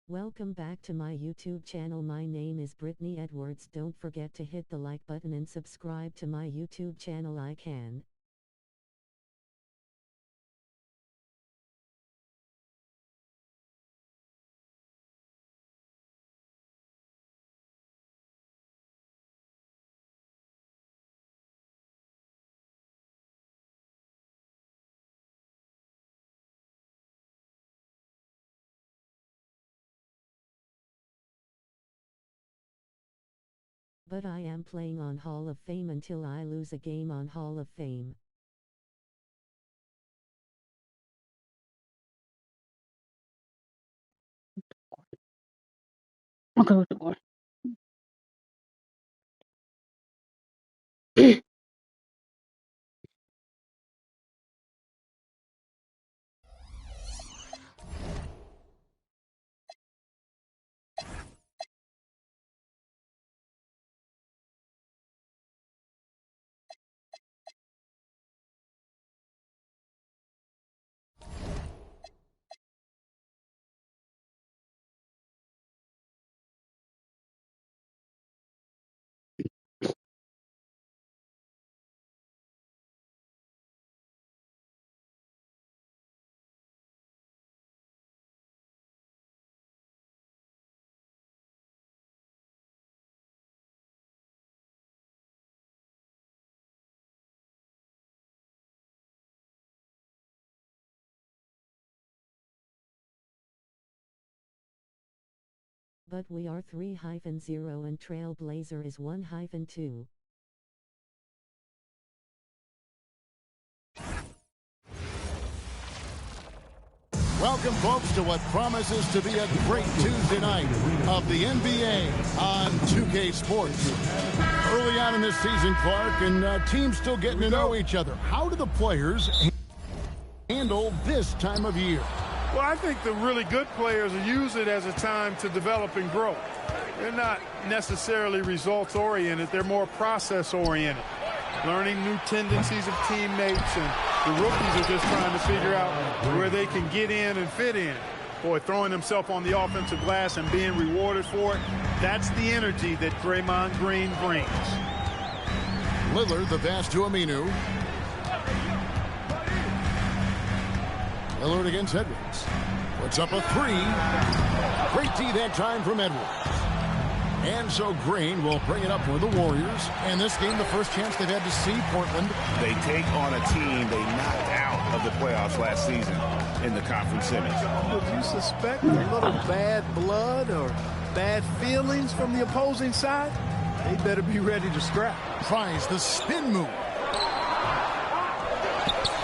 Welcome back to my YouTube channel. My name is Brittany Edwards. Don't forget to hit the like button and subscribe to my YouTube channel. I can. But I am playing on Hall of Fame until I lose a game on Hall of Fame. I'll go with the board. But we are 3-0 and Trailblazer is 1-2. Welcome, folks, to what promises to be a great Tuesday night of the NBA on 2K Sports. Early on in this season, Clark, and teams still getting to know each other. How do the players handle this time of year? Well, I think the really good players use it as a time to develop and grow. They're not necessarily results-oriented. They're more process-oriented, learning new tendencies of teammates, and the rookies are just trying to figure out where they can get in and fit in. Boy, throwing himself on the offensive glass and being rewarded for it, that's the energy that Draymond Green brings. Lillard, the pass to Aminu. Lillard against Edwards. Puts up a three. Great D that time from Edwards. And so Green will bring it up for the Warriors. And this game, the first chance they've had to see Portland. They take on a team they knocked out of the playoffs last season in the conference semis. Would you suspect a little bad blood or bad feelings from the opposing side? They better be ready to scrap. Tries the spin move.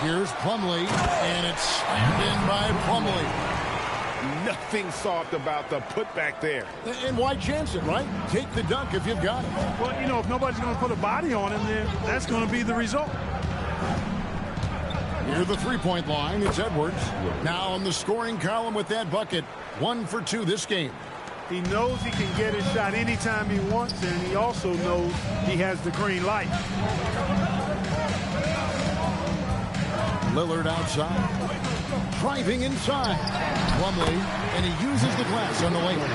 Here's Plumlee, and it's slammed in by Plumlee. Nothing soft about the putback there. And why chance it, right? Take the dunk if you've got it. Well, you know, if nobody's going to put a body on him, then that's going to be the result. Near the three-point line, it's Edwards. Now on the scoring column with that bucket. 1 for 2 this game. He knows he can get his shot anytime he wants, and he also knows he has the green light. Lillard outside. Driving inside. Plumlee, and he uses the glass on the layup.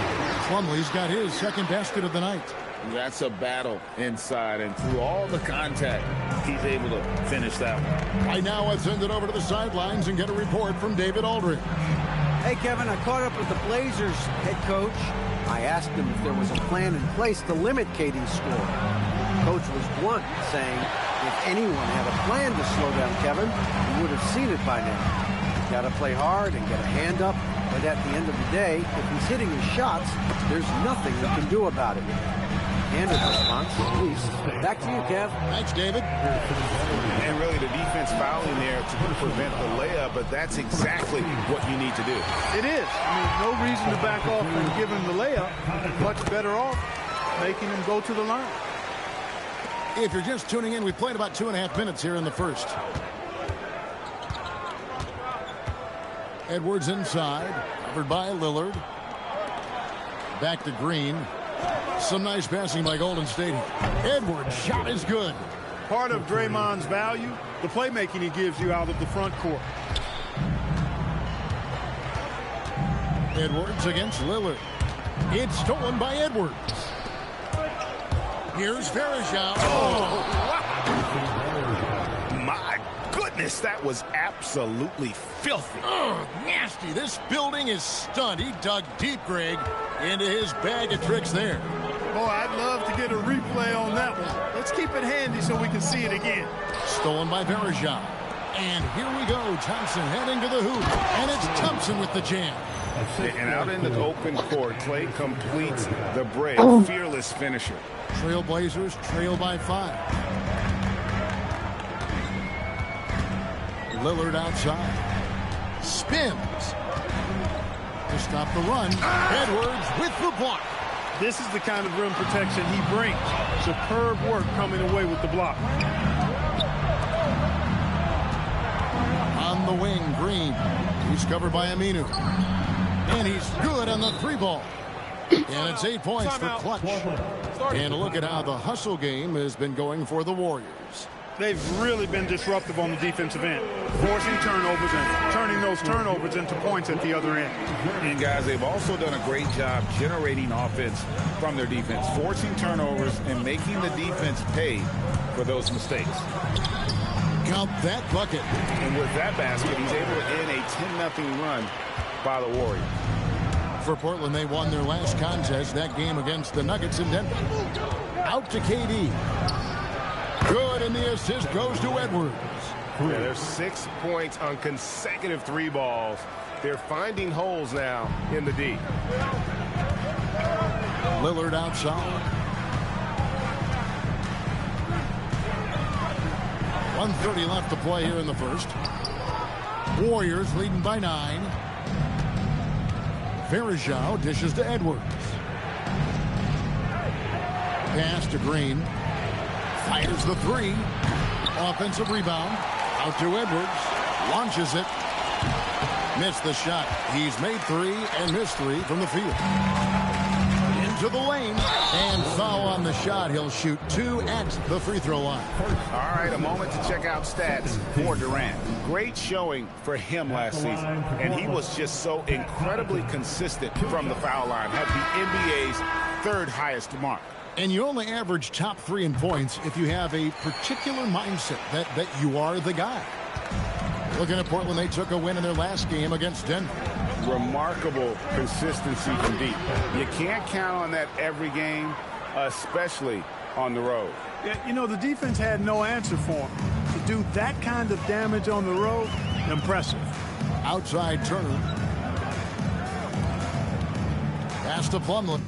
Plumlee's got his second basket of the night. That's a battle inside, and through all the contact, he's able to finish that one. Right now, let's send it over to the sidelines and get a report from David Aldridge. Hey, Kevin, I caught up with the Blazers head coach. I asked him if there was a plan in place to limit KD's score. Coach was blunt, saying if anyone had a plan to slow down Kevin, he would have seen it by now. Got to play hard and get a hand up, but at the end of the day, if he's hitting his shots, there's nothing we can do about it. Candid response, at least. Back to you, Kev. Thanks, David. And really the defense fouling there to prevent the layup, but that's exactly what you need to do. It is. I mean, no reason to back off and give him the layup. Much better off making him go to the line. If you're just tuning in, we played about 2.5 minutes here in the first. Edwards inside, covered by Lillard. Back to Green. Some nice passing by Golden State. Edwards' shot is good. Part of Draymond's value, the playmaking he gives you out of the front court. Edwards against Lillard. It's stolen by Edwards. Here's Verjao. Oh, wow. My goodness, that was absolutely filthy. Oh, nasty. This building is stunned. He dug deep, Greg, into his bag of tricks there. Boy, I'd love to get a replay on that one. Let's keep it handy so we can see it again. Stolen by Verjao. And here we go. Thompson heading to the hoop. And it's Thompson with the jam. And out in the open court, Clay completes the break. Fearless finisher. Trailblazers trail by 5. Lillard outside. Spins. To stop the run. Edwards with the block. This is the kind of rim protection he brings. Superb work coming away with the block. On the wing, Green. He's covered by Aminu. And he's good on the 3-ball. And it's 8 points for Clutch. And look at how the hustle game has been going for the Warriors. They've really been disruptive on the defensive end, forcing turnovers and turning those turnovers into points at the other end. And guys, they've also done a great job generating offense from their defense, forcing turnovers and making the defense pay for those mistakes. Count that bucket. And with that basket, he's able to end a 10-0 run by the Warriors. For Portland, they won their last contest, that game against the Nuggets in Denver. Out to KD. Good, and the assist goes to Edwards. Yeah, there's 6 points on consecutive 3 balls. They're finding holes now in the D. Lillard outside. 1:30 left to play here in the first. Warriors leading by 9. Verjao dishes to Edwards. Pass to Green. Fires the 3. Offensive rebound. Out to Edwards. Launches it. Missed the shot. He's made 3 and missed 3 from the field. Into the lane. And foul on the shot. He'll shoot 2 at the free throw line. All right, a moment to check out stats for Durant. Great showing for him last season. And he was just so incredibly consistent from the foul line. Had the NBA's 3rd highest mark. And you only average top 3 in points if you have a particular mindset that you are the guy. Looking at Portland, they took a win in their last game against Denver. Remarkable consistency from deep. You can't count on that every game, especially on the road. Yeah, you know, the defense had no answer for him. To do that kind of damage on the road, impressive. Outside Turner. Pass to Plumlee.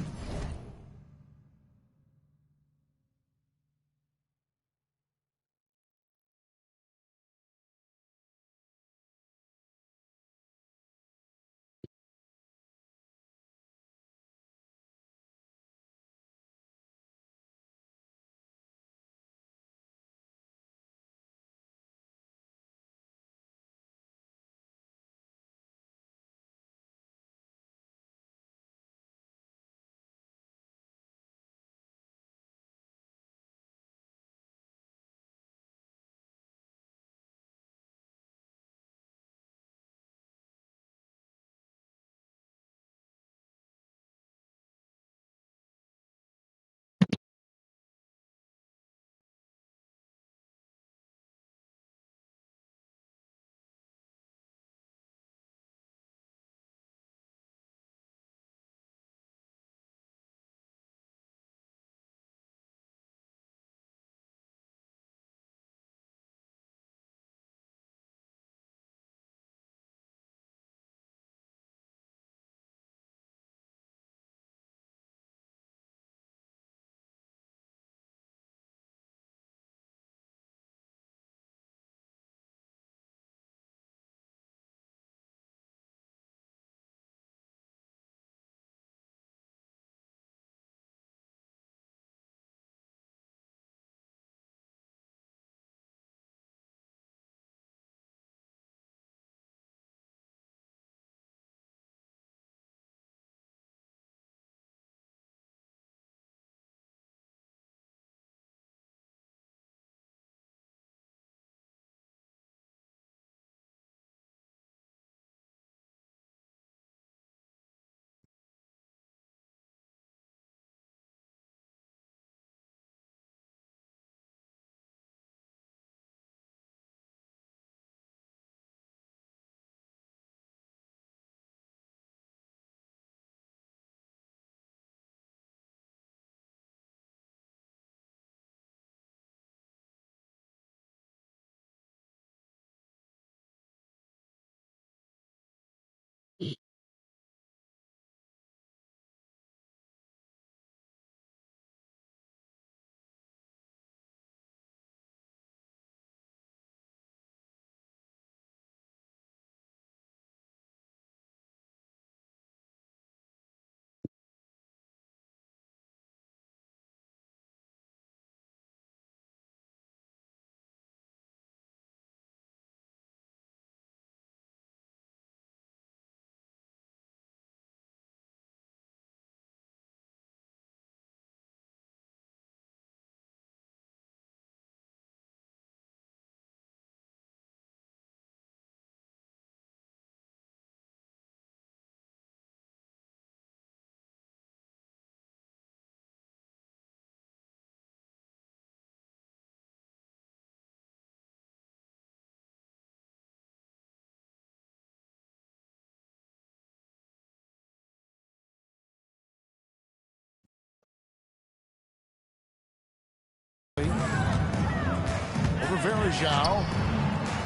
Verjao.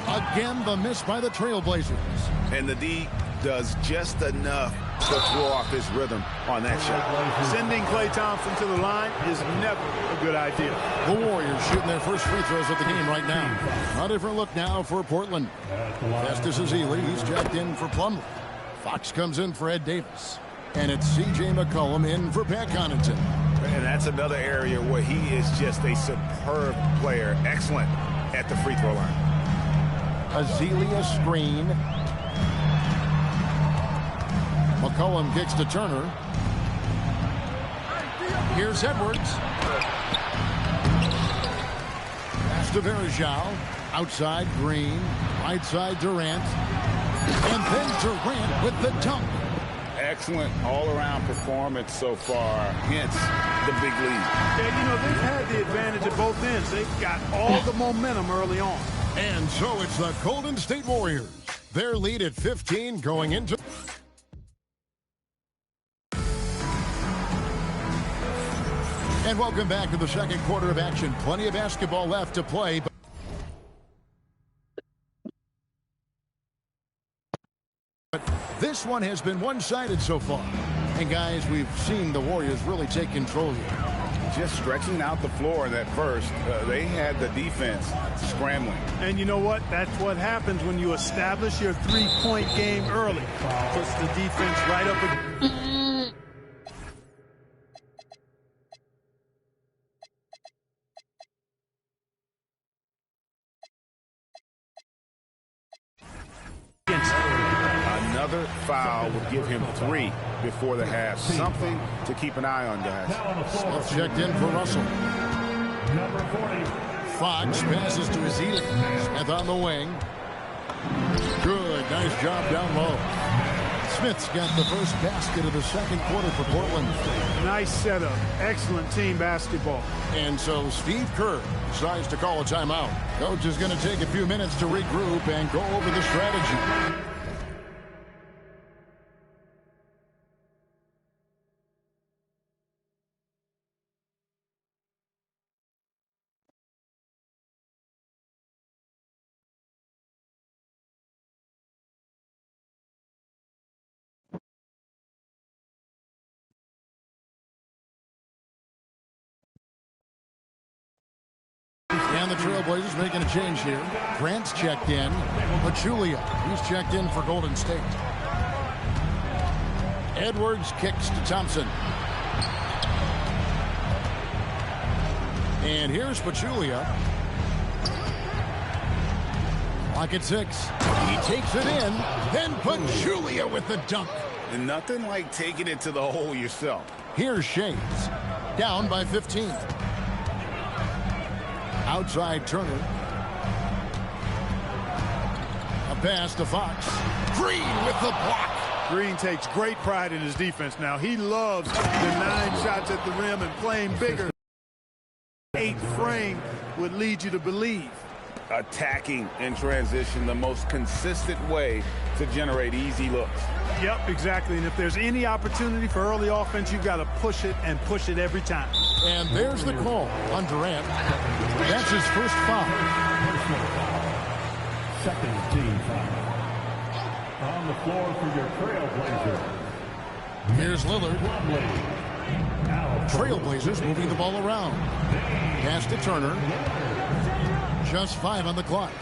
Again, the miss by the Trailblazers. And the D does just enough to throw off his rhythm on that shot. Sending Klay Thompson to the line is never a good idea. The Warriors shooting their first free throws of the game right now. A different look now for Portland. Festus Ezeli, he's jacked in for Plumlee. Fox comes in for Ed Davis. And it's C.J. McCollum in for Pat Connaughton. And that's another area where he is just a superb player. Excellent at the free throw line. Ezeli a screen. McCollum kicks to Turner. Here's Edwards. Pass to Verjao. Outside Green. Right side Durant. And then Durant with the dunk. Excellent all-around performance so far, hence the big lead. Yeah, you know, they've had the advantage at both ends. They've got all the momentum early on. And so it's the Golden State Warriors. Their lead at 15 going into... And welcome back to the second quarter of action. Plenty of basketball left to play. But this one has been one-sided so far. And guys, we've seen the Warriors really take control here. Just stretching out the floor in that first. They had the defense scrambling. And you know what? That's what happens when you establish your three-point game early. Puts the defense right up against... Another foul would give him 3 before the half. Something to keep an eye on, guys. Smith checked in for Russell. Fox passes to Ezeli. Smith on the wing. Good. Nice job down low. Smith's got the first basket of the second quarter for Portland. Nice setup. Excellent team basketball. And so Steve Kerr decides to call a timeout. Coach is going to take a few minutes to regroup and go over the strategy. And the Trailblazers making a change here. Grant's checked in. Pachulia, he's checked in for Golden State. Edwards kicks to Thompson. And here's Pachulia. Clock at 6. He takes it in. Then Pachulia with the dunk. And nothing like taking it to the hole yourself. Here's Shades. Down by 15. Outside Turner. A pass to Fox. Green with the block. Green takes great pride in his defense now. He loves the 9 shots at the rim and playing bigger. 8 frame would lead you to believe. Attacking in transition, the most consistent way to generate easy looks. Yep, exactly. And if there's any opportunity for early offense, you've got to push it and push it every time. And there's the call on Durant. That's his first foul. Second team foul. On the floor for your Trailblazer. Here's Lillard. Trailblazers moving the ball around. Pass to Turner. Just 5 on the clock.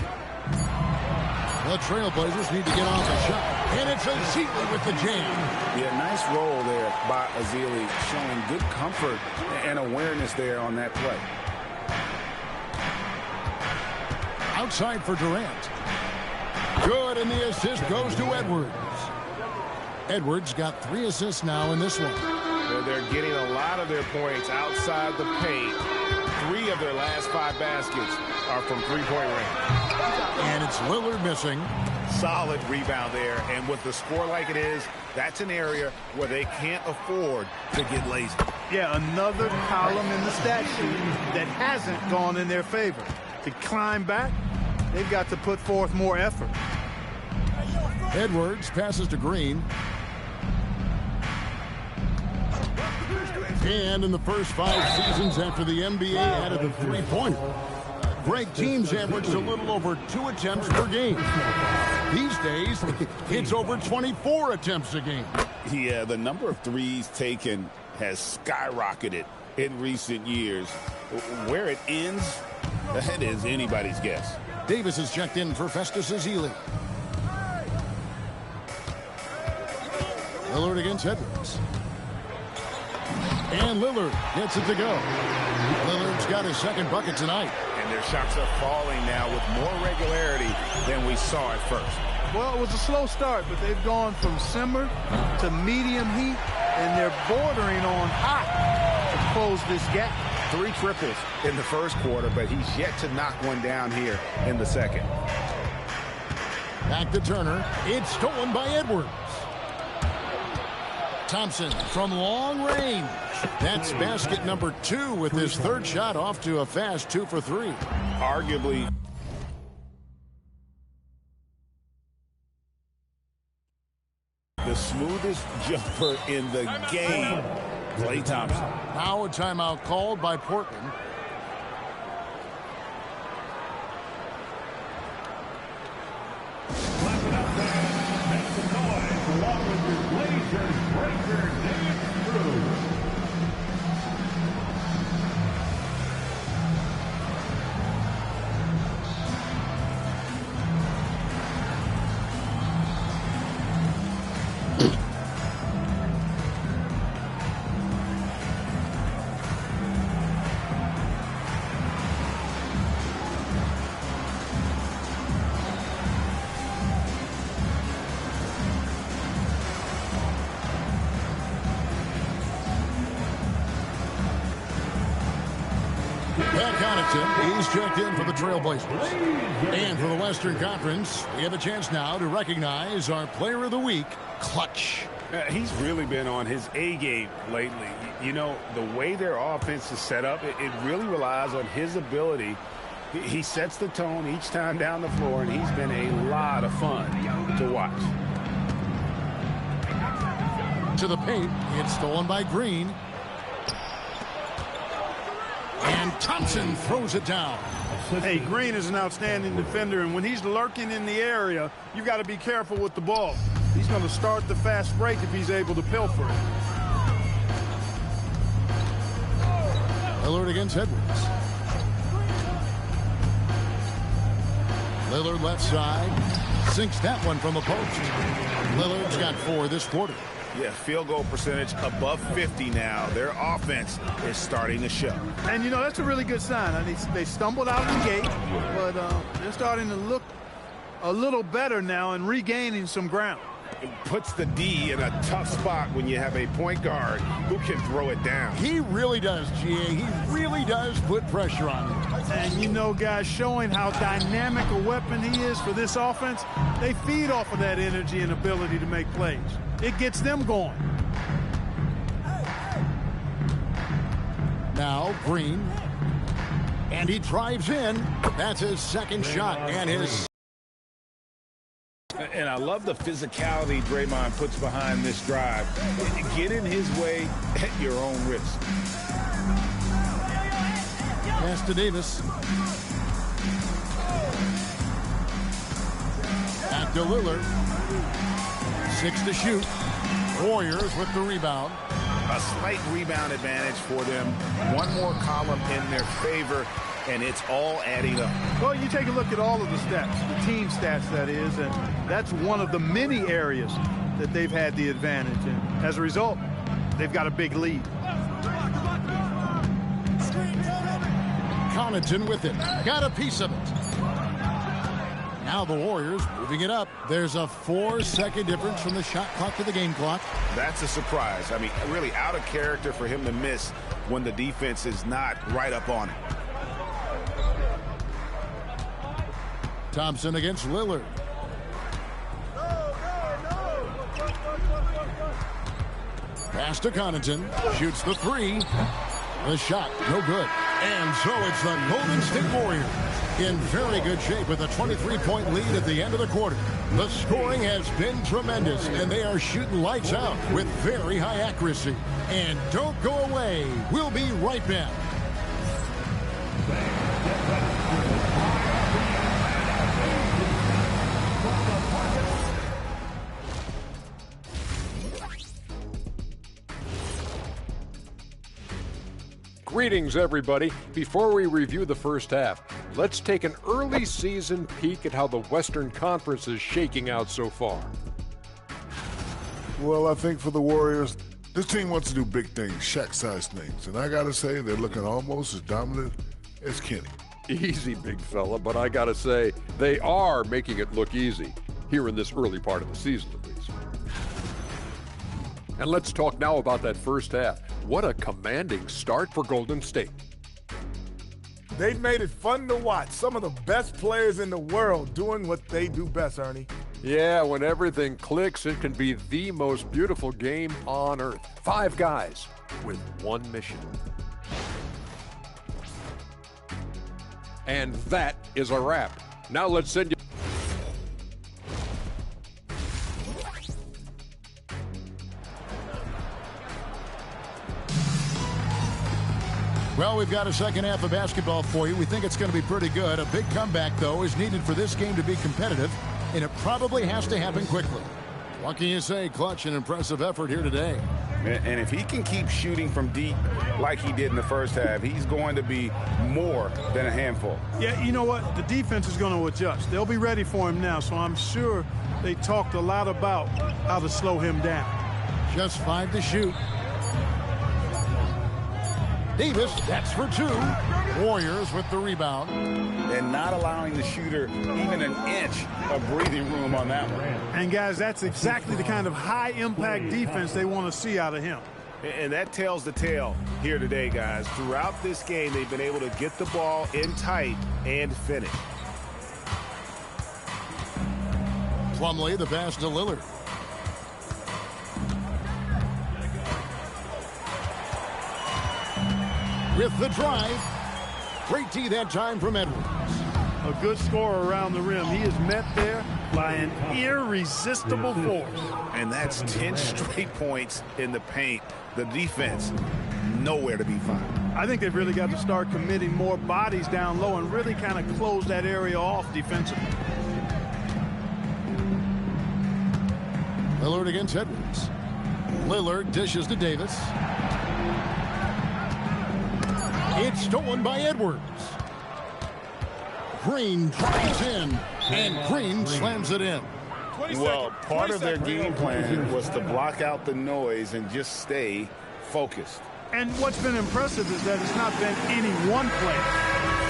The Trailblazers need to get off the shot. And it's Ezeli with the jam. Yeah, nice roll there by Ezeli, showing good comfort and awareness there on that play. Outside for Durant. Good, and the assist goes to Edwards. Edwards got 3 assists now in this one. They're getting a lot of their points outside the paint. 3 of their last 5 baskets are from three-point range. And it's Lillard missing. Solid rebound there, and with the score like it is, that's an area where they can't afford to get lazy. Yeah, another column in the stat sheet that hasn't gone in their favor. To climb back, they've got to put forth more effort. Edwards passes to Green. And in the first 5 seasons after the NBA added the three-pointer, Greg, teams averaged a little over 2 attempts per game. These days, it's over 24 attempts a game. Yeah, the number of threes taken has skyrocketed in recent years. Where it ends, that is anybody's guess. Davis is checked in for Festus Ezeli. Lillard against Edwards. And Lillard gets it to go. Lillard's got his second bucket tonight. And their shots are falling now with more regularity than we saw at first. Well, it was a slow start, but they've gone from simmer to medium heat, and they're bordering on hot to close this gap. 3 triples in the first quarter, but he's yet to knock one down here in the second. Back to Turner. It's stolen by Edwards. Thompson from long range. That's basket number 2 with his third shot off to a fast 2 for 3. Arguably the smoothest jumper in the game. Klay Thompson. Now a timeout called by Portland. He's checked in for the Trailblazers. And for the Western Conference, we have a chance now to recognize our Player of the Week, Clutch. He's really been on his A game lately. You know, the way their offense is set up, it really relies on his ability. He sets the tone each time down the floor, and he's been a lot of fun to watch. To the paint, it's stolen by Green. And Thompson throws it down. Hey, Green is an outstanding defender, and when he's lurking in the area, you got to be careful with the ball. He's going to start the fast break if he's able to pilfer it. Lillard against Edwards. Lillard left side. Sinks that one from the post. Lillard's got 4 this quarter. Yeah, field goal percentage above 50 now. Their offense is starting to show. And, you know, that's a really good sign. I mean, they stumbled out of the gate, but they're starting to look a little better now and regaining some ground. It puts the D in a tough spot when you have a point guard who can throw it down. He really does, GA. He really does put pressure on him. And, you know, guys, showing how dynamic a weapon he is for this offense, they feed off of that energy and ability to make plays. It gets them going. Now Green. And he drives in. That's his second shot and his... And I love the physicality Draymond puts behind this drive. Get in his way at your own risk. Pass to Davis. Back to Lillard. 6 to shoot. Warriors with the rebound. A slight rebound advantage for them. One more column in their favor, and it's all adding up. Well, you take a look at all of the stats, the team stats, that is, and that's one of the many areas that they've had the advantage. And as a result, they've got a big lead. Connaughton with it. Got a piece of it. Now the Warriors moving it up. There's a 4-second difference from the shot clock to the game clock. That's a surprise. I mean, really out of character for him to miss when the defense is not right up on him. Thompson against Lillard. Pass to Connaughton. Shoots the 3. The shot, no good. And so it's the Golden State Warriors in very good shape with a 23-point lead at the end of the quarter. The scoring has been tremendous, and they are shooting lights out with very high accuracy. And don't go away. We'll be right back. Greetings, everybody. Before we review the first half, let's take an early season peek at how the Western Conference is shaking out so far. Well, I think for the Warriors, this team wants to do big things, Shaq-sized things. And I got to say, they're looking almost as dominant as Kenny. Easy, big fella, but I gotta say, they are making it look easy, here in this early part of the season at least. And let's talk now about that first half. What a commanding start for Golden State. They've made it fun to watch. Some of the best players in the world doing what they do best, Ernie. Yeah, when everything clicks, it can be the most beautiful game on earth. 5 guys with one mission. And that is a wrap. Now let's send you. Well, we've got a second half of basketball for you. We think it's going to be pretty good. A big comeback, though, is needed for this game to be competitive, and it probably has to happen quickly. What can you say? Clutch and impressive effort here today. And if he can keep shooting from deep like he did in the first half, he's going to be more than a handful. Yeah, you know what? The defense is going to adjust. They'll be ready for him now, so I'm sure they talked a lot about how to slow him down. Just 5 to shoot. Davis, that's for 2. Warriors with the rebound. And not allowing the shooter even an inch of breathing room on that one. And, guys, that's exactly the kind of high-impact defense they want to see out of him. And that tells the tale here today, guys. Throughout this game, they've been able to get the ball in tight and finish. Plumlee, the pass to Lillard. With the drive. Great D that time from Edwards. A good scorer around the rim. He is met there by an irresistible force. And that's 10 straight points in the paint. The defense, nowhere to be found. I think they've really got to start committing more bodies down low and really kind of close that area off defensively. Lillard against Edwards. Lillard dishes to Davis. It's stolen by Edwards. Green drives in, and Green slams it in. Well, part of their game plan was to block out the noise and just stay focused. And what's been impressive is that it's not been any one player.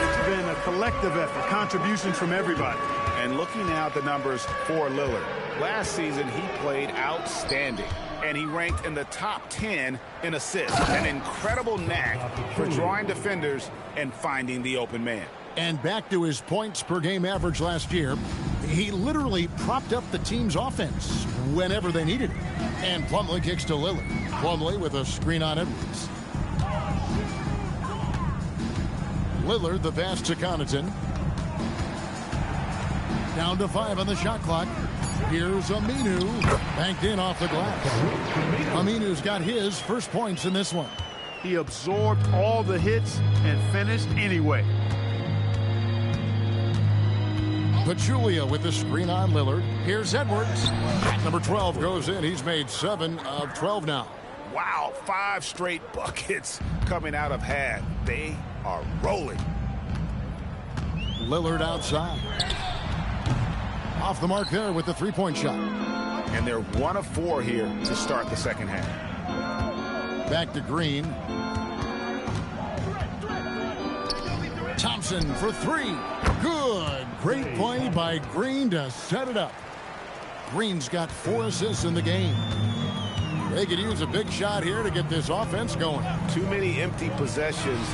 It's been a collective effort, contributions from everybody. And looking now at the numbers for Lillard, last season he played outstanding. And he ranked in the top 10 in assists. An incredible knack for drawing defenders and finding the open man. And back to his points per game average last year, he literally propped up the team's offense whenever they needed it. And Plumlee kicks to Lillard. Plumlee with a screen on Edwards. Lillard, the pass to Connaughton. Down to 5 on the shot clock. Here's Aminu, banked in off the glass. Aminu's got his first points in this one. He absorbed all the hits and finished anyway. Pachulia with the screen on Lillard. Here's Edwards. Number 12 goes in. He's made 7 of 12 now. Wow, 5 straight buckets coming out of half. They are rolling. Lillard outside. Off the mark there with the three-point shot. And they're 1 of 4 here to start the second half. Back to Green. Thompson for 3. Good. Great play by Green to set it up. Green's got 4 assists in the game. They could use a big shot here to get this offense going. Too many empty possessions.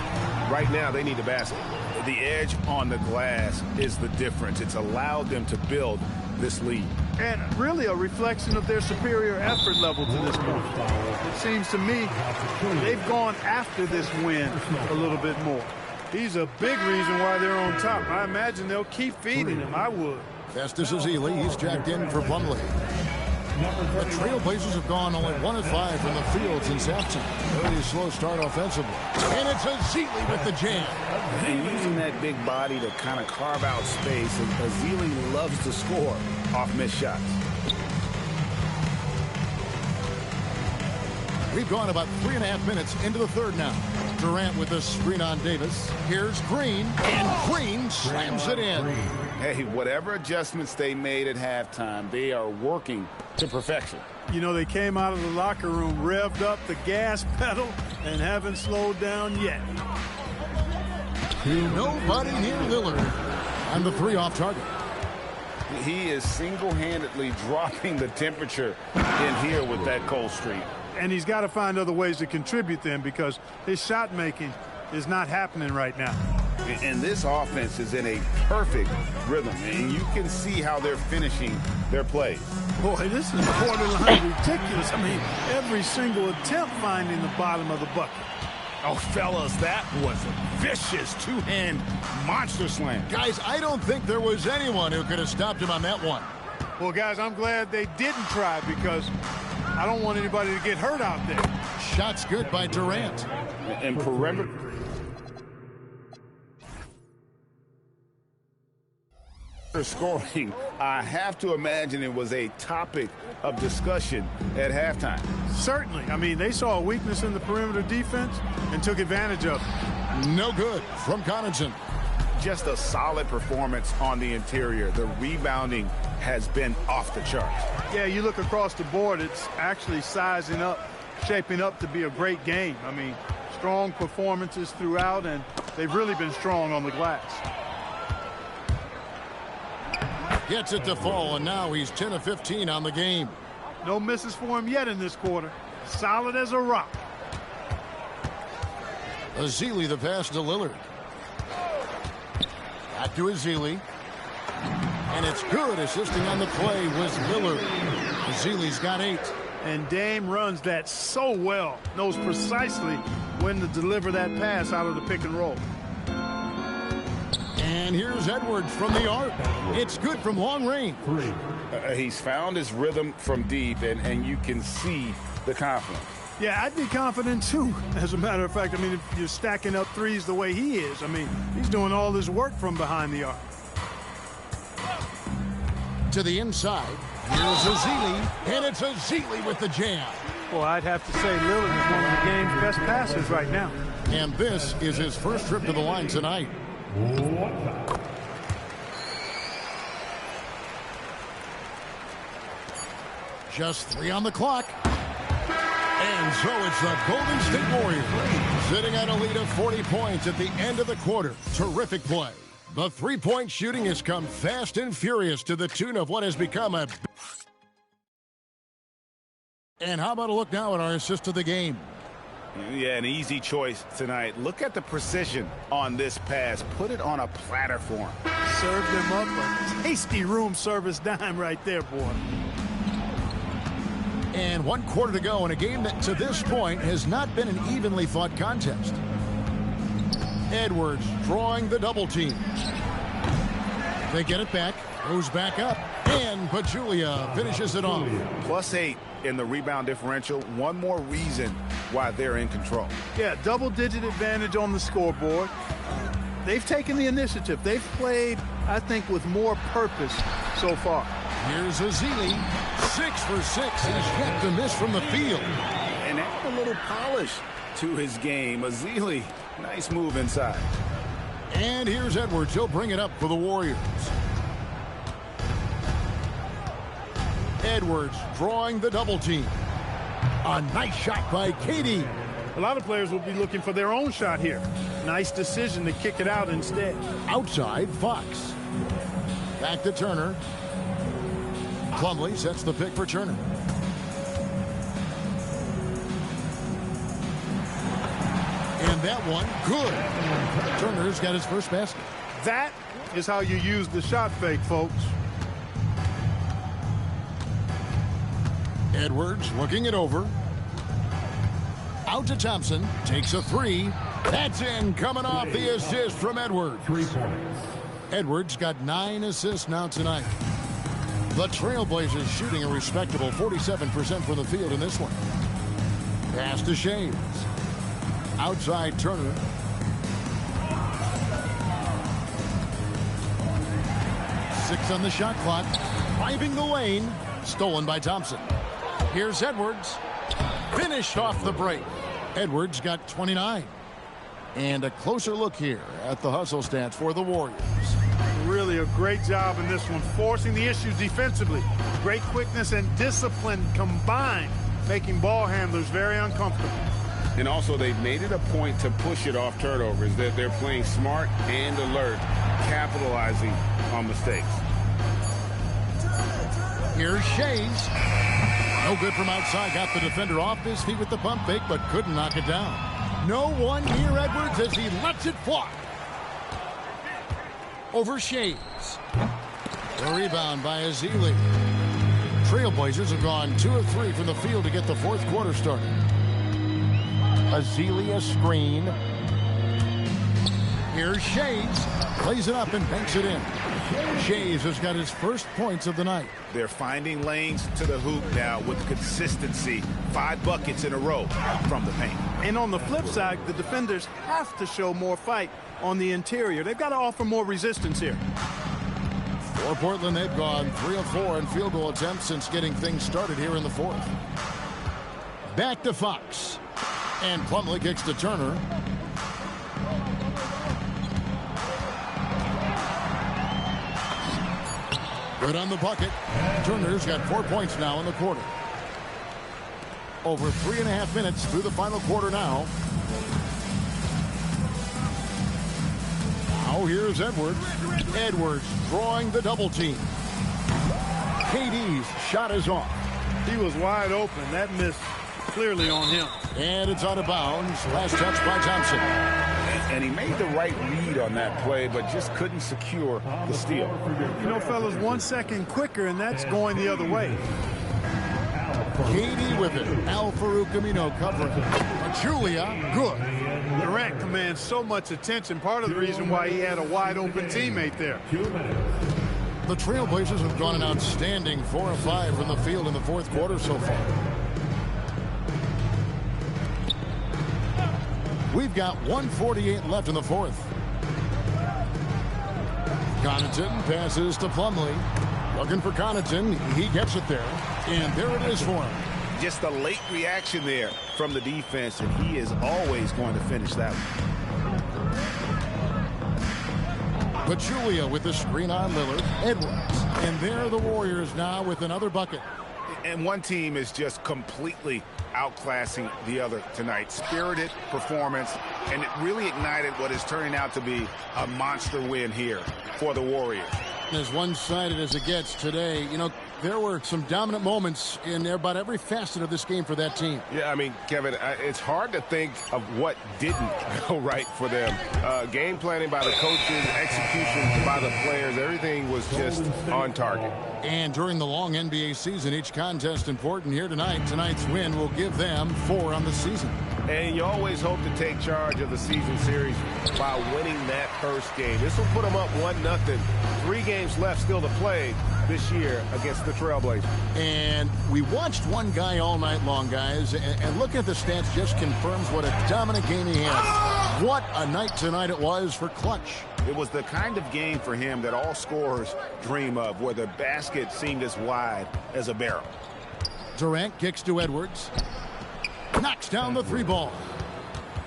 Right now, they need a basket. The edge on the glass is the difference. It's allowed them to build this lead. And really a reflection of their superior effort level to this point. It seems to me they've gone after this win a little bit more. He's a big reason why they're on top. I imagine they'll keep feeding him. I would. Festus Ezeli, he's jacked in for Plumlee. The Trailblazers have gone only 1 of 5 from the field since halftime. Really slow start offensively. And it's Ezeli with the jam. And using that big body to kind of carve out space, and Ezeli loves to score off missed shots. We've gone about 3.5 minutes into the third now. Durant with the screen on Davis. Here's Green, and Green slams it in. Hey, whatever adjustments they made at halftime, they are working to perfection. You know, they came out of the locker room, revved up the gas pedal, and haven't slowed down yet. Nobody near Lillard. And the three off target. He is single-handedly dropping the temperature in here with that cold streak. And he's got to find other ways to contribute then, because his shot making is not happening right now. And this offense is in a perfect rhythm, and you can see how they're finishing their plays. Boy, this is borderline ridiculous. I mean, every single attempt finding the bottom of the bucket. Oh, fellas, that was a vicious two-hand monster slam. Guys, I don't think there was anyone who could have stopped him on that one. Well, guys, I'm glad they didn't try, because I don't want anybody to get hurt out there. Shots good by Durant. And perimeter. Scoring, I have to imagine it was a topic of discussion at halftime. Certainly. I mean, they saw a weakness in the perimeter defense and took advantage of it. No good from Connaughton. Just a solid performance on the interior. The rebounding has been off the charts. Yeah, you look across the board, it's actually sizing up, shaping up to be a great game. I mean, strong performances throughout, and they've really been strong on the glass. Gets it to fall, and now he's 10 of 15 on the game. No misses for him yet in this quarter. Solid as a rock. Ezeli the pass to Lillard. Back to Ezeli. And it's good. Assisting on the play was Lillard. Ezeli's got 8. And Dame runs that so well. Knows precisely when to deliver that pass out of the pick and roll. And here's Edwards from the arc. It's good from long range. He's found his rhythm from deep, and you can see the confidence. Yeah, I'd be confident too. As a matter of fact, I mean, if you're stacking up threes the way he is, I mean, he's doing all this work from behind the arc. To the inside. Here's Ezeli, and it's Ezeli with the jam. Well, I'd have to say Lillard is one of the game's best passers right now. And this is his first trip to the line tonight. Just 3 on the clock. And so it's the Golden State Warriors sitting at a lead of 40 points at the end of the quarter. Terrific play. The three-point shooting has come fast and furious to the tune of what has become a... And how about a look now at our assist of the game? Yeah, an easy choice tonight. Look at the precision on this pass. Put it on a platter for him. Served him up a tasty room service dime right there, boy. And 1 quarter to go in a game that to this point has not been an evenly fought contest. Edwards drawing the double team. They get it back, goes back up, and Pachulia finishes it off. +8 in the rebound differential. One more reason why they're in control. Yeah, double-digit advantage on the scoreboard. They've taken the initiative. They've played, I think, with more purpose so far. Here's Ezeli, 6 for 6. He's yet to miss from the field. And add a little polish to his game. Ezeli, nice move inside. And here's Edwards. He'll bring it up for the Warriors. Edwards drawing the double team. A nice shot by Katie. A lot of players will be looking for their own shot here. Nice decision to kick it out instead. Outside, Fox. Back to Turner. Plumlee sets the pick for Turner. And that one, good. Turner's got his first basket. That is how you use the shot fake, folks. Edwards looking it over. Out to Thompson. Takes a 3. That's in. Coming off the assist from Edwards. 3 points. Edwards got 9 assists now tonight. The Trailblazers shooting a respectable 47% from the field in this one. Pass to Shames. Outside Turner. Six on the shot clock. Driving the lane. Stolen by Thompson. Here's Edwards. finished off the break. Edwards got 29. And a closer look here at the hustle stats for the Warriors. Really a great job in this one, forcing the issues defensively. Great quickness and discipline combined, making ball handlers very uncomfortable. And also, they've made it a point to push it off turnovers, that they're playing smart and alert, capitalizing on mistakes. Here's Shays. No good from outside. Got the defender off his feet with the pump fake, but couldn't knock it down. No one near Edwards as he lets it fly. Over Shays. The rebound by Azili. Trailblazers have gone 2 of 3 from the field to get the fourth quarter started. Azili a screen. Here's Shays. Plays it up and banks it in. Shays has got his first points of the night. They're finding lanes to the hoop now with consistency. 5 buckets in a row from the paint. And on the flip side, the defenders have to show more fight on the interior. They've got to offer more resistance here. For Portland, they've gone 3 of 4 in field goal attempts since getting things started here in the fourth. Back to Fox. And Plumlee kicks to Turner. Good on the bucket. Turner's got 4 points now in the quarter. Over 3.5 minutes through the final quarter now. Now here's Edwards. Edwards drawing the double team. KD's shot is off. He was wide open. That missed clearly on him. And it's out of bounds. Last touch by Thompson. And he made the right read on that play, but just couldn't secure the steal. You know, fellas, 1 second quicker, and that's going the other way. KD with it. Al-Farouq Amino covering. Julia, good. Durant commands so much attention. Part of the reason why he had a wide-open teammate there. The Trailblazers have gone an outstanding 4 of 5 from the field in the fourth quarter so far. We've got 1:48 left in the fourth. Connaughton passes to Plumlee. Looking for Connaughton. He gets it there. And there it is for him. Just a late reaction there from the defense, and he is always going to finish that one. Pachulia with the screen on Lillard. Edwards. And there are the Warriors now with another bucket. And one team is just completely outclassing the other tonight. Spirited performance, and it really ignited what is turning out to be a monster win here for the Warriors. As one-sided as it gets today, you know, there were some dominant moments in about every facet of this game for that team. Yeah, I mean, Kevin, it's hard to think of what didn't go right for them. Game planning by the coaches, execution by the players, everything was just on target. And during the long NBA season, each contest important here tonight. Tonight's win will give them 4 on the season. And you always hope to take charge of the season series by winning that first game. This will put them up 1-0. 3 games left still to play this year against the Trailblazers. And we watched one guy all night long, guys, and looking at the stats just confirms what a dominant game he had. What a night tonight it was for Clutch. It was the kind of game for him that all scorers dream of, where the basket seemed as wide as a barrel. Durant kicks to Edwards. Knocks down the 3 ball.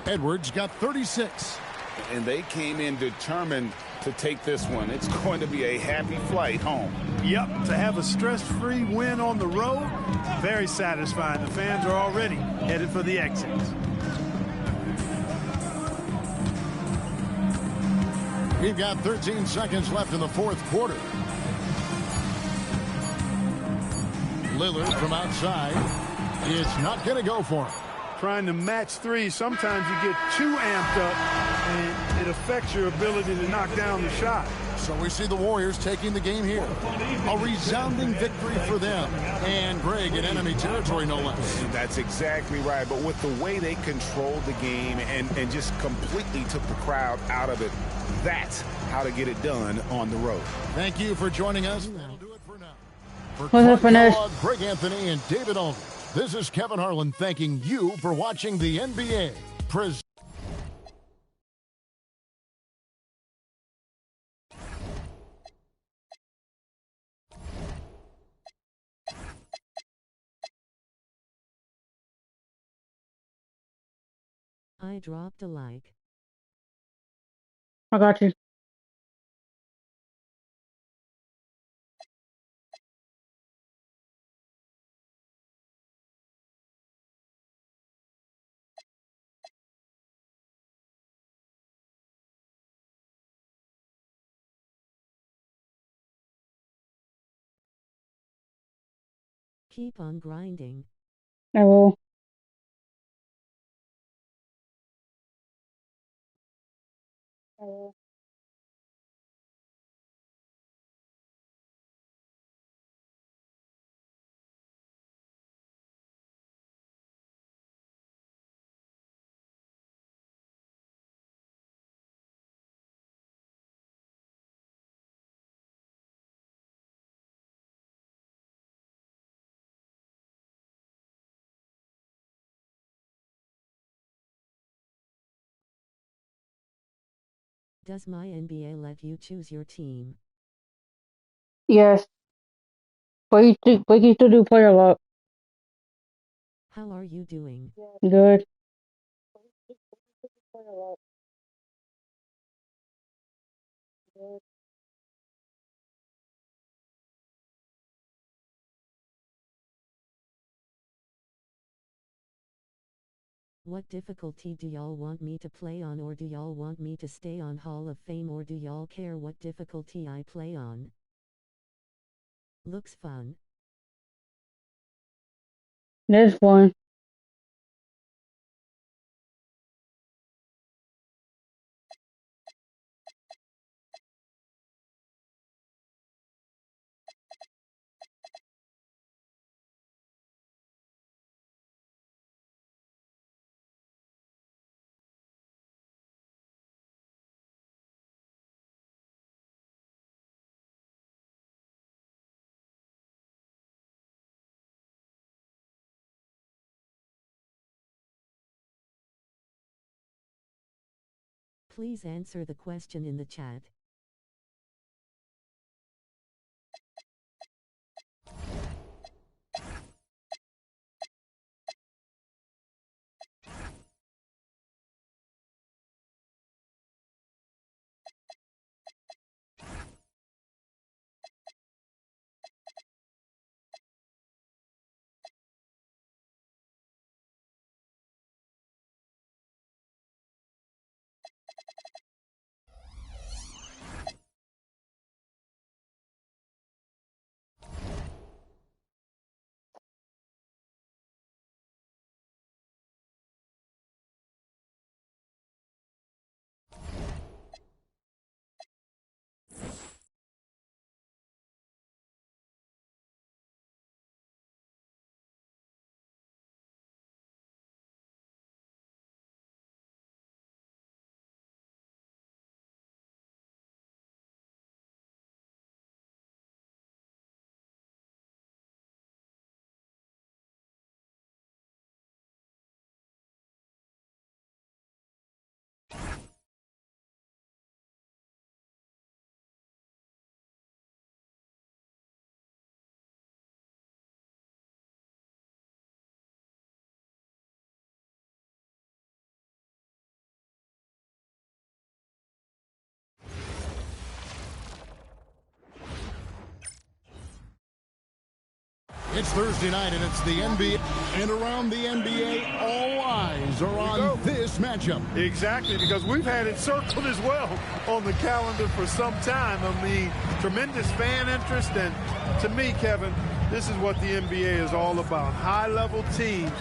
Edwards got 36. And they came in determined to take this one. It's going to be a happy flight home. Yep, to have a stress-free win on the road, very satisfying. The fans are already headed for the exits. We've got 13 seconds left in the fourth quarter. Lillard from outside. It's not going to go for him. Trying to match 3, sometimes you get too amped up, and it affects your ability to knock down the shot. So we see the Warriors taking the game here. A resounding victory for them. And Greg in enemy territory, no less. That's exactly right. But with the way they controlled the game and just completely took the crowd out of it, that's how to get it done on the road. Thank you for joining us. That'll do it for now. For What's Clark up, Kellogg, Greg Anthony, and David Aldridge, this is Kevin Harlan thanking you for watching the NBA. I dropped a like. I got you. Keep on grinding. I will. Does my NBA let you choose your team? Yes. But you still do player luck. How are you doing? Good. What difficulty do y'all want me to play on, or do y'all want me to stay on Hall of Fame, or do y'all care what difficulty I play on? Looks fun. That's fun. Please answer the question in the chat. It's Thursday night, and it's the NBA. And around the NBA, all eyes are on this matchup. Exactly, because we've had it circled as well on the calendar for some time. I mean, tremendous fan interest. And to me, Kevin, this is what the NBA is all about. High-level teams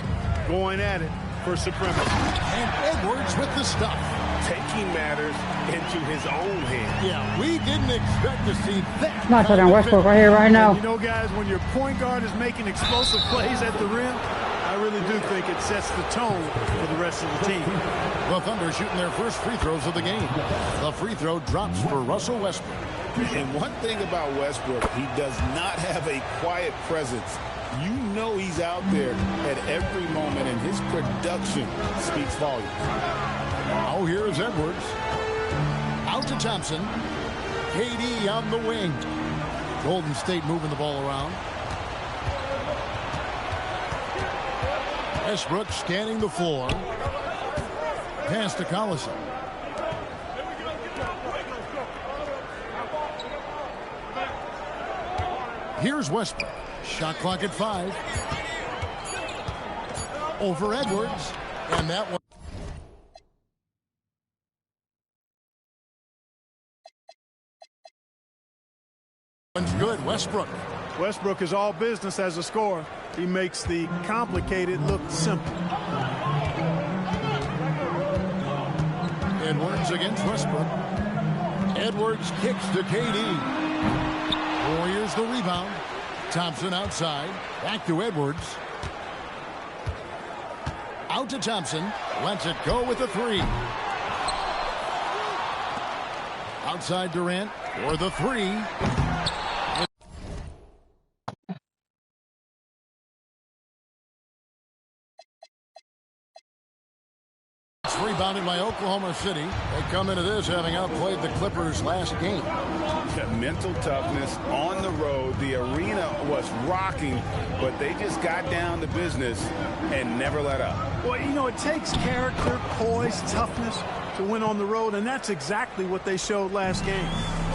going at it for supremacy. And Edwards with the stuff. Taking matters into his own hands. Yeah, we didn't expect to see that. I'm not touching Westbrook right here, right now. And you know, guys, when your point guard is making explosive plays at the rim, I really do think it sets the tone for the rest of the team. The Thunder shooting their first free throws of the game. The free throw drops for Russell Westbrook. And one thing about Westbrook, he does not have a quiet presence. You know he's out there at every moment, and his production speaks volumes. Now here is Edwards. Out to Thompson. KD on the wing. Golden State moving the ball around. Westbrook scanning the floor. Pass to Collison. Here's Westbrook. Shot clock at 5. Over Edwards. And that one. One's good. Westbrook. Westbrook is all business as a scorer. He makes the complicated look simple. Edwards against Westbrook. Edwards kicks to KD. Warriors the rebound. Thompson outside. Back to Edwards. Out to Thompson. Lets it go with the 3. Outside Durant for the 3. It's rebounded by Oklahoma City. They come into this having outplayed the Clippers last game. Mental toughness on the road. The arena was rocking, but they just got down to business and never let up. Well, you know, it takes character, poise, toughness to win on the road, and that's exactly what they showed last game.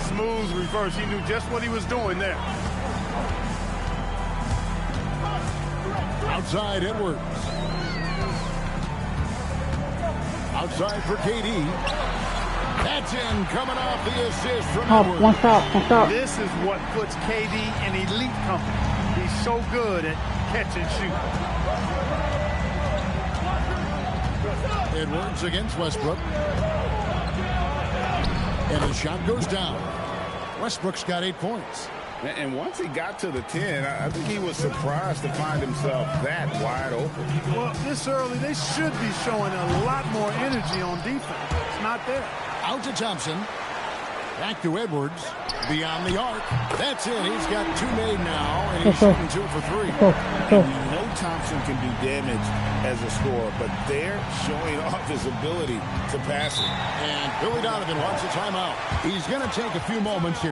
Smooth reverse. He knew just what he was doing there. Outside Edwards. Outside for KD. That's in, coming off the assist from Edwards. One stop. This is what puts KD in elite company. He's so good at catch and shoot. Edwards against Westbrook. And the shot goes down. Westbrook's got 8 points. And once he got to the 10, I think he was surprised to find himself that wide open. Well, this early, they should be showing a lot more energy on defense. It's not there. Out to Thompson. Back to Edwards. Beyond the arc. That's it. He's got 2 made now, and he's shooting 2 for 3. And you know Thompson can be damaged as a scorer, but they're showing off his ability to pass it. And Billy Donovan wants a timeout. He's going to take a few moments here.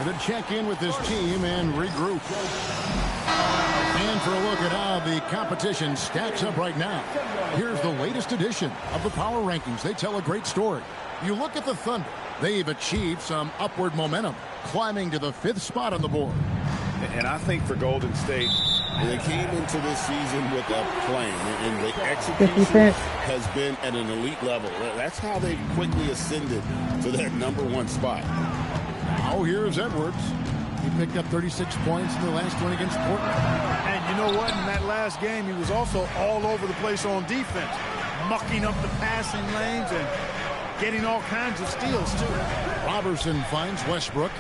To check in with this team and regroup. And for a look at how the competition stacks up right now, here's the latest edition of the Power Rankings. They tell a great story. You look at the Thunder. They've achieved some upward momentum, climbing to the 5th spot on the board. And I think for Golden State, they came into this season with a plan, and the execution has been at an elite level. That's how they quickly ascended to that #1 spot. Now here's Edwards. He picked up 36 points in the last one against Portland. And you know what? In that last game, he was also all over the place on defense, mucking up the passing lanes and getting all kinds of steals, too. Robertson finds Westbrook.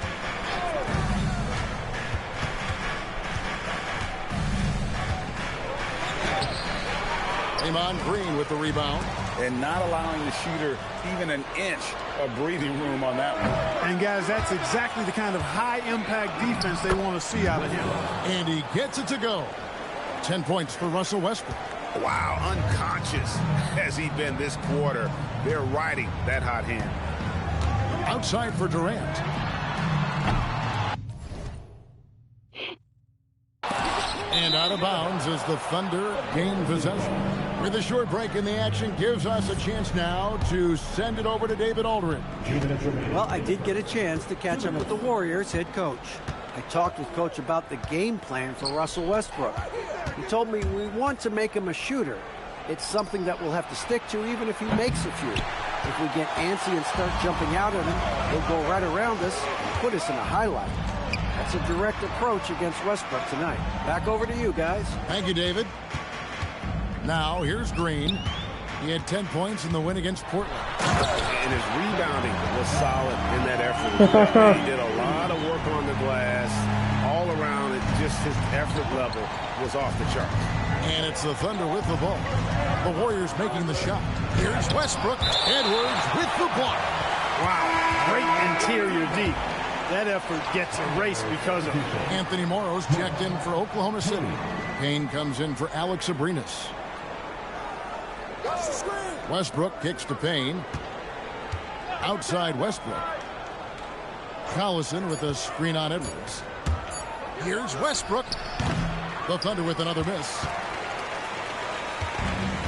Draymond Green with the rebound. And not allowing the shooter even an inch of breathing room on that one. And, guys, that's exactly the kind of high-impact defense they want to see out of him. And he gets it to go. 10 points for Russell Westbrook. Wow, unconscious has he been this quarter. They're riding that hot hand. Outside for Durant. And out of bounds as the Thunder gain possession. With a short break in the action gives us a chance now to send it over to David Aldridge. Well, I did get a chance to catch up with the Warriors head coach. I talked with Coach about the game plan for Russell Westbrook. He told me we want to make him a shooter. It's something that we'll have to stick to even if he makes a few. If we get antsy and start jumping out at him, he'll go right around us and put us in a highlight. That's a direct approach against Westbrook tonight. Back over to you guys. Thank you, David. Now, here's Green. He had 10 points in the win against Portland. And his rebounding was solid in that effort. He did a lot of work on the glass. All around, it just his effort level was off the charts. And it's the Thunder with the ball. The Warriors making the shot. Here's Westbrook. Edwards with the block. Wow, great interior deep. That effort gets erased because of it. Anthony Morrow's checked in for Oklahoma City. Payne comes in for Alex Abrinas. Westbrook kicks to Payne. Outside Westbrook. Collison with a screen on Edwards. Here's Westbrook. The Thunder with another miss.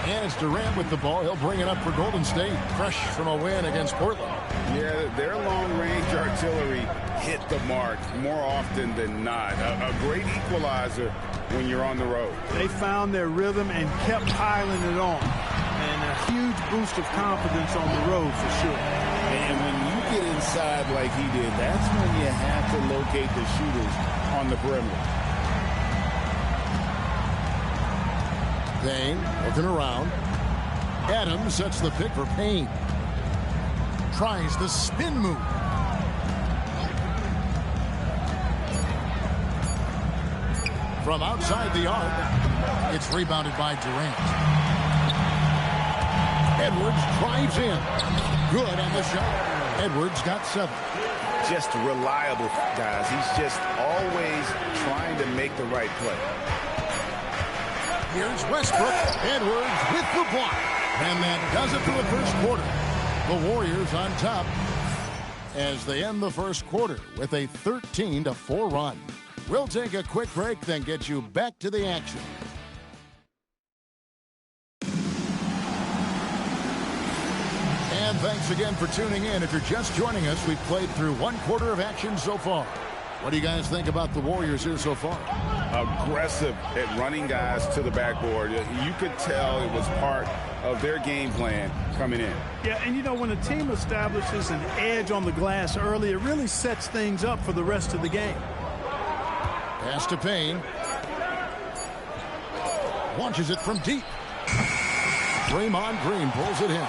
And it's Durant with the ball. He'll bring it up for Golden State. Fresh from a win against Portland. Yeah, their long-range artillery hit the mark more often than not. A great equalizer when you're on the road. They found their rhythm and kept piling it on. And a huge boost of confidence on the road for sure. And when you get inside like he did, that's when you have to locate the shooters on the perimeter. Payne looking around. Adams sets the pick for Payne. Tries the spin move. From outside the arc, it's rebounded by Durant. Edwards drives in. Good on the shot. Edwards got 7. Just reliable, guys. He's just always trying to make the right play. Here's Westbrook. Edwards with the block. And that does it for the first quarter. The Warriors on top as they end the first quarter with a 13-4 run. We'll take a quick break, then get you back to the action. And thanks again for tuning in. If you're just joining us, we've played through one quarter of action so far. What do you guys think about the Warriors here so far? Aggressive at running guys to the backboard. You could tell it was part of their game plan coming in. Yeah, and you know, when a team establishes an edge on the glass early, it really sets things up for the rest of the game. Pass to Payne. Launches it from deep. Draymond Green pulls it in.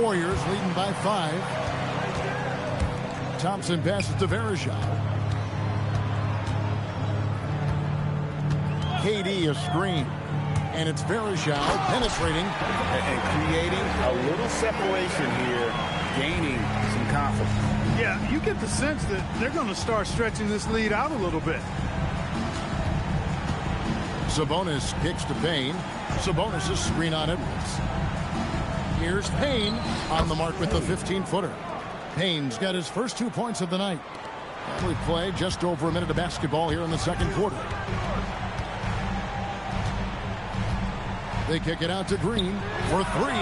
Warriors leading by 5. Thompson passes to Verejao. KD a screen. And it's Verejao penetrating. And creating a little separation here, gaining some confidence. Yeah, you get the sense that they're going to start stretching this lead out a little bit. Sabonis kicks to Payne. Sabonis is screen on Edwards. Here's Payne on the mark with the 15-footer. Payne's got his first 2 points of the night. And we play just over a minute of basketball here in the second quarter. They kick it out to Green for 3.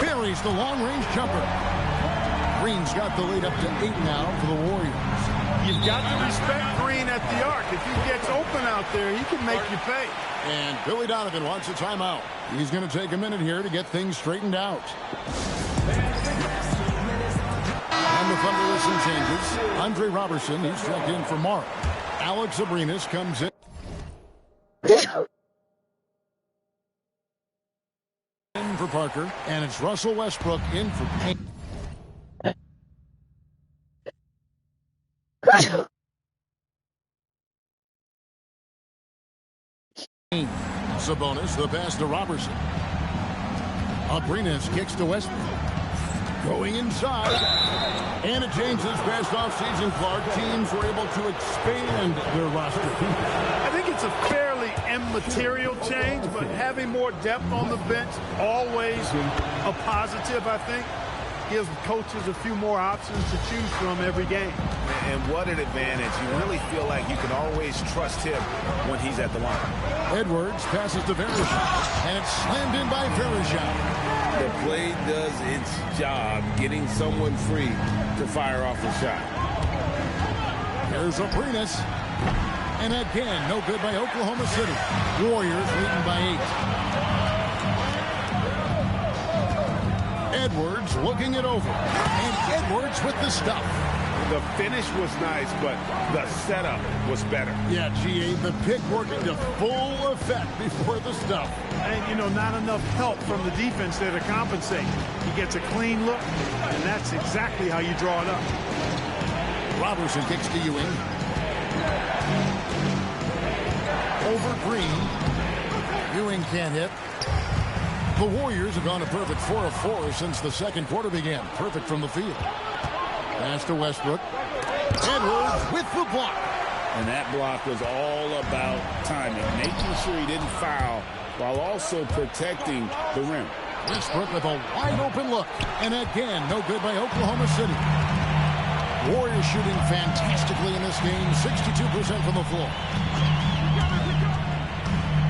Buries the long-range jumper. Green's got the lead up to 8 now for the Warriors. You've got to respect Green at the arc. If he gets open out there, he can make you pay. And Billy Donovan wants a timeout. He's going to take a minute here to get things straightened out. And the Thunder with some changes. Andre Robertson, he's checked in for Mark. Alex Abrinas comes in. In for Parker, and it's Russell Westbrook in for Payne. Sabonis, the pass to Robertson. Abrinas kicks to Westbrook. Going inside. And it changes past offseason, Clark. Teams were able to expand their roster. I think it's a fairly immaterial change, but having more depth on the bench, always a positive, I think. Gives coaches a few more options to choose from every game. And what an advantage. You really feel like you can always trust him when he's at the line. Edwards passes to Verejao, and it's slammed in by Verejao. The play does its job, getting someone free to fire off a shot. Here's Abrinas. And again, no good by Oklahoma City. Warriors leading by 8. Edwards looking it over. And Edwards with the stuff. The finish was nice, but the setup was better. Yeah, GA, the pick working to full effect before the stuff. And, you know, not enough help from the defense there to compensate. He gets a clean look, and that's exactly how you draw it up. Robertson kicks to Ewing. Over Green. Ewing can't hit. The Warriors have gone a perfect 4 of 4 since the second quarter began. Perfect from the field. Pass to Westbrook. Edwards with the block. And that block was all about timing, making sure he didn't foul while also protecting the rim. Westbrook with a wide open look. And again, no good by Oklahoma City. Warriors shooting fantastically in this game, 62% from the floor.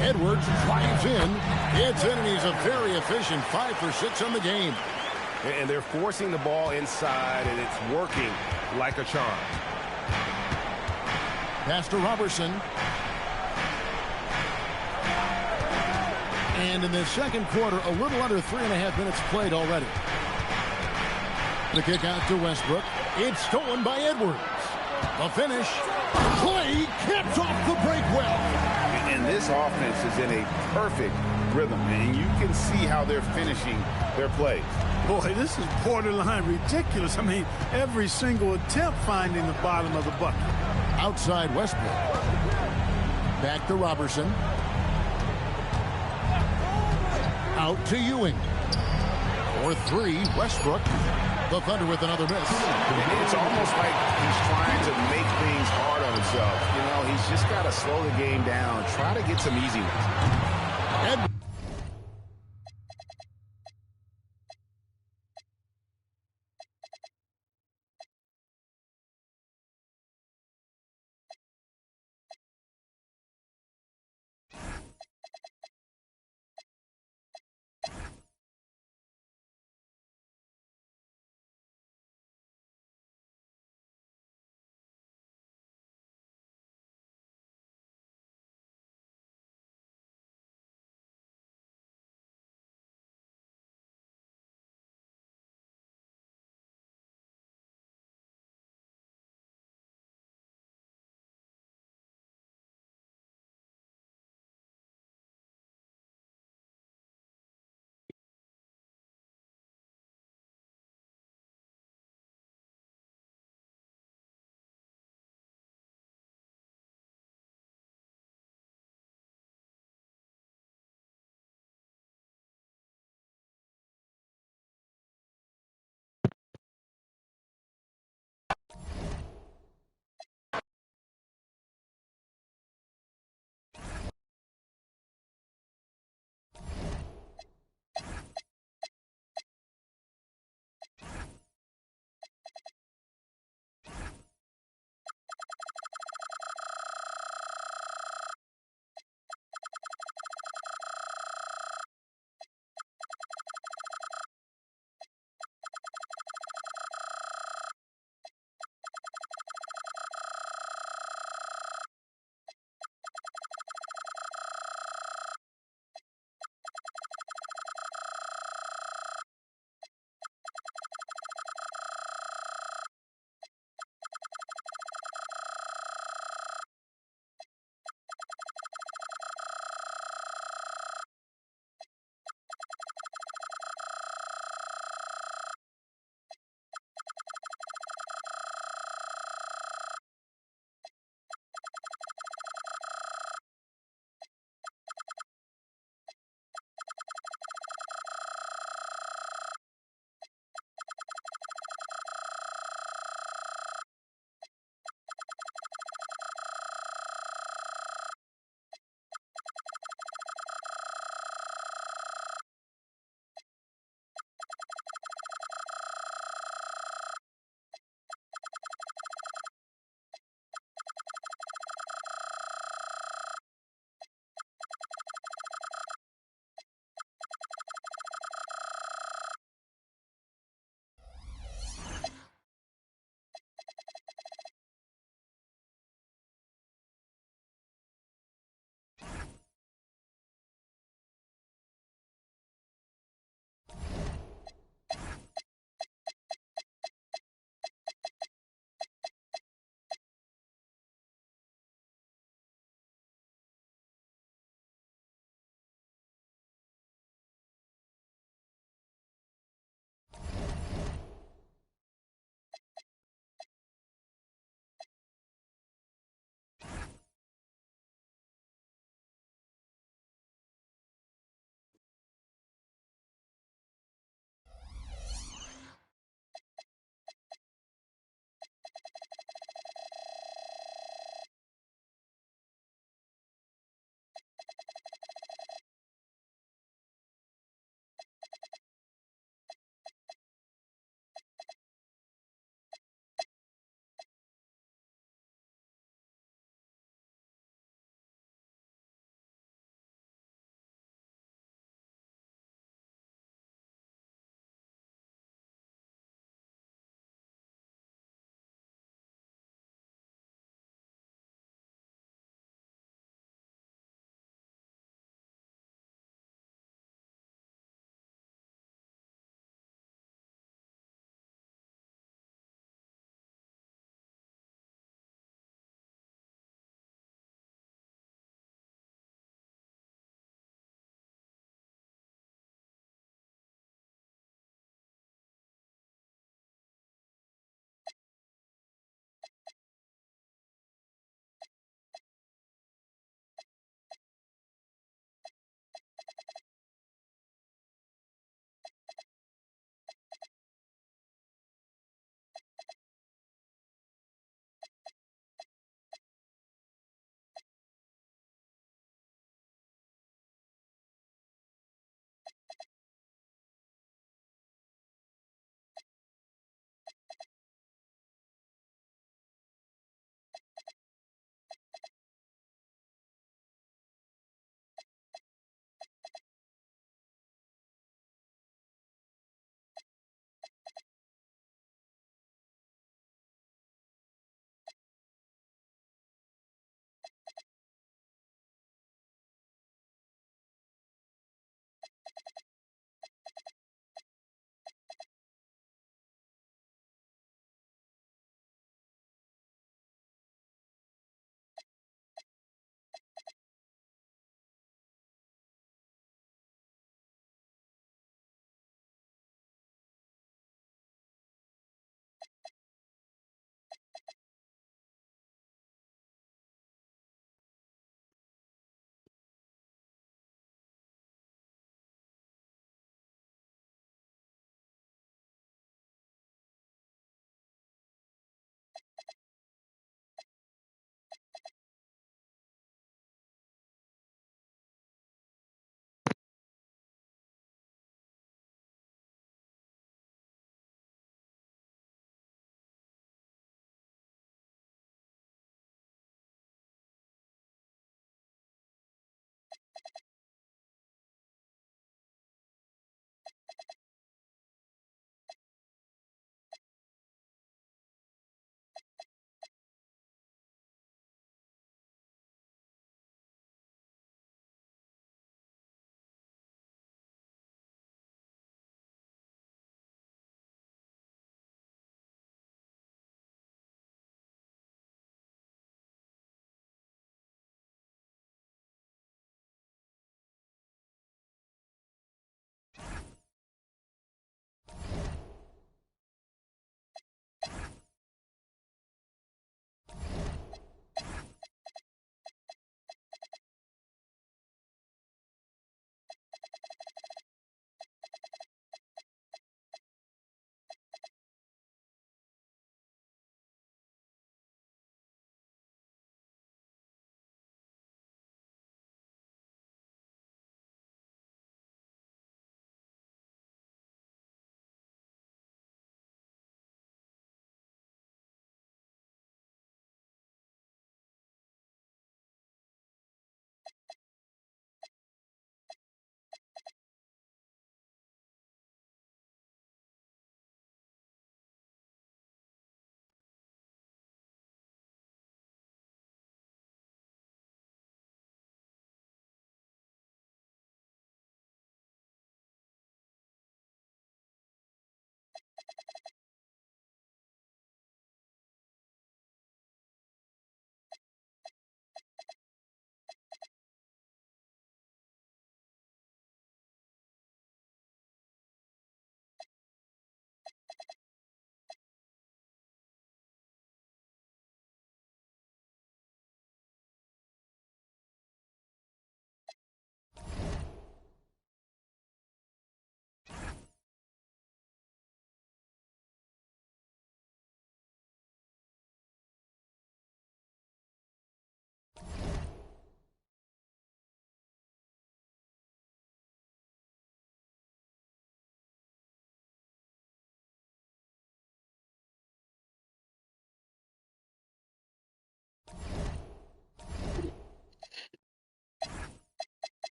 Edwards drives in. It's in, and he's a very efficient 5 for 6 on the game. And they're forcing the ball inside, and it's working like a charm. Pass to Robertson. And in the second quarter, a little under 3.5 minutes played already. The kick out to Westbrook. It's stolen by Edwards. The finish. Clay caps off the break well. And this offense is in a perfect rhythm, and you can see how they're finishing their plays. Boy, this is borderline ridiculous. I mean, every single attempt finding the bottom of the bucket. Outside Westbrook. Back to Robertson. Out to Ewing. For 3, Westbrook. The Thunder with another miss. It's almost like he's trying to make things hard on himself. You know, he's just got to slow the game down, try to get some easy ones.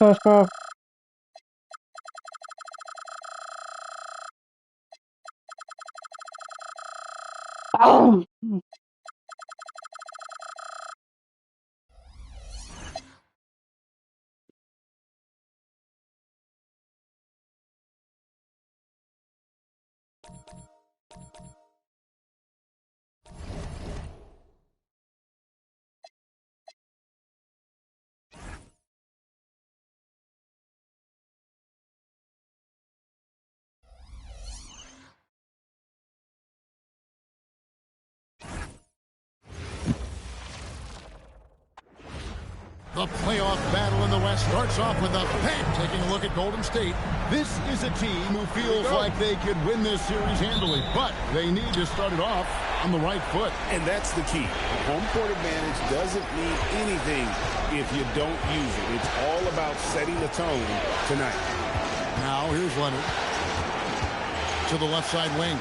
First off. Oh. The playoff battle in the West starts off with a bang. Taking a look at Golden State. This is a team who feels like they could win this series handily, but they need to start it off on the right foot. And that's the key. Home court advantage doesn't mean anything if you don't use it. It's all about setting the tone tonight. Now here's Leonard to the left side wing.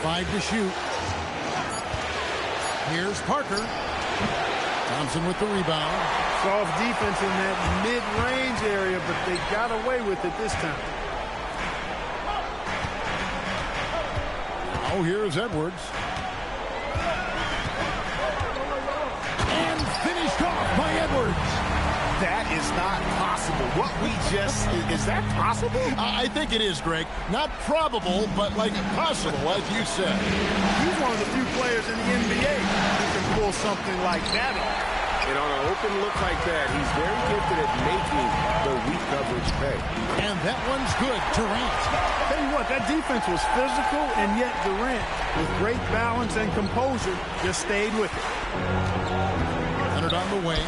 5 to shoot. Here's Parker. Thompson with the rebound. Soft defense in that mid-range area, but they got away with it this time. Oh, here's Edwards. And finished off by Edwards. That is not possible. What we just, is that possible? I think it is, Greg. Not probable, but like possible, as you said. He's one of the few players in the NBA who can pull something like that off. And on an open look like that, he's very gifted at making the weak coverage pay. And that one's good. Durant. Tell you what, that defense was physical, and yet Durant, with great balance and composure, just stayed with it. Leonard on the wing.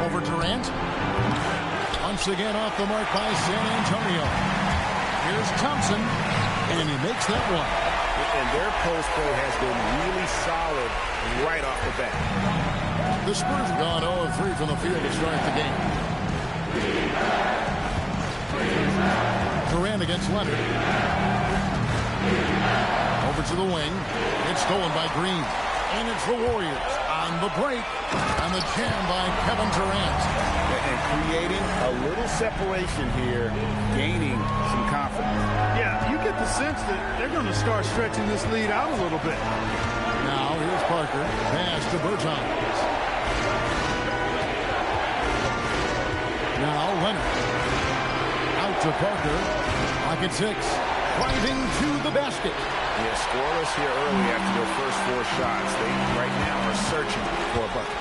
Over Durant. Once again off the mark by San Antonio. Here's Thompson, and he makes that one. And their post play has been really solid right off the bat. The Spurs have gone 0-3 from the field to start the game. Durant against Leonard. Over to the wing. It's stolen by Green. And it's the Warriors on the break. And the jam by Kevin Durant. And creating a little separation here, gaining some confidence. Yeah, you get the sense that they're going to start stretching this lead out a little bit. Now here's Parker. Pass to Bertans. Now Leonard. Out to Parker. Pocket 6. Driving to the basket. Yeah, scoreless here early after their first 4 shots. They right now are searching for a bucket.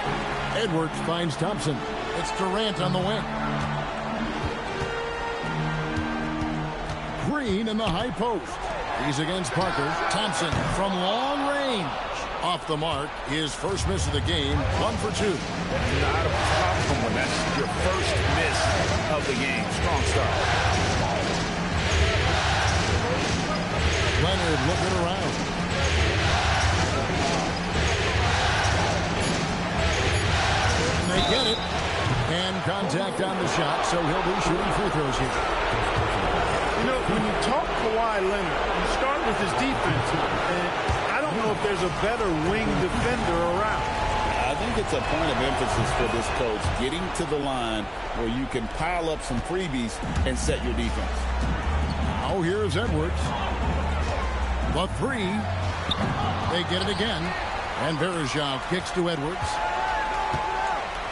Edwards finds Thompson. It's Durant on the wing. Green in the high post. He's against Parker. Thompson from long range. Off the mark. His first miss of the game. 1 for 2. Not a problem when that's your first miss of the game. Strong start. Leonard looking around. And they get it. And contact on the shot, so he'll be shooting free throws here. You know, when you talk Kawhi Leonard, you start with his defense, and I don't know if there's a better wing defender around. I think it's a point of emphasis for this coach, getting to the line where you can pile up some freebies and set your defense. Oh, here's Edwards. The 3. They get it again. And Berezhov kicks to Edwards.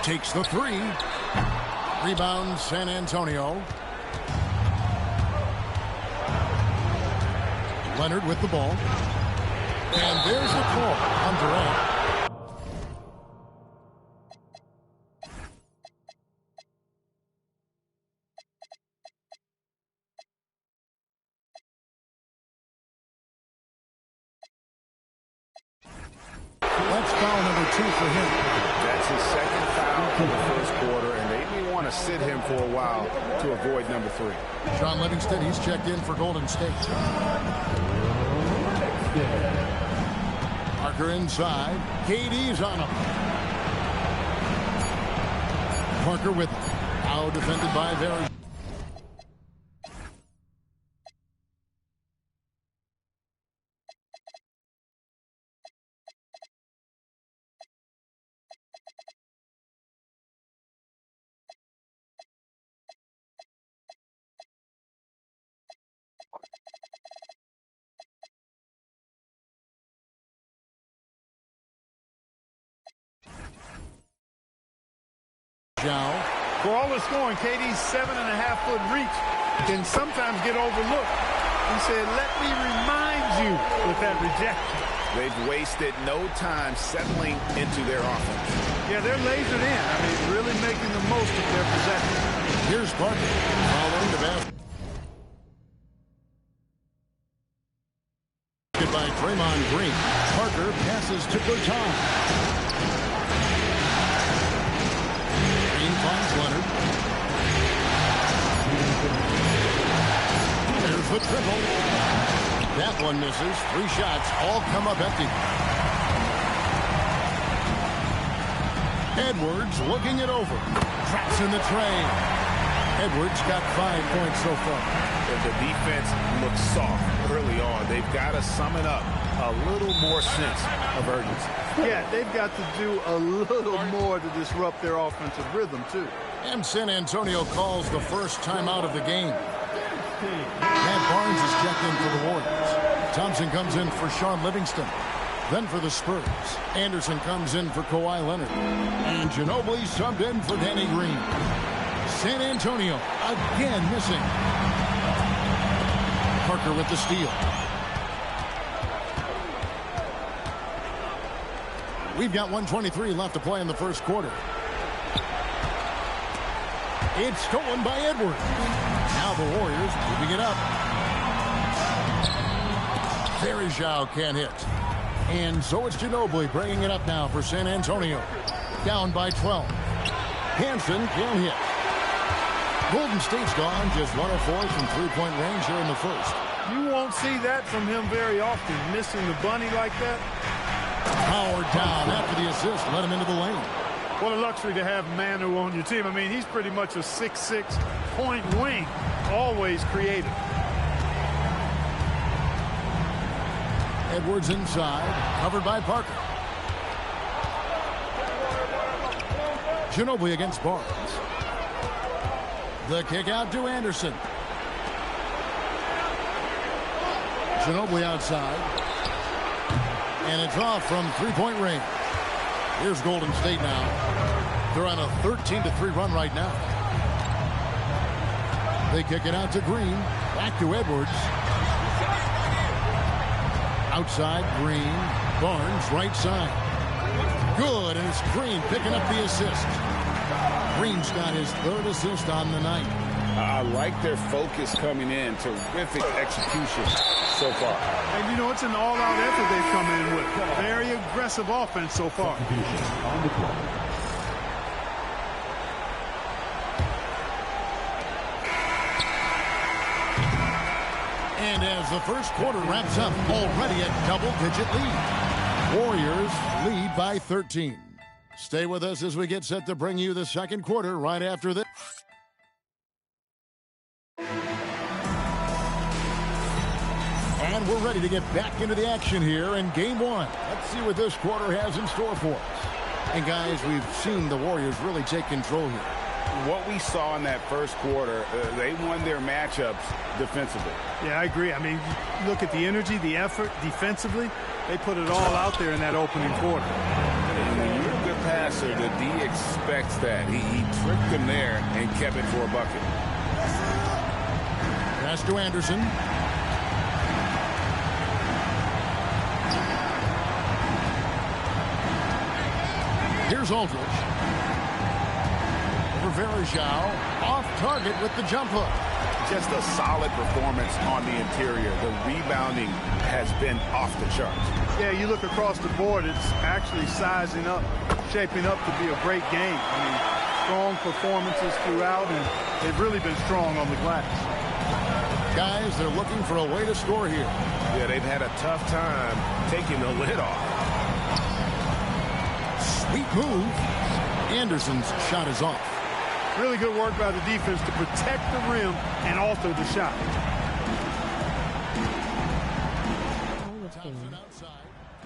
Takes the 3. Rebound San Antonio. Leonard with the ball. And there's the call on Durant. That's foul number 2 for him. That's his second foul in the first quarter, and they may want to sit him for a while to avoid number 3. Sean Livingston, he's checked in for Golden State. Parker inside. KD's on him. Parker with it. Now defended by Vera. Zhao. For all the scoring, KD's 7.5-foot reach can sometimes get overlooked. He said, let me remind you with that rejection. They've wasted no time settling into their offense. Yeah, they're lasered in. I mean, really making the most of their possession. Here's Parker following the basket. By Draymond Green. Parker passes to Berton. Green finds Leonard. There's the triple. That one misses. 3 shots all come up empty. Edwards looking it over. Traps in the tray. Edwards got 5 points so far. The defense looks soft early on. They've got to sum it up. A little more sense of urgency. Yeah, they've got to do a little more to disrupt their offensive rhythm, too. And San Antonio calls the first timeout of the game. Matt Barnes is checked in for the Warriors. Thompson comes in for Sean Livingston. Then for the Spurs, Anderson comes in for Kawhi Leonard. And Ginobili subbed in for Danny Green. San Antonio again missing. Parker with the steal. We've got 1:23 left to play in the first quarter. It's stolen by Edwards. Now the Warriors moving it up. Very Zhao can't hit. And so it's Ginobili bringing it up now for San Antonio. Down by 12. Hansen can't hit. Golden State's gone just 1 of 4 from three-point range here in the first. You won't see that from him very often, missing the bunny like that. Howard down after the assist, let him into the lane. What a luxury to have Manu on your team. I mean, he's pretty much a 6'6" point wing, always creative. Edwards inside, covered by Parker. Ginobili against Barnes. The kick out to Anderson. Ginobili outside. And it's off from three-point range. Here's Golden State now. They're on a 13-3 run right now. They kick it out to Green. Back to Edwards. Outside, Green. Barnes, right side. Good, and it's Green picking up the assist. Green's got his 3rd assist on the night. I like their focus coming in. Terrific execution so far. And, you know, it's an all-out effort they've come in with. Very aggressive offense so far. And as the first quarter wraps up, already a double-digit lead. Warriors lead by 13. Stay with us as we get set to bring you the second quarter right after this. And we're ready to get back into the action here in game one. Let's see what this quarter has in store for us. And guys, we've seen the Warriors really take control here. What we saw in that first quarter, they won their matchups defensively. Yeah, I agree. I mean, look at the energy, the effort defensively. They put it all out there in that opening quarter. And when you're a good passer, the D expects that. He tricked them there and kept it for a bucket. Pass to Anderson. Here's Aldridge. For Zhao, off target with the jump hook. Just a solid performance on the interior. The rebounding has been off the charts. Yeah, you look across the board, it's actually sizing up, shaping up to be a great game. I mean, strong performances throughout, and they've really been strong on the glass. Guys, they're looking for a way to score here. Yeah, they've had a tough time taking the lid off. Sweet move. Anderson's shot is off. Really good work by the defense to protect the rim and alter the shot.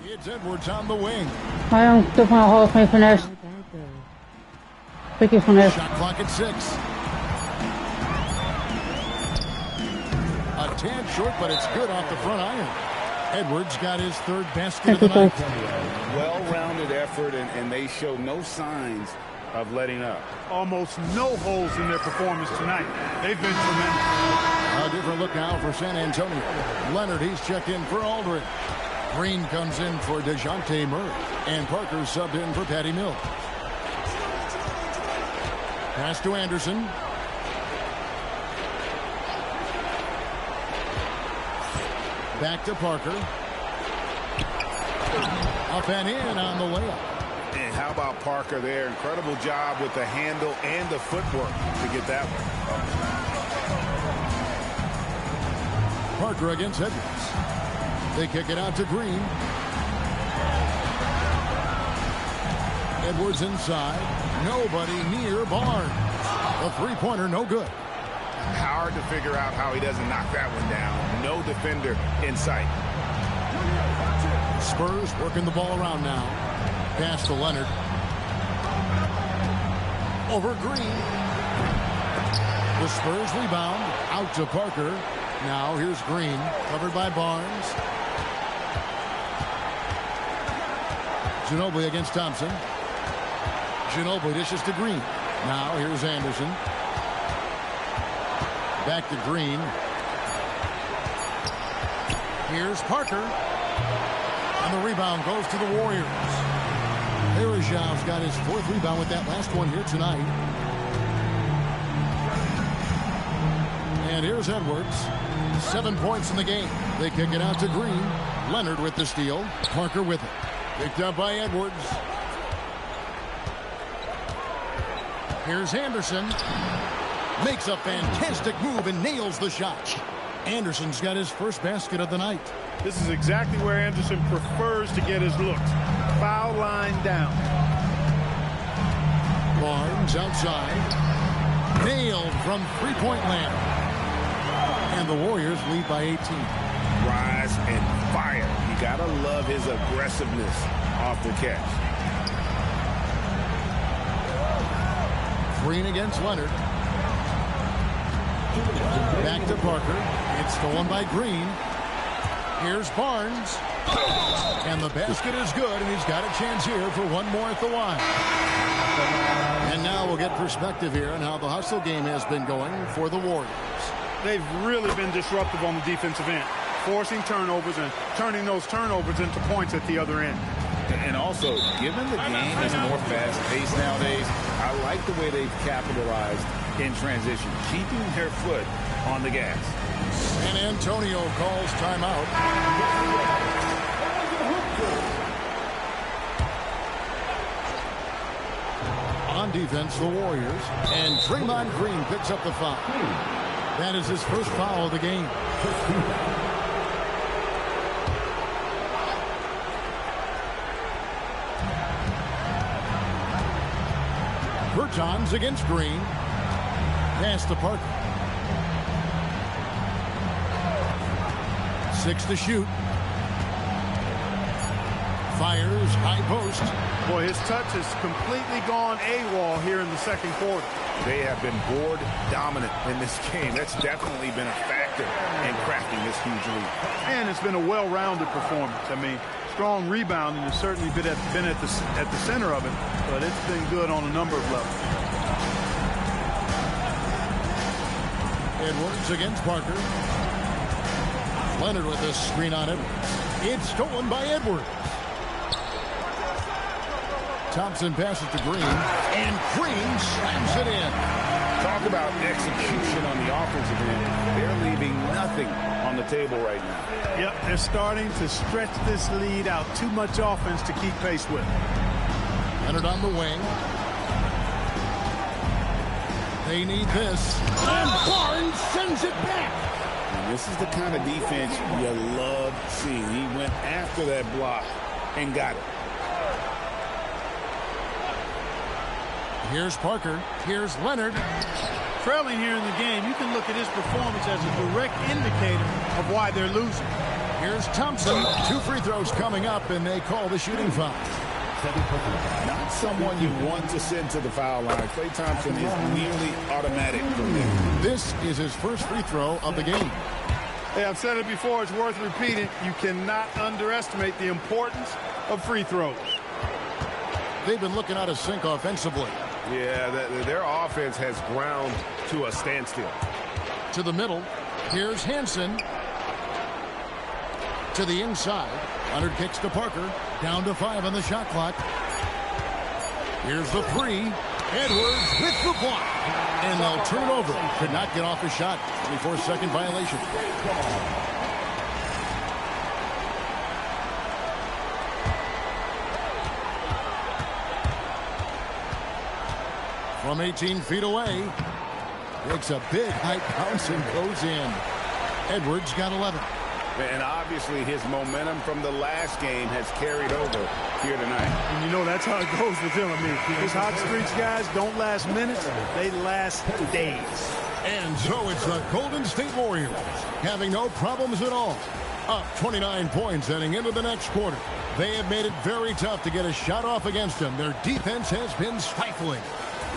It's Edwards on the wing. Shot clock at 6. A tad short, but it's good off the front iron. Edwards got his 3rd basket of the night. Well-rounded effort, and they show no signs of letting up. Almost no holes in their performance tonight. They've been tremendous. A different look now for San Antonio. Leonard, he's checked in for Aldridge. Green comes in for DeJounte Murray. And Parker subbed in for Patty Mills. Pass to Anderson. Back to Parker. Up and in on the layup. And how about Parker there? Incredible job with the handle and the footwork to get that one. Parker against Edwards. They kick it out to Green. Edwards inside. Nobody near Barnes. The three-pointer no good. Hard to figure out how he doesn't knock that one down. No defender in sight. Spurs working the ball around now. Pass to Leonard. Over Green. The Spurs rebound. Out to Parker. Now here's Green. Covered by Barnes. Ginobili against Thompson. Ginobili dishes to Green. Now here's Anderson. Back to Green. Here's Parker. And the rebound goes to the Warriors. Berejav's got his fourth rebound with that last one here tonight. And here's Edwards. 7 points in the game. They kick it out to Green. Leonard with the steal. Parker with it. Picked up by Edwards. Here's Anderson. Makes a fantastic move and nails the shot. Anderson's got his first basket of the night. This is exactly where Anderson prefers to get his looks. Foul line down. Barnes outside. Nailed from three-point land. And the Warriors lead by 18. Rise and fire. You gotta love his aggressiveness off the catch. Green against Leonard. Back to Parker. It's stolen by Green. Here's Barnes. And the basket is good, and he's got a chance here for one more at the line. And now we'll get perspective here on how the hustle game has been going for the Warriors. They've really been disruptive on the defensive end, forcing turnovers and turning those turnovers into points at the other end. And also, given the game is more fast-paced nowadays, I like the way they've capitalized in transition, keeping their foot on the gas. San Antonio calls timeout. On defense, the Warriors. And Draymond Green picks up the foul. That is his first foul of the game. Bertans against Green. Pass to Parker. 6 to shoot. Fires, high post. Boy, his touch has completely gone AWOL here in the second quarter. They have been board dominant in this game. That's definitely been a factor in crafting this huge lead. And it's been a well-rounded performance. I mean, strong rebounding has certainly been at the center of it, but it's been good on a number of levels. Edwards against Parker. Leonard with a screen on Edwards. It's stolen by Edwards. Thompson passes to Green, and Green slams it in. Talk about execution on the offensive end. They're leaving nothing on the table right now. Yep, they're starting to stretch this lead out. Too much offense to keep pace with. Leonard on the wing. They need this. And Barnes sends it back. And this is the kind of defense you love seeing. He went after that block and got it. Here's Parker. Here's Leonard. Trailing here in the game, you can look at his performance as a direct indicator of why they're losing. Here's Thompson. 2 free throws coming up, and they call the shooting foul. Not someone you want to send to the foul line. Klay Thompson is nearly automatic from there. This is his first free throw of the game. Hey, I've said it before. It's worth repeating. You cannot underestimate the importance of free throws. They've been looking out of sync offensively. Yeah, their offense has ground to a standstill. To the middle. Here's Hansen. To the inside. Leonard kicks to Parker. Down to 5 on the shot clock. Here's the 3. Edwards with the block. And they'll turn it over. Could not get off the shot. 24-second violation. From 18 feet away. Takes a big high bounce and goes in. Edwards got 11. And obviously his momentum from the last game has carried over here tonight. And you know that's how it goes with him. I mean, his hot streaks, guys, don't last minutes. They last days. And so it's the Golden State Warriors having no problems at all. Up 29 points heading into the next quarter. They have made it very tough to get a shot off against them. Their defense has been stifling.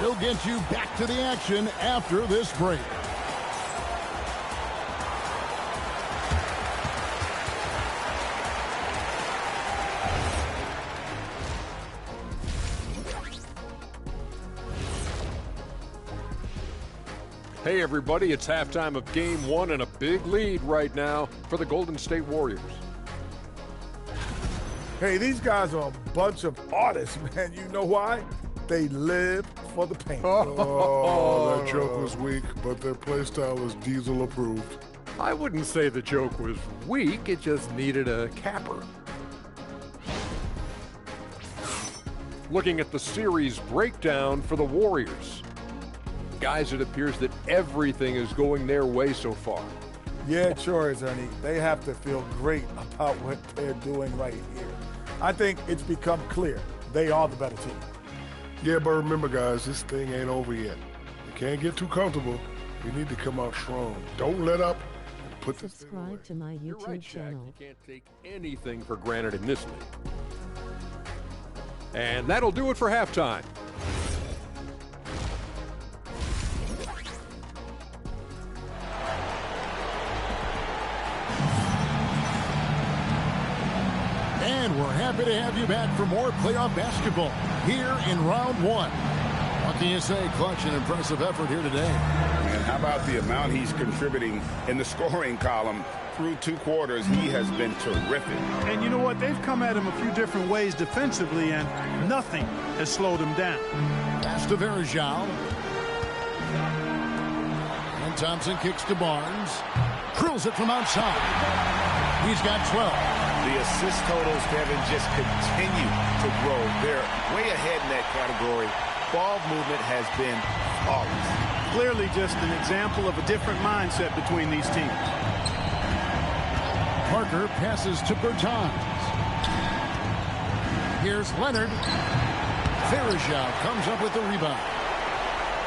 We'll get you back to the action after this break. Hey everybody, it's halftime of game 1 and a big lead right now for the Golden State Warriors. Hey, these guys are a bunch of artists, man. You know why? They live for the paint. Oh, that joke was weak, but their play style is Diesel approved. I wouldn't say the joke was weak, it just needed a capper. Looking at the series breakdown for the Warriors. Guys, it appears that everything is going their way so far. Yeah, it sure is, Ernie. They have to feel great about what they're doing right here. I think it's become clear they are the better team. Yeah, but remember, guys, this thing ain't over yet. You can't get too comfortable. We need to come out strong. Don't let up. Put this thing away. Subscribe to my You're YouTube right, Shaq. channel. You can't take anything for granted in this league. And that'll do it for halftime. And we're happy to have you back for more playoff basketball here in round 1. What can you say? Clutch and impressive effort here today. And how about the amount he's contributing in the scoring column through 2 quarters? He has been terrific. And you know what? They've come at him a few different ways defensively, and nothing has slowed him down. Pass to Verjao. And Thompson kicks to Barnes. Drills it from outside. He's got 12. The assist totals, Kevin, just continue to grow. They're way ahead in that category. Ball movement has been flawless. Clearly just an example of a different mindset between these teams. Parker passes to Bertans. Here's Leonard. Verjao comes up with the rebound.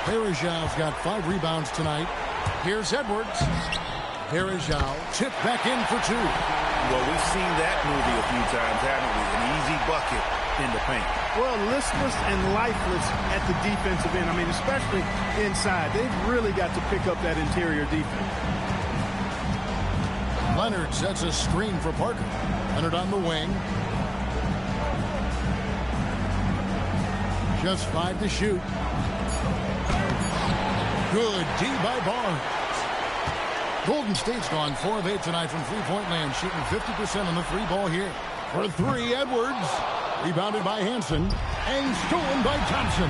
Verjao's got 5 rebounds tonight. Here's Edwards. Verjao tipped back in for 2. Well, we've seen that movie a few times, haven't we? An easy bucket in the paint. Well, listless and lifeless at the defensive end. I mean, especially inside. They've really got to pick up that interior defense. Leonard sets a screen for Parker. Leonard on the wing. Just 5 to shoot. Good D by Barnes. Golden State's gone 4 of 8 tonight from three-point land, shooting 50% on the 3 ball here. For 3, Edwards. Rebounded by Hansen. And stolen by Thompson.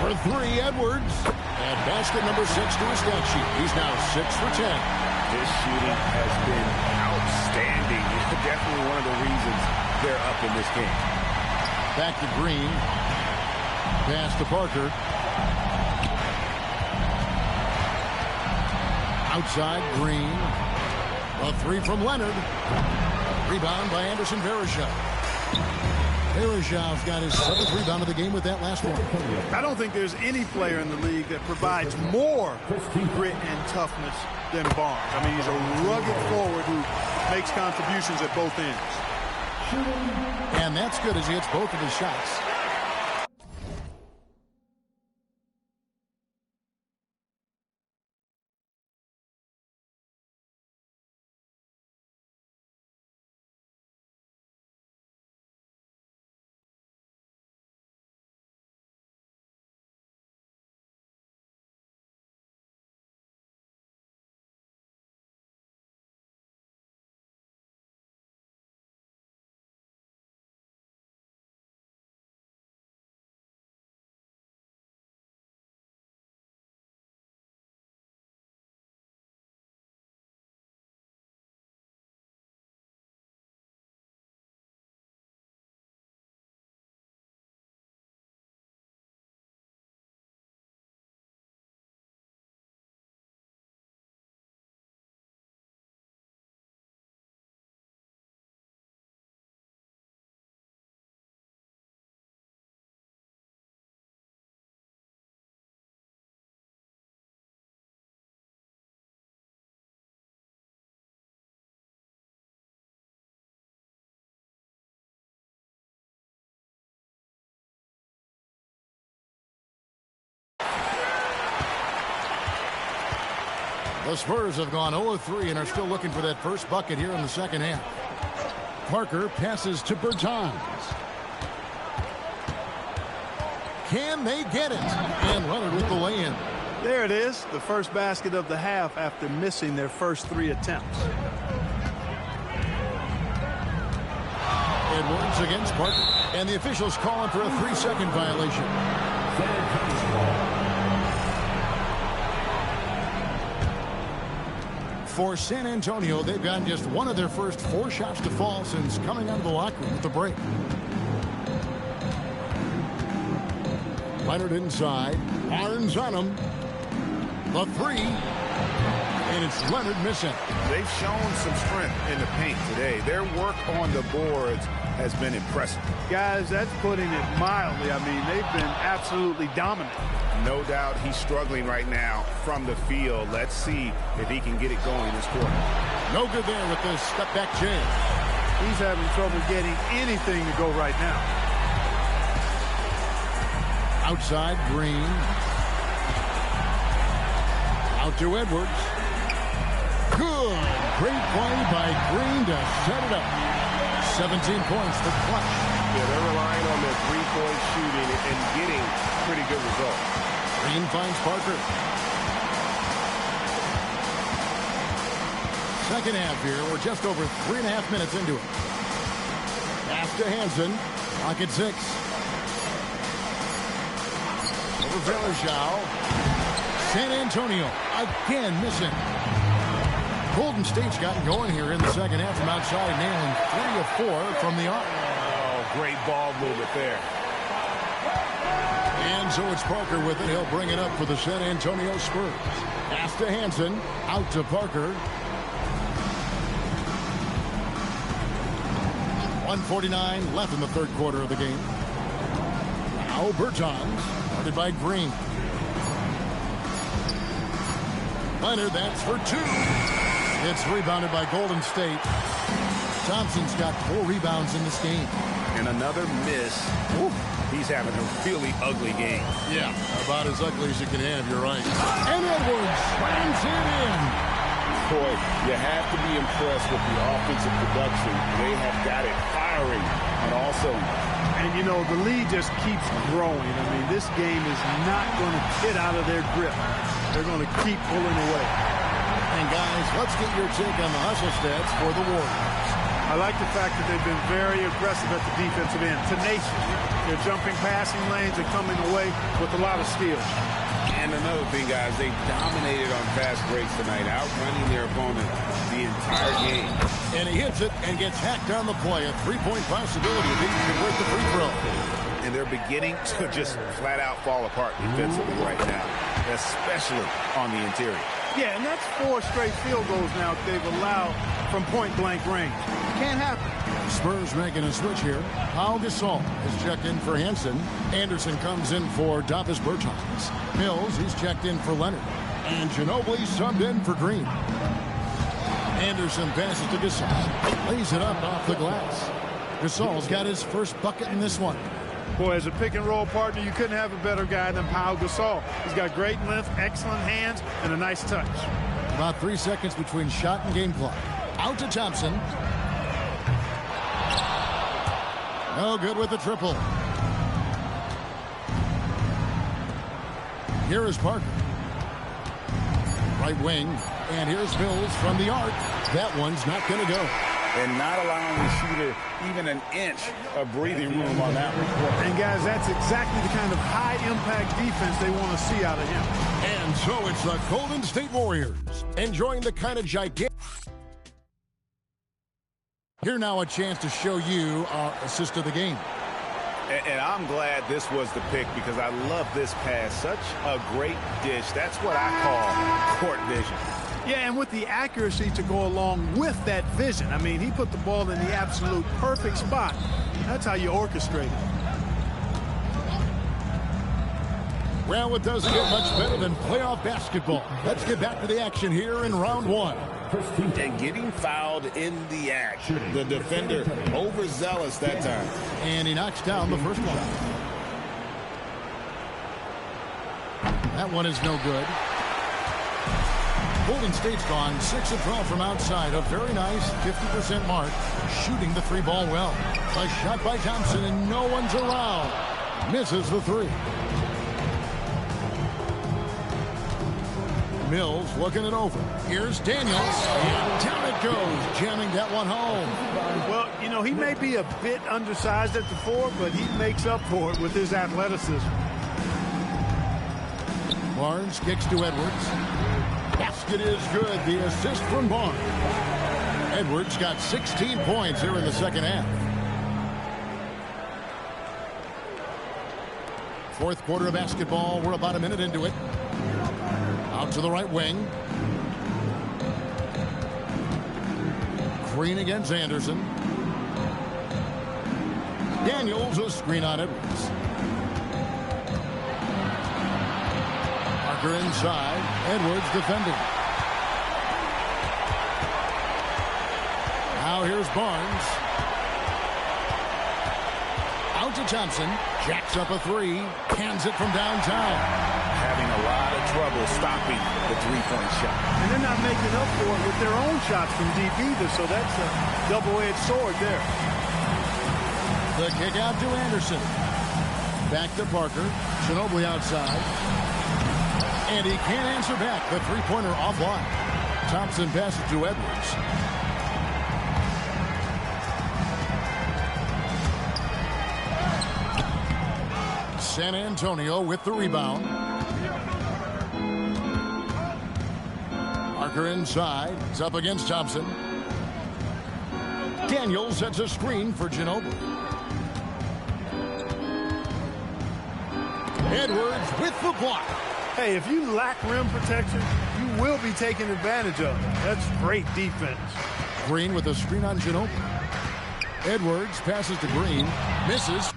For 3, Edwards. And basket number 6 to his stat sheet. He's now 6 for 10. His shooting has been outstanding. Definitely one of the reasons they're up in this game. Back to Green. Pass to Parker. Outside, Green. A 3 from Leonard. Rebound by Anderson Verjao. Verjao's got his 7th rebound of the game with that last one. I don't think there's any player in the league that provides more grit and toughness than Barnes. I mean, he's a rugged forward who makes contributions at both ends. And that's good as he hits both of his shots. The Spurs have gone 0-3 and are still looking for that first bucket here in the second half. Parker passes to Bertans. Can they get it? And Leonard with the lay-in. There it is, the first basket of the half after missing their first 3 attempts. Edwards against Parker. And the officials calling for a 3-second violation. For San Antonio, they've gotten just one of their first 4 shots to fall since coming out of the locker room with the break. Leonard inside. Barnes on him. The 3. And it's Leonard missing. They've shown some strength in the paint today. Their work on the boards has been impressive. Guys, that's putting it mildly. I mean, they've been absolutely dominant. No doubt he's struggling right now from the field. Let's see if he can get it going this quarter. No good there with the step-back jam. He's having trouble getting anything to go right now. Outside, Green. Out to Edwards. Good. Great play by Green to set it up. 17 points for Clutch. Yeah, they're relying on their three-point shooting and getting pretty good results. Green finds Parker. Second half here. We're just over 3.5 minutes into it. Pass to Hansen. Clock at 6. Over Villarreal. San Antonio again missing. Golden State's gotten going here in the second half from outside, nailing 3 of 4 from the arc. Oh, great ball movement there. And so it's Parker with it. He'll bring it up for the San Antonio Spurs. Pass to Hansen. Out to Parker. 1:49 left in the third quarter of the game. Now Bertans, guarded by Green. Leonard, that's for 2. It's rebounded by Golden State. Thompson's got 4 rebounds in this game. And another miss. Ooh, he's having a really ugly game. Yeah, about as ugly as you can have, you're right. And Edwards slams it in. Boy, you have to be impressed with the offensive production. They have got it firing on all cylinders. And, you know, the lead just keeps growing. I mean, this game is not going to get out of their grip. They're going to keep pulling away. And, guys, let's get your take on the hustle stats for the Warriors. I like the fact that they've been very aggressive at the defensive end. Tenacious. They're jumping passing lanes and coming away with a lot of skill. And another thing, guys, they dominated on fast breaks tonight, outrunning their opponent the entire game. And he hits it and gets hacked on the play. A 3-point possibility if he can convert the free throw. And they're beginning to just flat out fall apart defensively right now, especially on the interior. Yeah, and that's 4 straight field goals now they've allowed from point-blank range. Can't happen. Spurs making a switch here. Pau Gasol is checked in for Hansen. Anderson comes in for Davis Bertans. Mills, he's checked in for Leonard. And Ginobili subbed in for Green. Anderson passes to Gasol. Lays it up off the glass. Gasol's got his first bucket in this one. Boy, as a pick-and-roll partner, you couldn't have a better guy than Pau Gasol. He's got great length, excellent hands, and a nice touch. About 3 seconds between shot and game clock. Out to Thompson. No good with the triple. Here is Parker. Right wing. And here's Mills from the arc. That one's not going to go. And not allowing the shooter even an inch of breathing room on that one. And, guys, that's exactly the kind of high-impact defense they want to see out of him. And so it's the Golden State Warriors enjoying the kind of gigantic... Here now a chance to show you our assist of the game. And I'm glad this was the pick because I love this pass. Such a great dish. That's what I call court vision. Yeah, and with the accuracy to go along with that vision. I mean, he put the ball in the absolute perfect spot. That's how you orchestrate it. Well, it doesn't get much better than playoff basketball. Let's get back to the action here in round 1. And getting fouled in the act. The defender overzealous that time. And he knocks down the first one. That one is no good. Golden State's gone 6 of 12 from outside. A very nice 50% mark. Shooting the three ball well. A shot by Thompson, and no one's around. Misses the three. Mills looking it over. Here's Daniels. And down it goes. Jamming that one home. Well, you know, he may be a bit undersized at the four, but he makes up for it with his athleticism. Barnes kicks to Edwards. Basket is good. The assist from Barnes. Edwards got 16 points here in the second half. Fourth quarter of basketball. We're about a minute into it. Out to the right wing. Green against Anderson. Daniels, a screen on Edwards. Parker inside. Edwards defending. Now here's Barnes. Out to Thompson. Jacks up a three. Cans it from downtown. Having a lot of trouble stopping the three-point shot. And they're not making up for it with their own shots from deep either, so that's a double-edged sword there. The kick out to Anderson. Back to Parker. Ginobili outside. And he can't answer back. The three-pointer offline. Thompson passes to Edwards. San Antonio with the rebound. Parker inside. He's up against Thompson. Daniels sets a screen for Ginobili. Edwards with the block. Hey, if you lack rim protection, you will be taken advantage of. That's great defense. Green with a screen on Ginobili. Edwards passes to Green. Misses.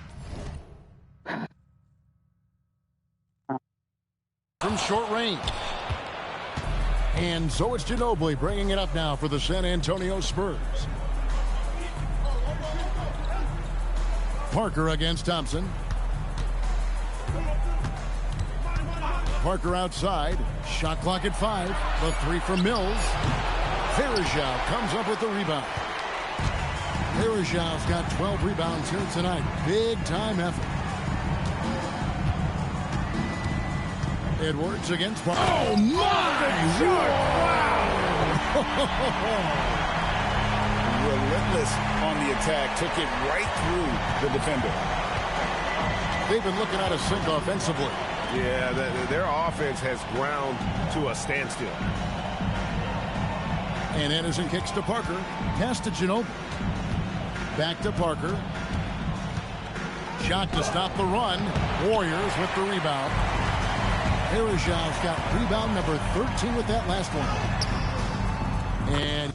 From short range. And so it's Ginobili bringing it up now for the San Antonio Spurs. Parker against Thompson. Parker outside. Shot clock at 5. The three from Mills. Varejao comes up with the rebound. Varejao's got 12 rebounds here tonight. Big time effort. Edwards against Parker. Oh, my! Wow! Relentless on the attack. Took it right through the defender. They've been looking out of sync offensively. Yeah, their offense has ground to a standstill. And Anderson kicks to Parker. Pass to Ginobili. Back to Parker. Shot to stop the run. Warriors with the rebound. Varejao's got rebound number 13 with that last one. And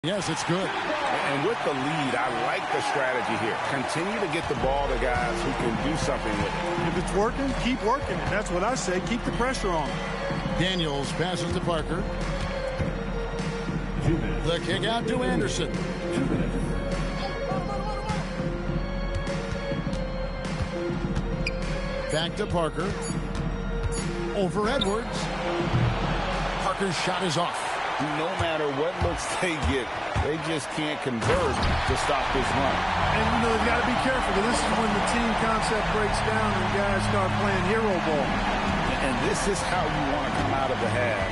Yes, it's good. And with the lead, I like the strategy here. Continue to get the ball to guys who can do something with it. If it's working, keep working it. That's what I say. Keep the pressure on. Daniels passes to Parker. The kick out to Anderson. Back to Parker. Over Edwards. Parker's shot is off. No matter what looks they get, they just can't convert to stop this run. And, you know, they've got to be careful, because this is when the team concept breaks down and guys start playing hero ball. And this is how you want to come out of the half.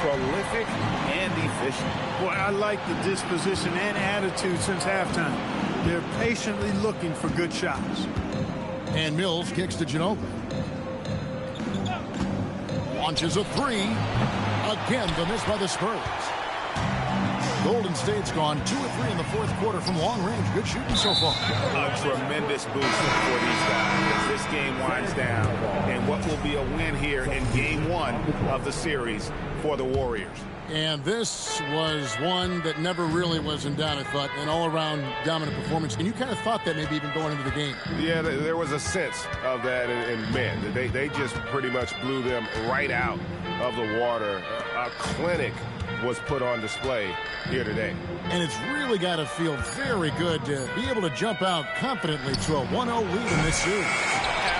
Prolific and efficient. Boy, I like the disposition and attitude since halftime. They're patiently looking for good shots. And Mills kicks to Ginobili. Launches a three. Again, the miss by the Spurs. Golden State's gone 2 of 3 in the fourth quarter from long range. Good shooting so far. A tremendous boost for these guys as this game winds down. And what will be a win here in game 1 of the series for the Warriors. And this was one that never really was in doubt, I thought, an all-around dominant performance. And you kind of thought that maybe even going into the game. Yeah, there was a sense of that, and man, they just pretty much blew them right out of the water. A clinic was put on display here today. And it's really got to feel very good to be able to jump out confidently to a 1-0 lead in this series.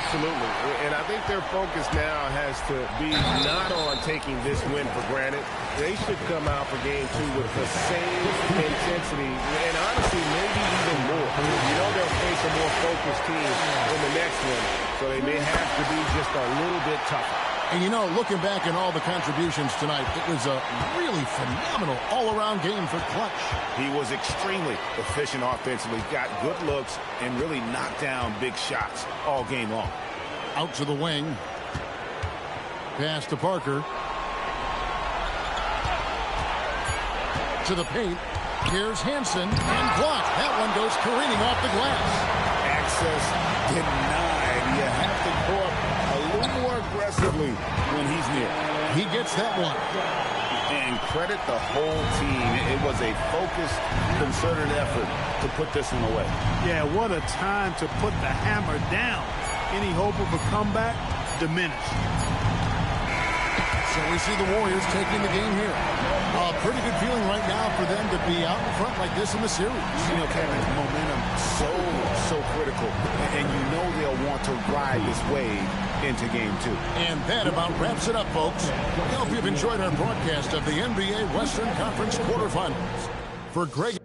Absolutely. And I think their focus now has to be not on taking this win for granted. They should come out for game 2 with the same intensity and honestly maybe even more. You know they'll face a more focused team in the next one, so they may have to be just a little bit tougher. And you know, looking back at all the contributions tonight, it was a really phenomenal all-around game for Clutch. He was extremely efficient offensively, got good looks, and really knocked down big shots all game long. Out to the wing. Pass to Parker. To the paint. Here's Hansen and blocked. That one goes careening off the glass. Access denied. You have to go up a little more aggressively when he's near. He gets that one. And credit the whole team. It was a focused, concerted effort to put this one away. Yeah, what a time to put the hammer down. Any hope of a comeback diminished. So we see the Warriors taking the game here. A pretty good feeling right now for them to be out in front like this in the series. You know, Kevin, momentum so critical. And you know they'll want to ride this wave into game 2. And that about wraps it up, folks. We hope you've enjoyed our broadcast of the NBA Western Conference quarterfinals. For Greg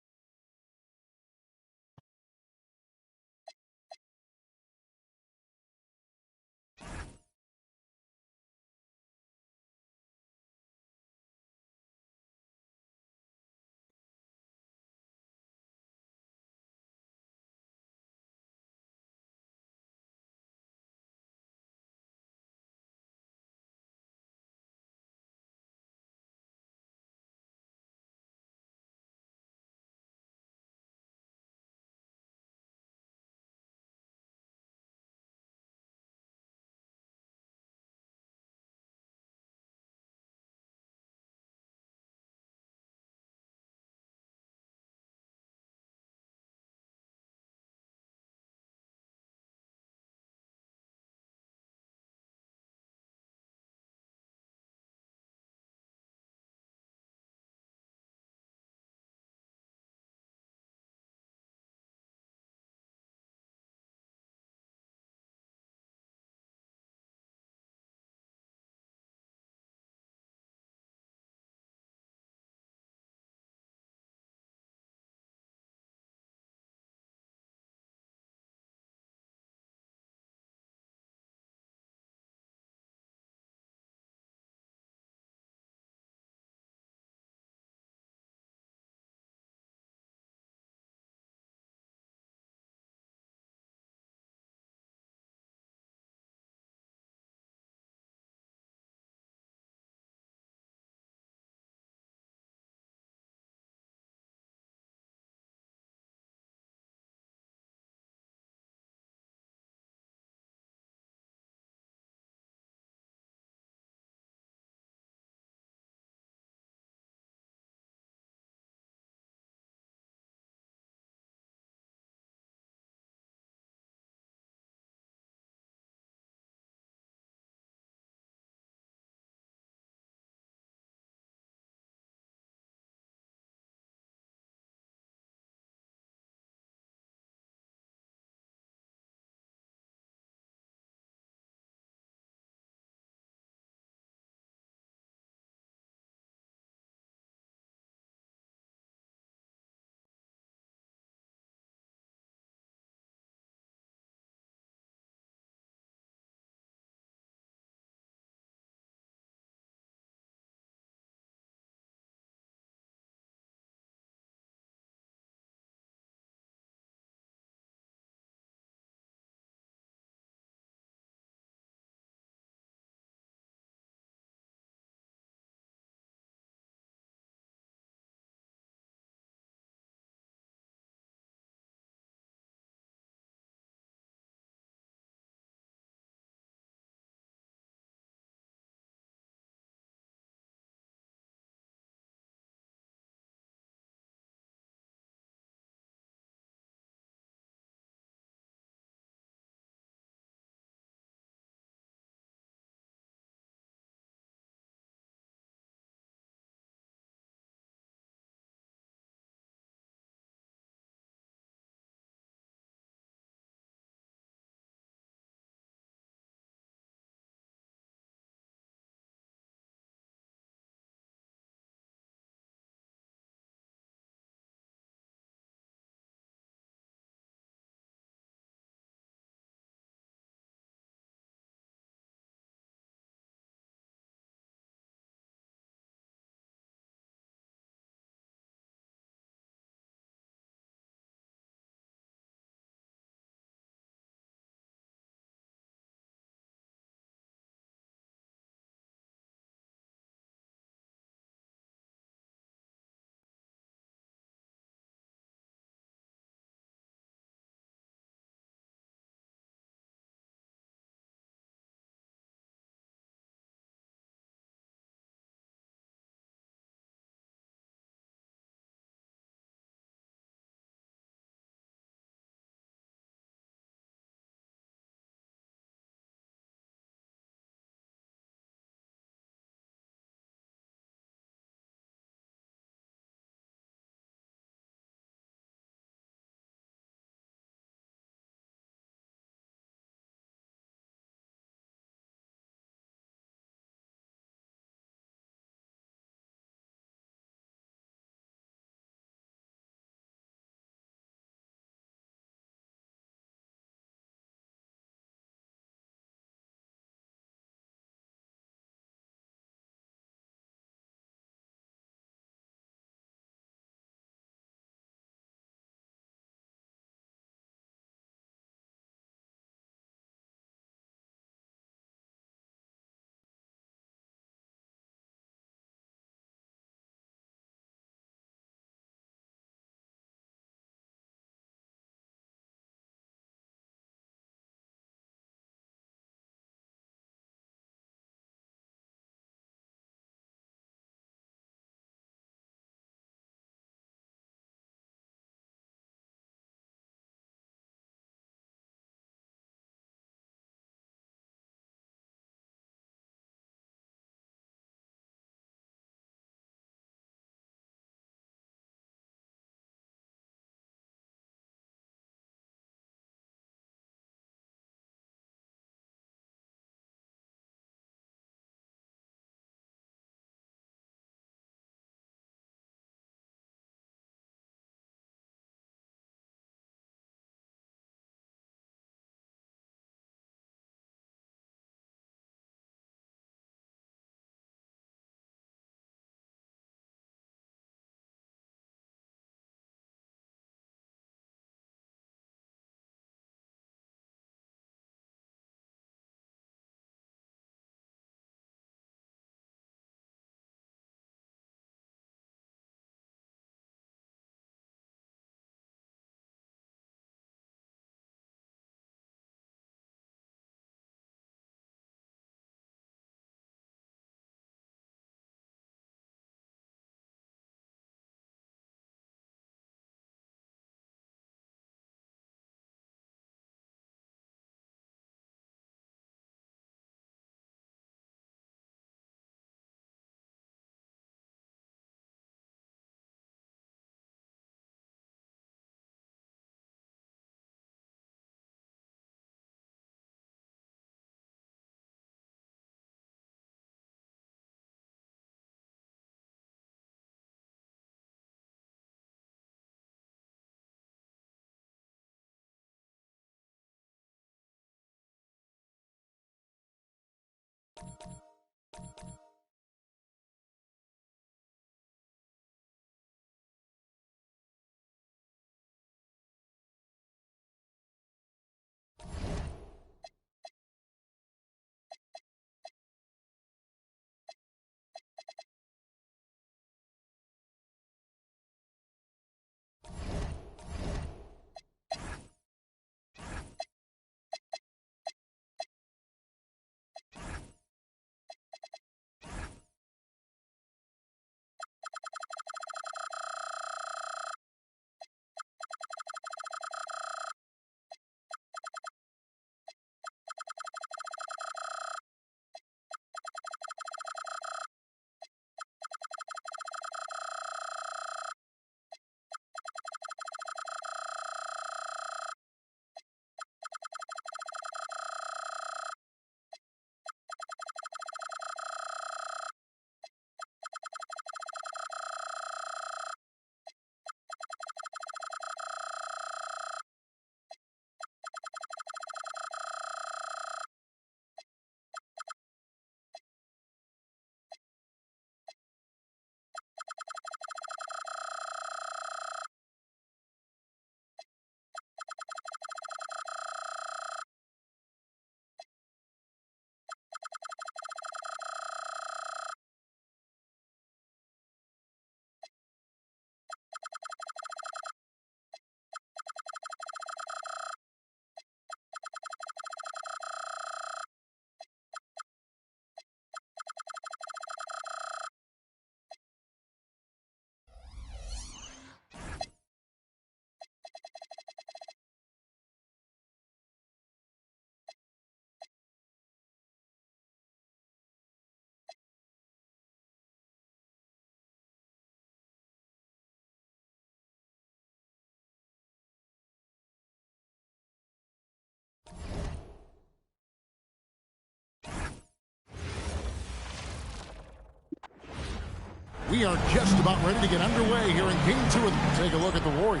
We are just about ready to get underway here in Game 2. Take a look at the Warriors.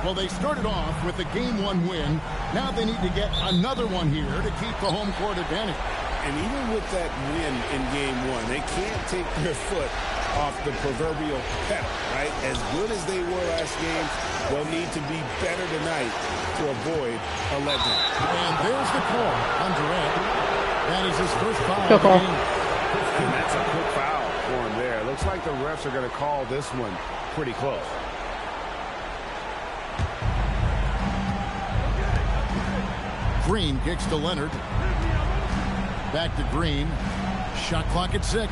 Well, they started off with the Game 1 win. Now they need to get another one here to keep the home court advantage. And even with that win in Game 1, they can't take their foot off the proverbial pedal, right? As good as they were last game, they'll need to be better tonight to avoid a letdown. And there's the call on Durant. That is his first foul of the game. And that's a quick foul for him there. Looks like the refs are going to call this one pretty close. Green kicks to Leonard. Back to Green. Shot clock at 6.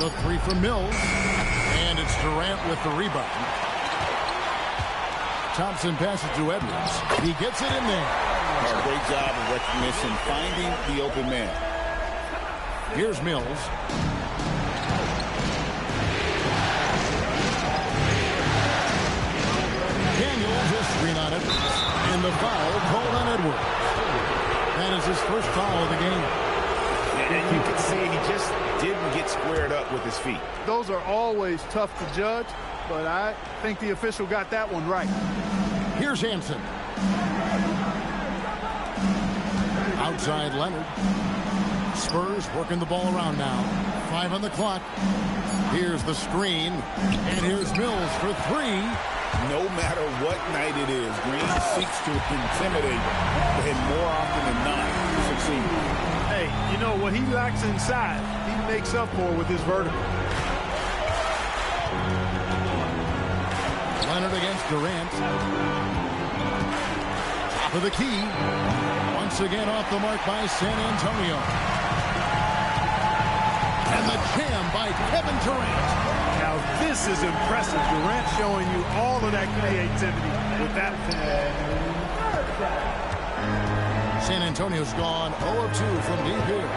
The three from Mills. And it's Durant with the rebound. Thompson passes to Edwards. He gets it in there. Great job of recognition, finding the open man. Here's Mills. Daniels is screen on Edwards. And the foul called on Edwards. That is his first foul of the game. And you can see he just didn't get squared up with his feet. Those are always tough to judge, but I think the official got that one right. Here's Hampson. Outside Leonard. Spurs working the ball around now. 5 on the clock. Here's the screen. And here's Mills for 3. No matter what night it is, Green seeks to intimidate, and more often than not, succeed. Hey, you know, what he lacks inside, he makes up for with his vertical. Leonard against Durant. Top of the key. Once again off the mark by San Antonio. And the jam by Kevin Durant. Now this is impressive. Durant showing you all of that creativity with that. San Antonio's gone 0 of 2 from deep here.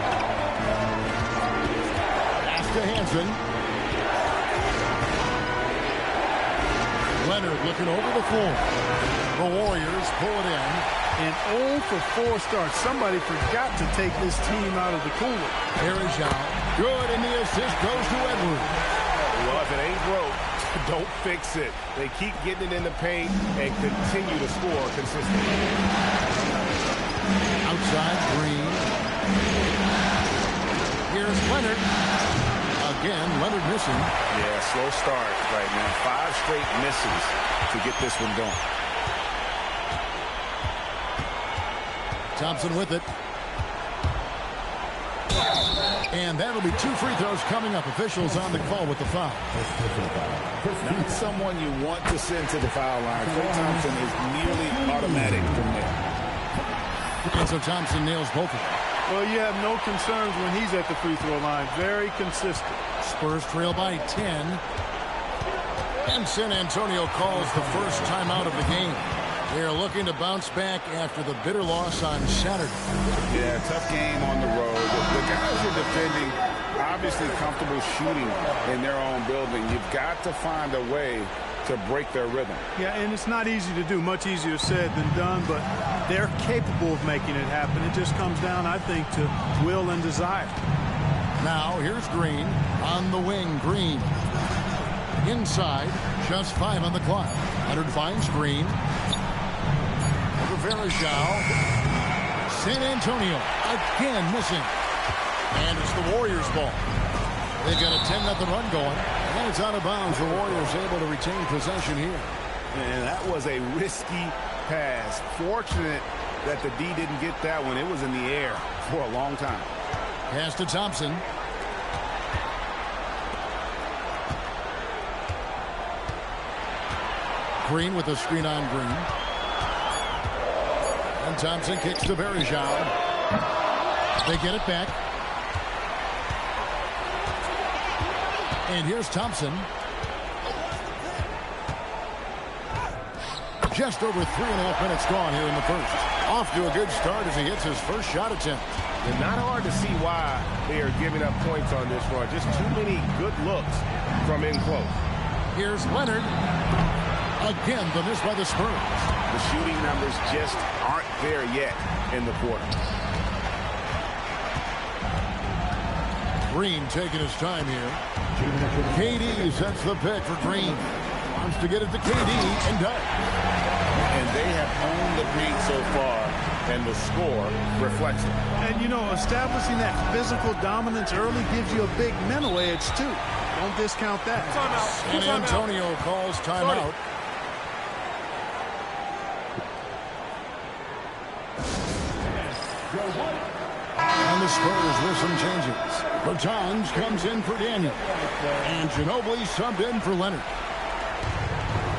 Pass to Hansen. Leonard looking over the floor. The Warriors pull it in. And 0 for 4 starts. Somebody forgot to take this team out of the cooler. Here is out. Good, and the assist goes to Edwards. Well, if it ain't broke, don't fix it. They keep getting it in the paint and continue to score consistently. Outside, Green. Here's Leonard. Again, Leonard missing. Yeah, slow start right now. 5 straight misses to get this one going. Thompson with it. And that'll be 2 free throws coming up. Officials on the call with the foul. Not someone you want to send to the foul line. Klay Thompson is nearly automatic from there. And so Thompson nails both of them. Well, you have no concerns when he's at the free throw line. Very consistent. Spurs trail by 10. And San Antonio calls the first timeout of the game. They're looking to bounce back after the bitter loss on Saturday. Yeah, tough game on the road. The guys are defending, obviously comfortable shooting in their own building. You've got to find a way to break their rhythm. Yeah, and it's not easy to do. Much easier said than done, but they're capable of making it happen. It just comes down, I think, to will and desire. Now, here's Green on the wing. Green inside, just 5 on the clock. Leonard finds Green. Verajao. San Antonio again missing. And it's the Warriors' ball. They've got a 10-0 run going. And it's out of bounds. The Warriors able to retain possession here. And that was a risky pass. Fortunate that the D didn't get that one. It was in the air for a long time. Pass to Thompson. Green with a screen on Green. And Thompson kicks to Verajao. They get it back. And here's Thompson. Just over 3.5 minutes gone here in the first. Off to a good start as he hits his first shot attempt. It's not hard to see why they are giving up points on this run. Just too many good looks from in close. Here's Leonard. Again, the miss by the Spurs. The shooting numbers just aren't there yet in the quarter. Green taking his time here. KD sets the pick for Green. Wants to get it to KD and does. And they have owned the paint so far, and the score reflects it. And, you know, establishing that physical dominance early gives you a big mental edge, too. Don't discount that. San Antonio calls timeout. And the Spurs with some changes. Bertans comes in for Daniel. And Ginobili subbed in for Leonard.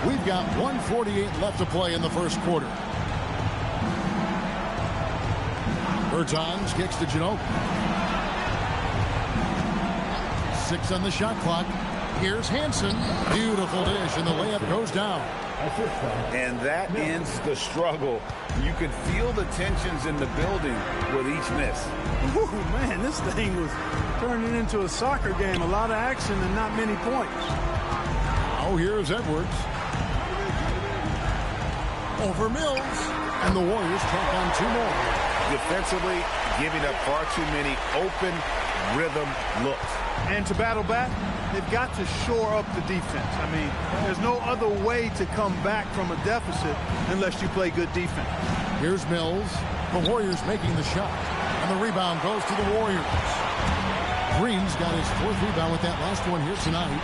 We've got 1:48 left to play in the first quarter. Bertans kicks to Ginobili. 6 on the shot clock. Here's Hansen. Beautiful dish, and the layup goes down. And that ends the struggle. You could feel the tensions in the building with each miss. Ooh, man, this thing was turning into a soccer game. A lot of action and not many points. Oh, here's Edwards. Over Mills. And the Warriors tack on 2 more. Defensively, giving up far too many open rhythm looks. And to battle back, they've got to shore up the defense. I mean, there's no other way to come back from a deficit unless you play good defense. Here's Mills. The Warriors making the shot. And the rebound goes to the Warriors. Green's got his 4th rebound with that last one here tonight.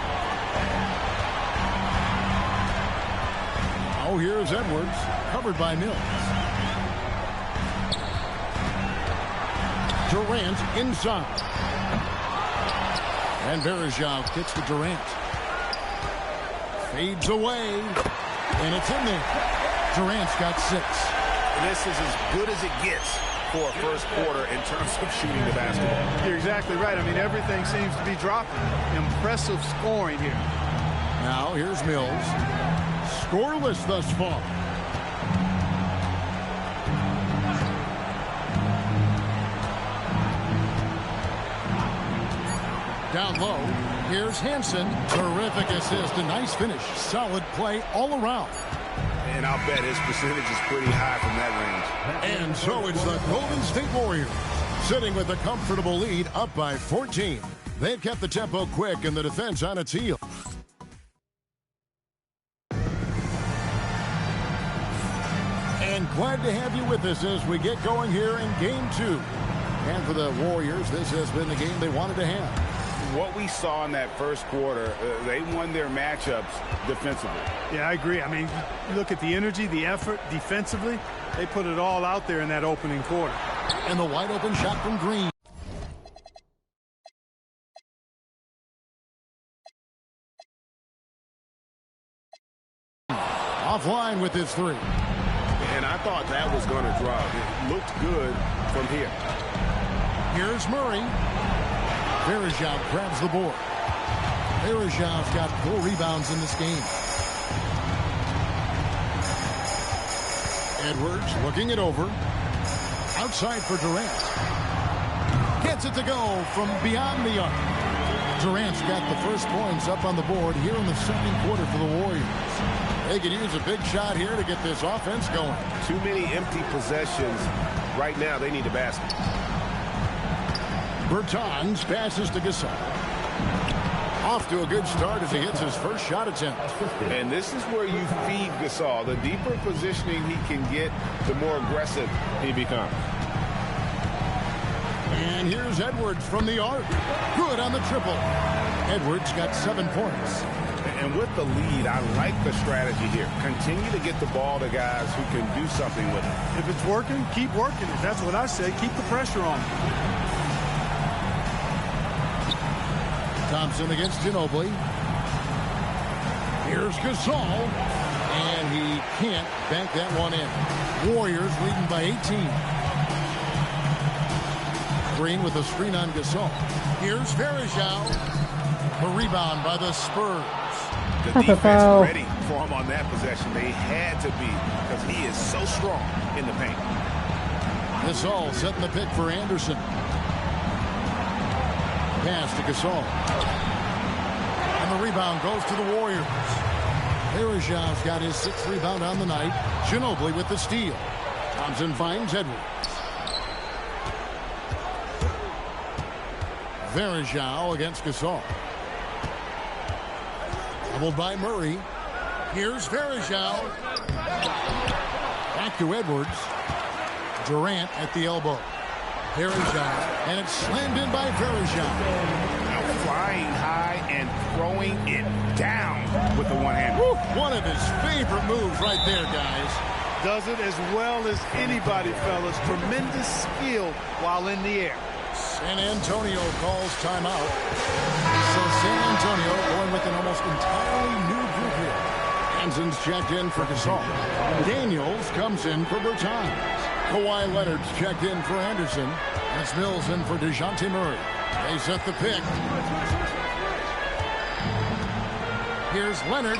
Oh, here's Edwards. Covered by Mills. Durant inside. And Verajao kicks to Durant. Fades away. And it's in there. Durant's got 6. This is as good as it gets for a first quarter in terms of shooting the basketball. You're exactly right. I mean, everything seems to be dropping. Impressive scoring here. Now, here's Mills. Scoreless thus far. Down low, here's Hansen. Terrific assist, a nice finish. Solid play all around. And I'll bet his percentage is pretty high from that range. And so it's the Golden State Warriors sitting with a comfortable lead up by 14. They've kept the tempo quick and the defense on its heels. And Quinn glad to have you with us as we get going here in Game 2. And for the Warriors, this has been the game they wanted to have. What we saw in that first quarter, they won their matchups defensively. Yeah, I agree. I mean, you look at the energy, the effort defensively. They put it all out there in that opening quarter. And the wide open shot from Green. Offline with his three. And I thought that was going to drop. It looked good from here. Here's Murray. Verejao grabs the board. Verejao's got 4 rebounds in this game. Edwards looking it over. Outside for Durant. Gets it to go from beyond the arc. Durant's got the first points up on the board here in the second quarter for the Warriors. They could use a big shot here to get this offense going. Too many empty possessions. Right now, they need a basket. Bertans passes to Gasol. Off to a good start as he hits his first shot attempt. And this is where you feed Gasol. The deeper positioning he can get, the more aggressive he becomes. And here's Edwards from the arc. Good on the triple. Edwards got 7 points. And with the lead, I like the strategy here. Continue to get the ball to guys who can do something with it. If it's working, keep working it. That's what I say. Keep the pressure on. Thompson against Ginobili. Here's Gasol. And he can't bank that one in. Warriors leading by 18. Green with a screen on Gasol. Here's Verejao. A rebound by the Spurs. The defense ready for him on that possession. They had to be because he is so strong in the paint. Gasol setting the pick for Anderson. Pass to Gasol. And the rebound goes to the Warriors. Verejao's got his 6th rebound on the night. Ginobili with the steal. Thompson finds Edwards. Verejao against Gasol. Doubled by Murray. Here's Verejao. Back to Edwards. Durant at the elbow. Verejao. And it's slammed in by Verejao. Now flying high and throwing it down with the one hand. One of his favorite moves right there, guys. Does it as well as anybody, fellas. Tremendous skill while in the air. San Antonio calls timeout. So San Antonio going with an almost entirely new group here. Hanson's checked in for Gasol. Daniels comes in for Bertans. Kawhi Leonard's checked in for Anderson. That's Mills in for DeJounte Murray. They set the pick. Here's Leonard.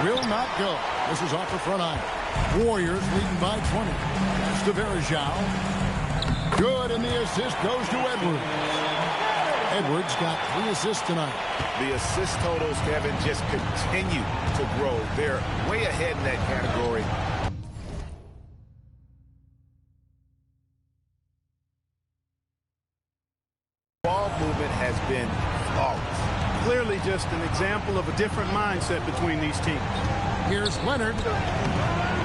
Will not go. This is off the front iron. Warriors leading by 20. That's to Verejao. Good, and the assist goes to Edwards. Edwards got 3 assists tonight. The assist totals, Kevin, just continue to grow. They're way ahead in that category. Ball movement has been flawless. Clearly just an example of a different mindset between these teams. Here's Leonard.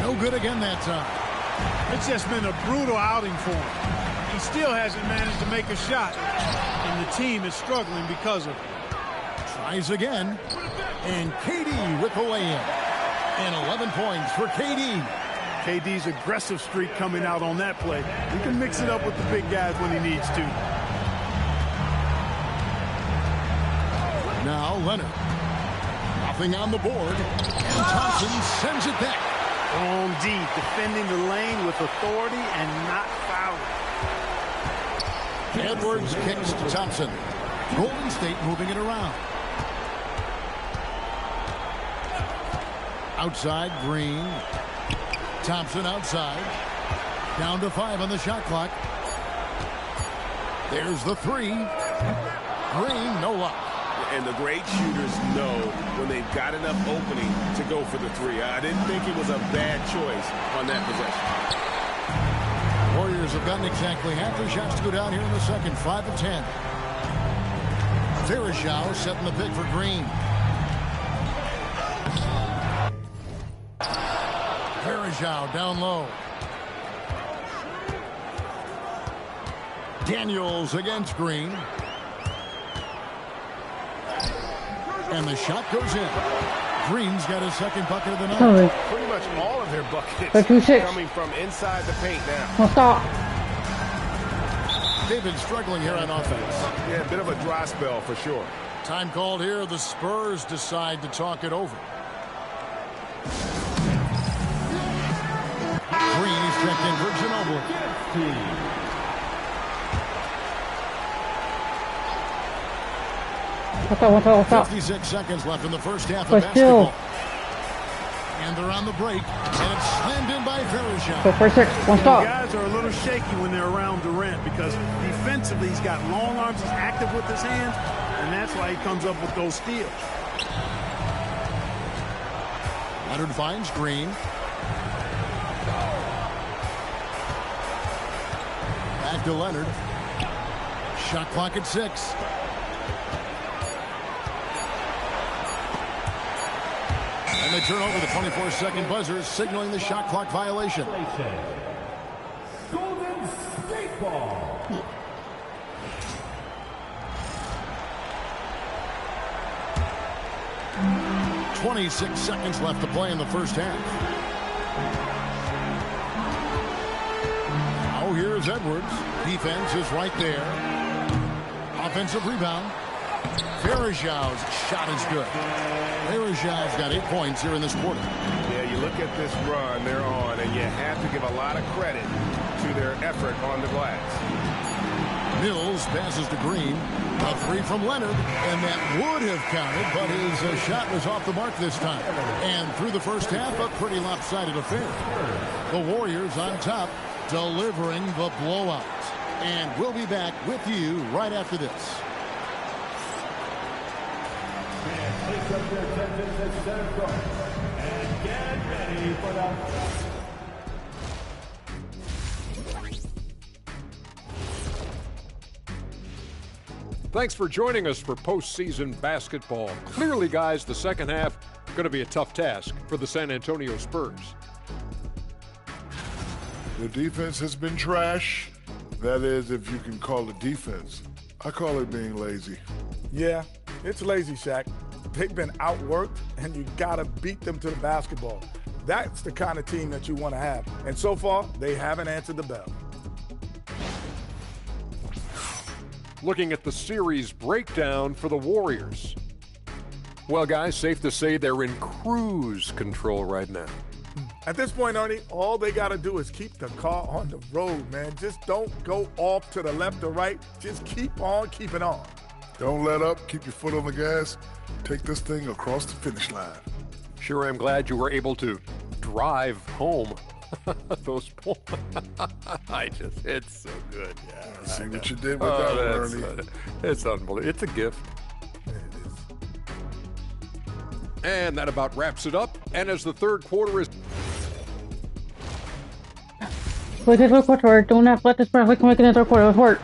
No good again that time. It's just been a brutal outing for him. He still hasn't managed to make a shot, and the team is struggling because of it. Tries again, and KD with the lay-in. And 11 points for KD. KD's aggressive streak coming out on that play. He can mix it up with the big guys when he needs to. Now Leonard. Nothing on the board, and Thompson sends it back. On D, defending the lane with authority and not fouling. Edwards kicks to Thompson. Golden State moving it around. Outside, Green. Thompson outside. Down to 5 on the shot clock. There's the 3. Green, no luck. And the great shooters know when they've got enough opening to go for the 3. I didn't think it was a bad choice on that possession. Warriors have gotten exactly half their shots to go down here in the second. 5 of 10. Verejao setting the pick for Green. Verajao down low. Daniels against Green. And the shot goes in. Green's got his second bucket of the night. Pretty much all of their buckets 26. coming from inside the paint now. Don't stop. They've been struggling here on offense. Yeah, a bit of a dry spell for sure. Time called here. The Spurs decide to talk it over. Green is checked in for Ginobili. 56 seconds left in the first half of basketball. And they're on the break. And it's slammed in by Verajao. Go for 6. Don't stop. Guys are a little shaky when they're around Durant because defensively he's got long arms, he's active with his hands, and that's why he comes up with those steals. Leonard finds Green. Back to Leonard. Shot clock at 6. And they turn over the 24-second buzzer, signaling the shot clock violation. Golden State ball. 26 seconds left to play in the first half. Now here's Edwards. Defense is right there. Offensive rebound. Verajao's shot is good. Verajao's got 8 points here in this quarter. Yeah, you look at this run they're on, and you have to give a lot of credit to their effort on the glass. Mills passes to Green. A 3 from Leonard, and that would have counted, but his shot was off the mark this time. And through the first half, a pretty lopsided affair. The Warriors on top, delivering the blowout. And we'll be back with you right after this. Take up their attendance at center court and get ready for the... Thanks for joining us for postseason basketball. Clearly, guys, the second half going to be a tough task for the San Antonio Spurs. The defense has been trash. That is, if you can call it defense. I call it being lazy. Yeah, it's lazy, Shaq. They've been outworked, and you got to beat them to the basketball. That's the kind of team that you want to have. And so far, they haven't answered the bell. Looking at the series breakdown for the Warriors. Well, guys, safe to say they're in cruise control right now. At this point, Ernie, all they got to do is keep the car on the road, man. Just don't go off to the left or right. Just keep on keeping on. Don't let up. Keep your foot on the gas. Take this thing across the finish line. Sure, I'm glad you were able to drive home. Those points. It's so good. Yeah, see what you did with that one, Ernie. It's unbelievable. It's a gift. It is. And that about wraps it up. And as the third quarter is... Look at the quarter. Do not let this breath make it in the third quarter. Let's work.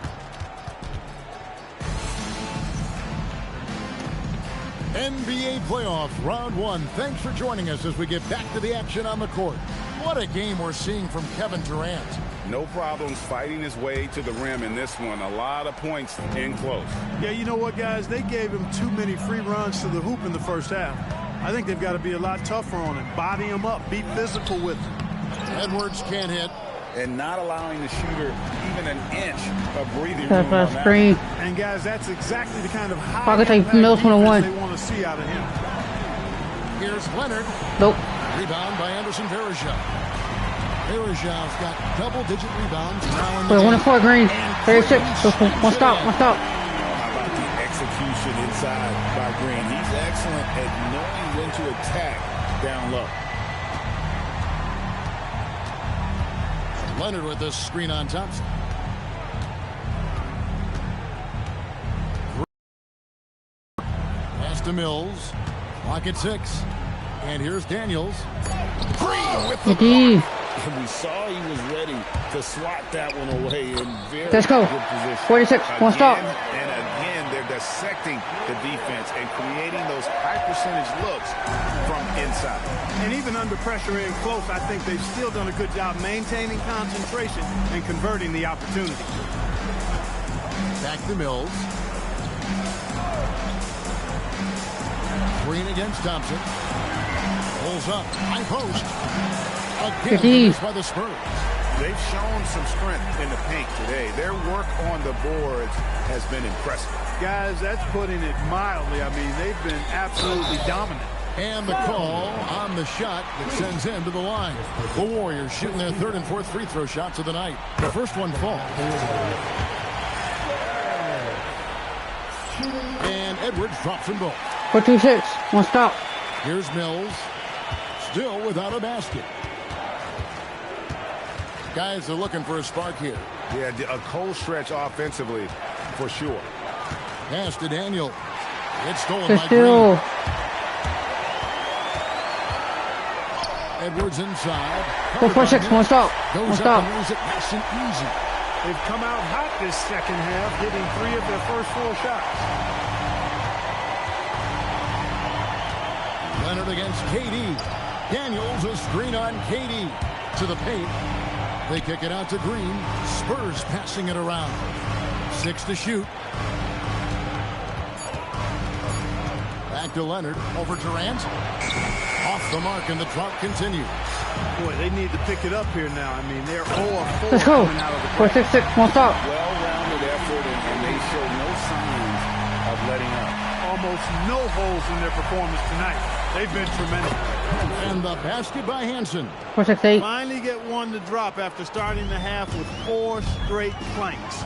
NBA playoff round 1. Thanks for joining us as we get back to the action on the court. What a game we're seeing from Kevin Durant. No problems fighting his way to the rim in this one. A lot of points in close. Yeah, you know what, guys? They gave him too many free runs to the hoop in the first half. I think they've got to be a lot tougher on him. Body him up. Be physical with him. Edwards can't hit. And not allowing the shooter even an inch of breathing room. That's a screen. And, guys, that's exactly the kind of high Pocket impact Mills defense 101. they want to see out of him. Here's Leonard. Nope. Rebound by Anderson Varejao. Verajao's got double-digit rebounds now in the Wait, game. 1 and 4 Green. 36. One stop. One stop. How about the execution inside by Green? He's excellent at knowing when to attack down low. Leonard with the screen on Thompson. Pass to Mills. Clock at 6. And here's Daniels. Green with the block. And we saw he was ready to swat that one away in very Let's go. good position. 46. One stop. And again, they're dissecting the defense and creating those high percentage looks from inside. And even under pressure and close, I think they've still done a good job maintaining concentration and converting the opportunity. Back to Mills. Green against Thompson. Pulls up. High post. Again, finished by the Spurs. They've shown some strength in the paint today. Their work on the boards has been impressive. Guys, that's putting it mildly. I mean, they've been absolutely dominant. And the call on the shot that sends him to the line. The Warriors shooting their third and fourth free throw shots of the night. The first one falls. And Edwards drops them both. 4-2-6. One stop. Here's Mills. Still without a basket. Guys are looking for a spark here. Yeah, a cold stretch offensively, for sure. Pass to Daniel. It's stolen by Still. Green. Edwards inside. 4-4-6. One stop. One Goes up stop. and lays it nice and easy. They've come out hot this second half, hitting 3 of their first 4 shots. Leonard against KD. Daniels a screen on KD. To the paint. They kick it out to Green. Spurs passing it around. 6 to shoot. Back to Leonard. Over Durant. Off the mark, and the drought continues. Boy, they need to pick it up here now. I mean, they're 0 of 4 Let's go. coming out of the break. 4-6-6. One stop. Well-rounded effort, and they show no signs of letting up. Almost no holes in their performance tonight. They've been tremendous. And the basket by Hansen. 4-6-8. Finally get one to drop after starting the half with 4 straight planks.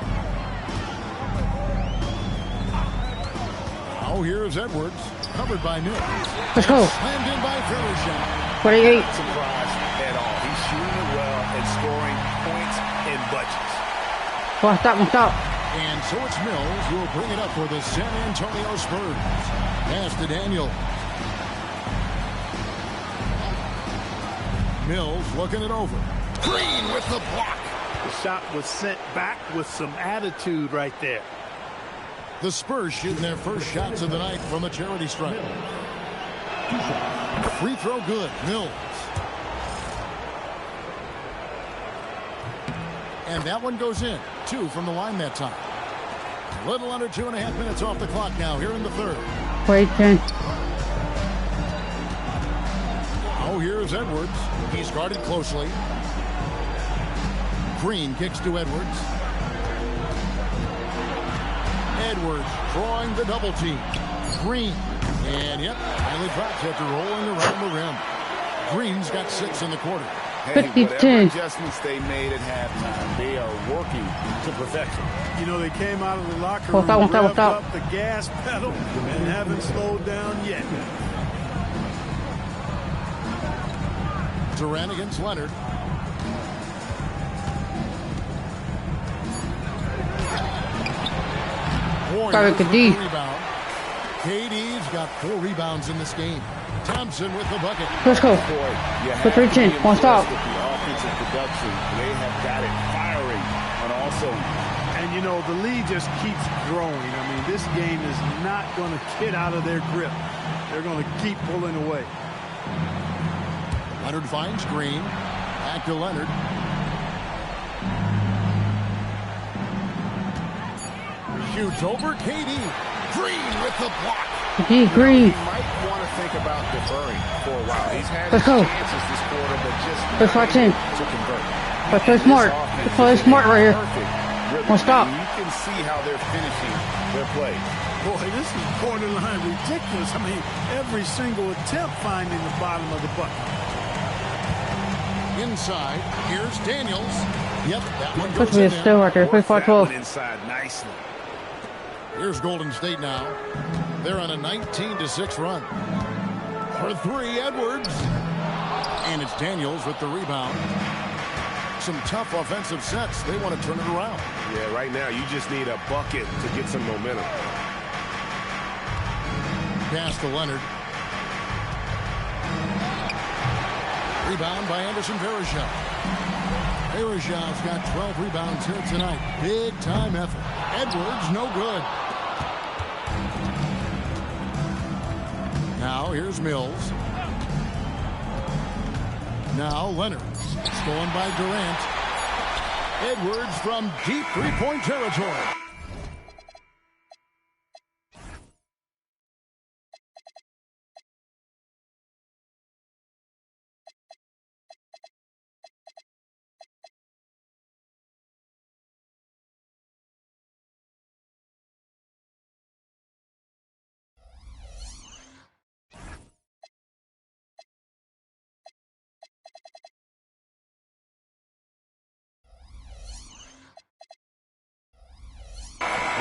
Now here's Edwards. Covered by Mills. Let's go. Slammed in by Verisham. 48. Not surprised at all. He's shooting it well and scoring points in bunches. One stop. One stop. And so it's Mills who will bring it up for the San Antonio Spurs. Pass to Daniel. Mills looking it over. Green with the block. The shot was sent back with some attitude right there. The Spurs shooting their first shots of the night from the charity stripe. Free throw good. Mills. And that one goes in. 2 from the line that time. A little under 2.5 minutes off the clock now here in the third. 4-8-10. Oh, here's Edwards. He's guarded closely. Green kicks to Edwards. Edwards drawing the double team. Green. And yep, finally drops after rolling around the rim. Green's got 6 in the quarter. Hey, 50-10. whatever adjustments they made at halftime, they are working to perfection. You know, they came out of the locker room, revved up the gas pedal, and haven't slowed down yet. Durant against Leonard. Warriors with the rebound. KD's got 4 rebounds in this game. Thompson with the bucket. Let's go. For 3-10. One stop. The offensive production, they have got it firing on all cylinders. And, you know, the lead just keeps growing. I mean, this game is not going to get out of their grip. They're going to keep pulling away. Leonard finds Green. Back to Leonard. Shoots over KD. Green with the block. Green. He might want to think about deferring for a while. He's had Let's go. chances this quarter, but just Let's watch him. to convert. Let's play smart. Let's play smart right here. One stop. You can see how they're finishing their play. Boy, this is borderline ridiculous. I mean, every single attempt finding the bottom of the bucket. Inside, here's Daniels. Yep, that one Supposed goes to be in a steal there. right there. 3-4-12. Inside nicely. Here's Golden State now. They're on a 19-6 run. For 3, Edwards. And it's Daniels with the rebound. Some tough offensive sets. They want to turn it around. Yeah, right now you just need a bucket to get some momentum. Pass to Leonard. Rebound by Anderson Verisham. Verisham's got 12 rebounds here tonight. Big time effort. Edwards, no good. Now here's Mills. Now Leonard. Stolen by Durant. Edwards from deep three-point territory.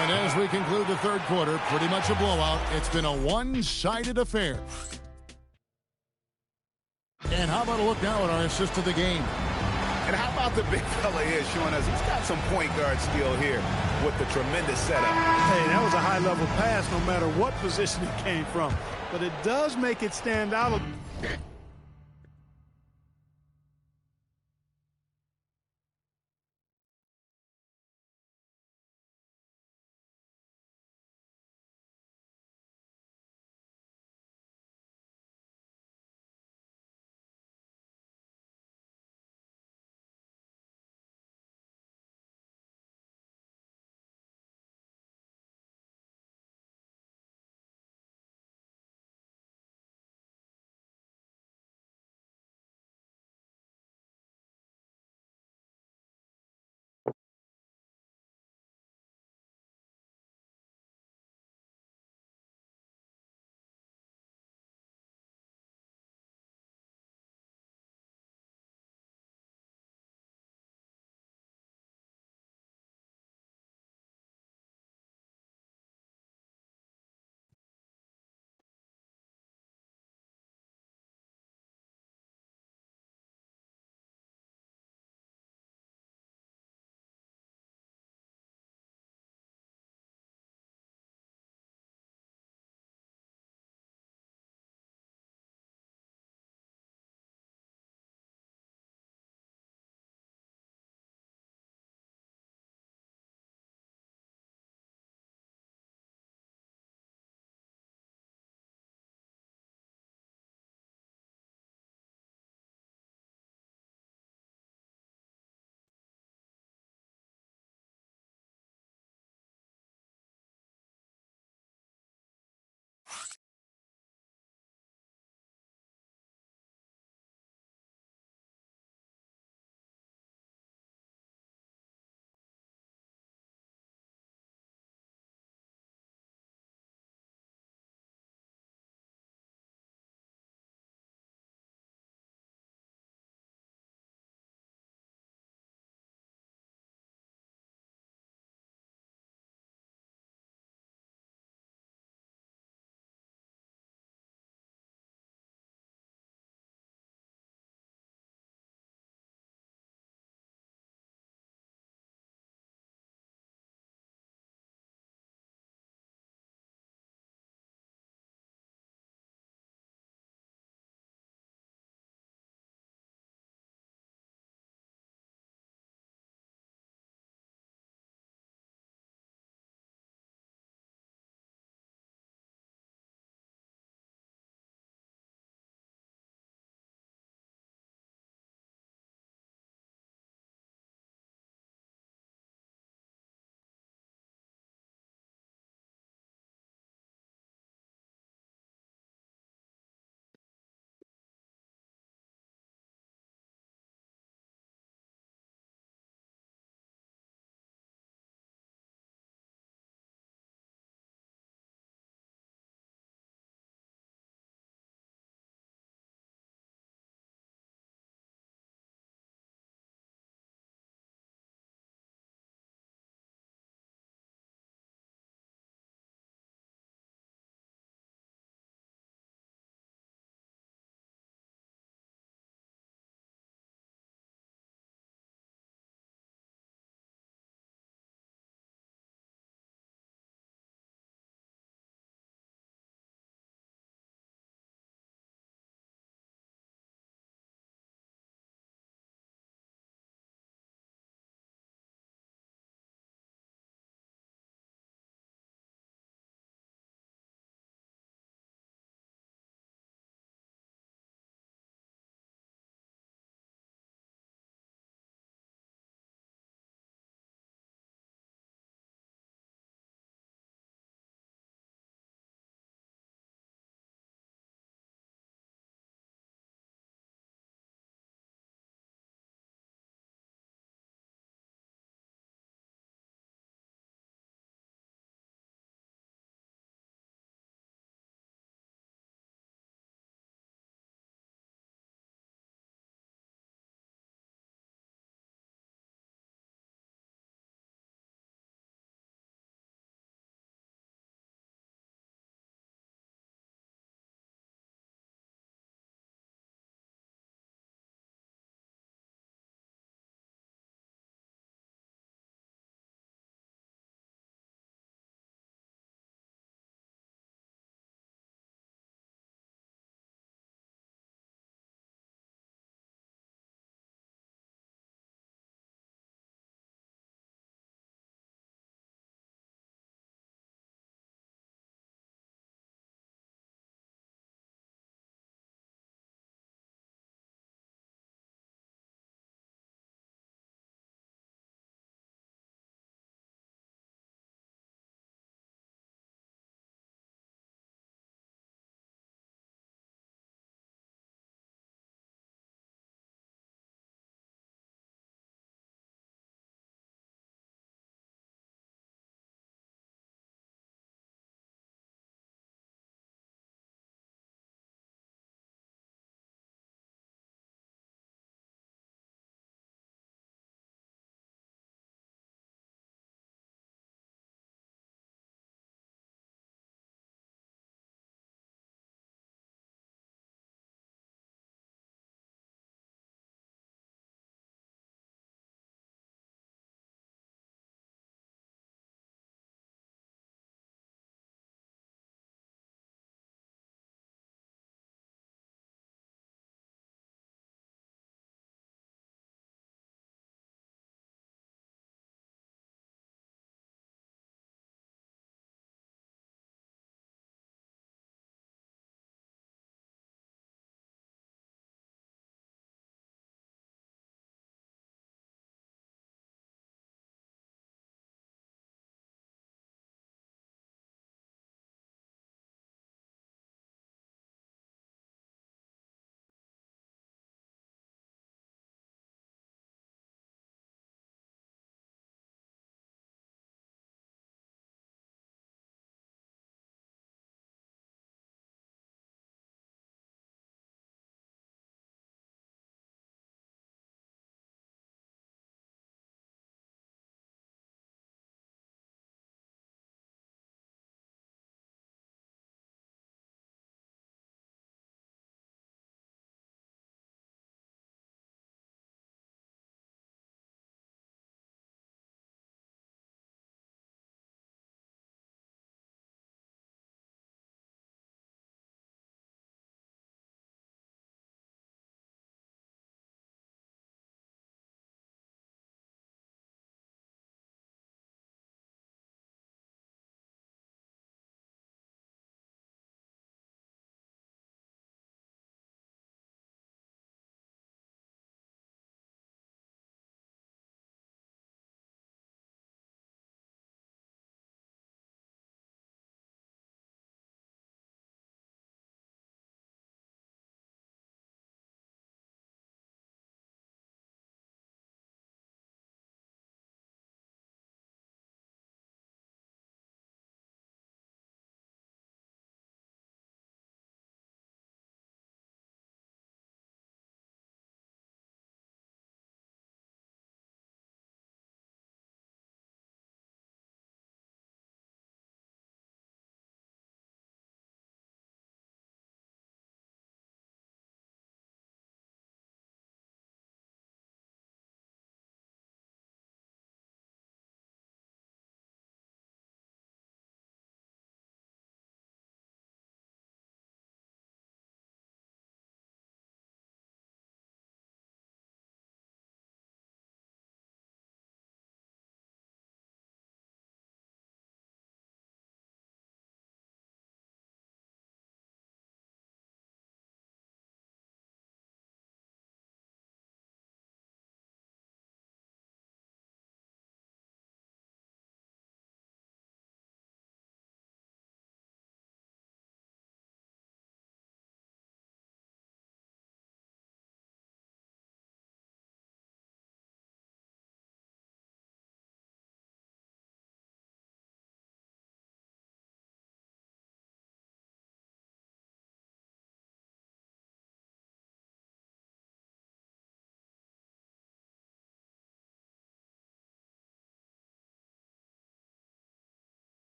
And as we conclude the third quarter, pretty much a blowout. It's been a one-sided affair. And how about a look now at our assist of the game? And how about the big fella here showing us he's got some point guard skill here with the tremendous setup. Hey, that was a high-level pass no matter what position it came from. But it does make it stand out.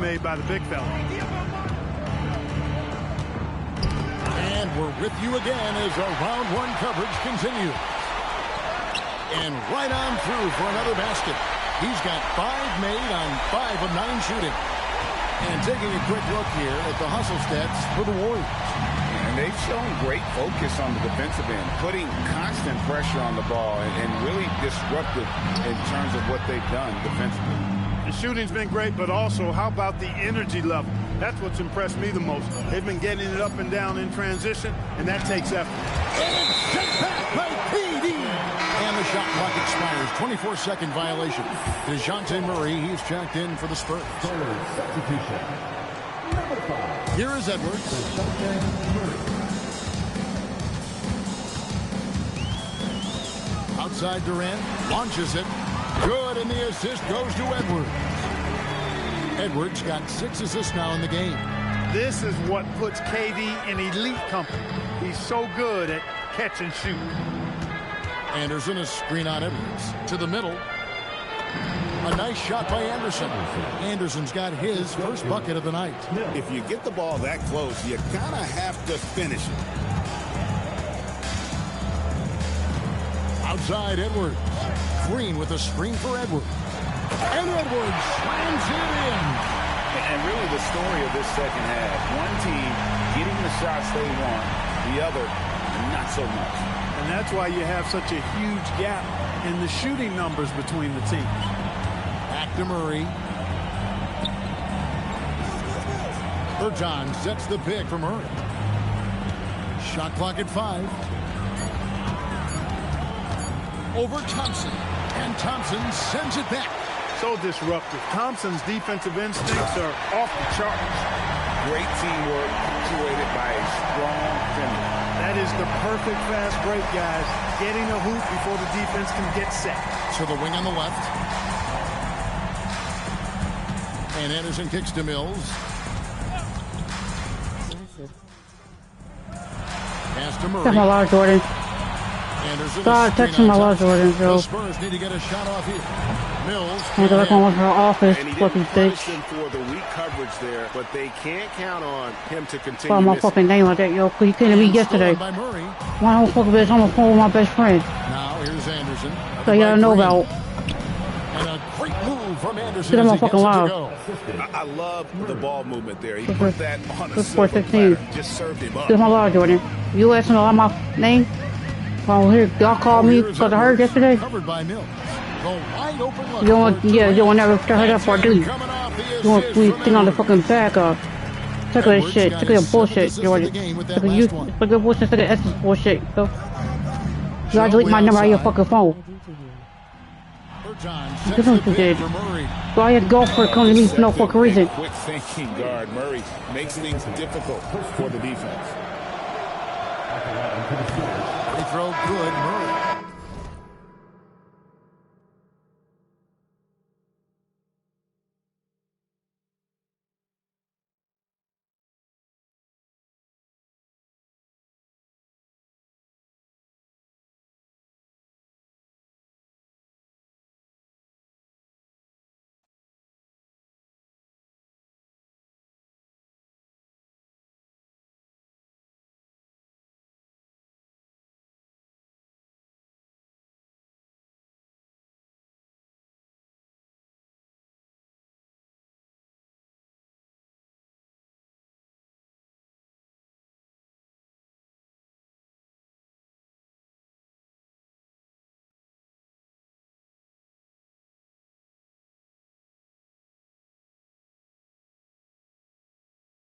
made by the big fella. And we're with you again as our round one coverage continues. And right on through for another basket. He's got 5 made on 5 of 9 shooting. And taking a quick look here at the hustle stats for the Warriors. And they've shown great focus on the defensive end, putting constant pressure on the ball and really disruptive in terms of what they've done defensively. The shooting's been great, but also how about the energy level? That's what's impressed me the most. They've been getting it up and down in transition, and that takes effort. And it's sent back by PD. And the shot clock expires. 24-second violation. DeJounte Murray, he's checked in for the Spurs. Substitution. Number 5. Here is Edwards. Outside Durant, launches it. Good, and the assist goes to Edwards. Edwards got 6 assists now in the game. This is what puts KD in elite company. He's so good at catch and shoot. Anderson, a screen on Edwards. To the middle. A nice shot by Anderson. Anderson's got his first bucket of the night. If you get the ball that close, you kind of have to finish it. Outside Edwards. Green with a screen for Edwards. And Edwards slams it in. And really the story of this second half. One team getting the shots they want, the other not so much. And that's why you have such a huge gap in the shooting numbers between the teams. Back to Murray. Berton sets the pick for Murray. Shot clock at 5. Over Thompson. And Thompson sends it back. So disruptive. Thompson's defensive instincts are off the charts. Great teamwork punctuated by a strong finish. That is the perfect fast break, guys. Getting a hoop before the defense can get set. To the wing on the left. And Anderson kicks to Mills. Pass to Murray. That's my last Jordan. Anderson God, texting my last Jordan, the Joe. Spurs need to get a shot off here. Mills. I'm going to look for her office. And he Fucking didn't punish bitch. him for the weak coverage there, but they can't count on him to continue Call my missing. fucking name like that, yo. Cause you came to me yesterday. By Murray. My whole fucking bitch, I'm on the phone with my best friend. Now here's Anderson. So you gotta know about. And a great move from Anderson. Get him as on he gets fucking it to live. go. I love the ball movement there. He This put is- that on a this is silver 416. platter. Just served him up. This is my last Jordan. You asking about my name? Oh, here, y'all called me Here's because I heard Edwards, yesterday. Covered by Mills. The wide open look. You don't want, yeah, you don't want to never heard that for do you? Coming off the You want assist to from think on the Edwards. fucking back up. Look at this Edwards shit. got Look at his your bullshit, seventh assist of the Jordan. game with that Look at you. last one. Look at your bullshit. Look at S's bullshit. So, you gotta delete my number out of your fucking phone. Berton Give sets him the some pick shit. for Murray. So I had go for it coming to me for no fucking reason. Quick thinking guard Murray makes things difficult for the defense. They throw good. Murray.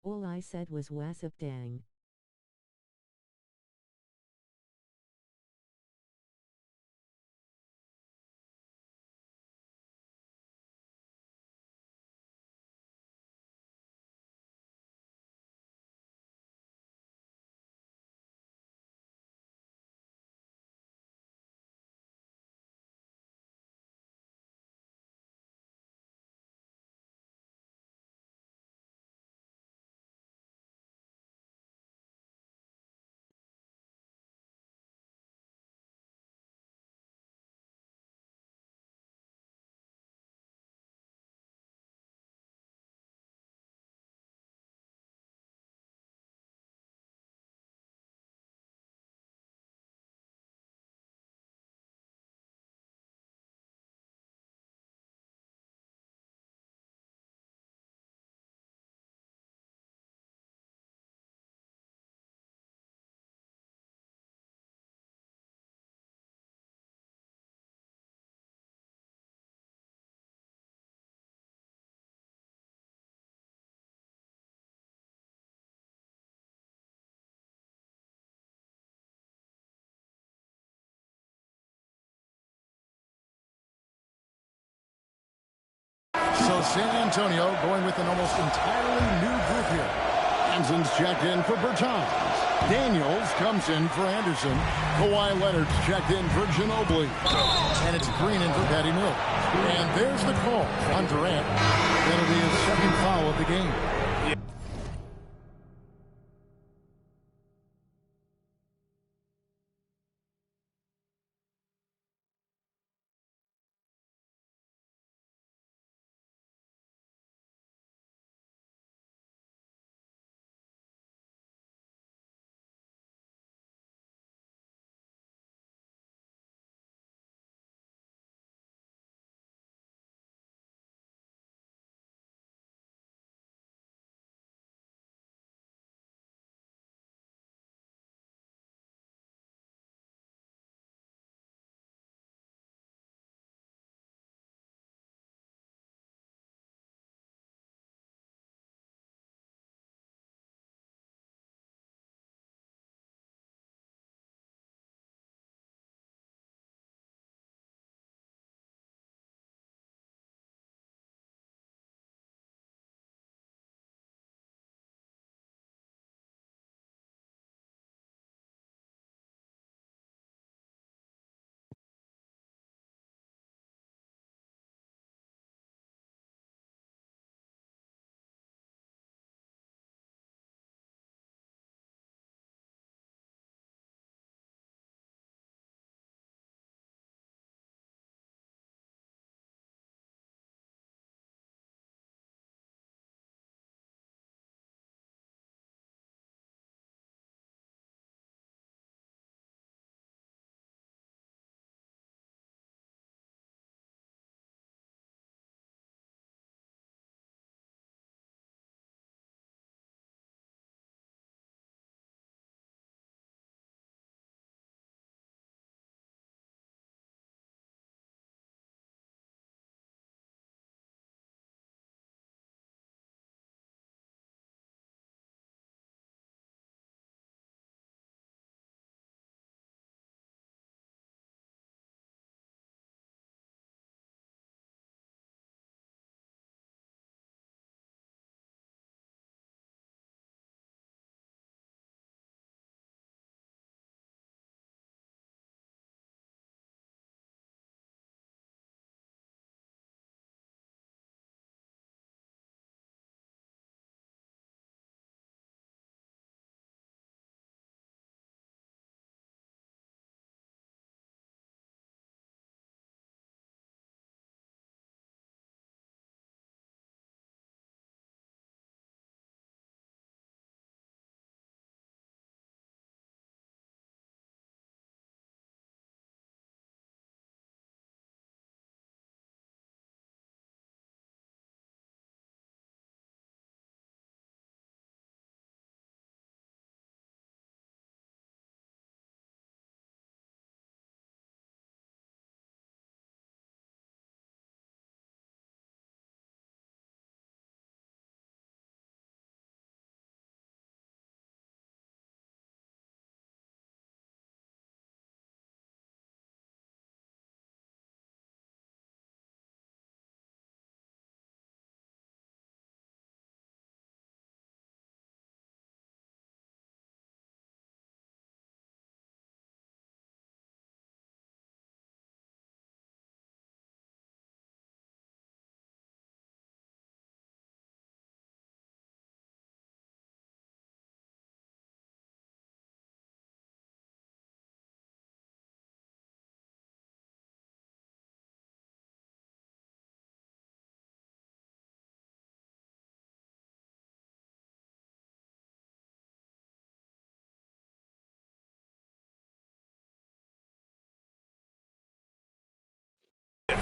All I said was wassup dang. So San Antonio going with an almost entirely new group here. Hansen's checked in for Bertans. Daniels comes in for Anderson. Kawhi Leonard's checked in for Ginobili. And it's Green in for Patty Mills. And there's the call on Durant. That'll be his second foul of the game.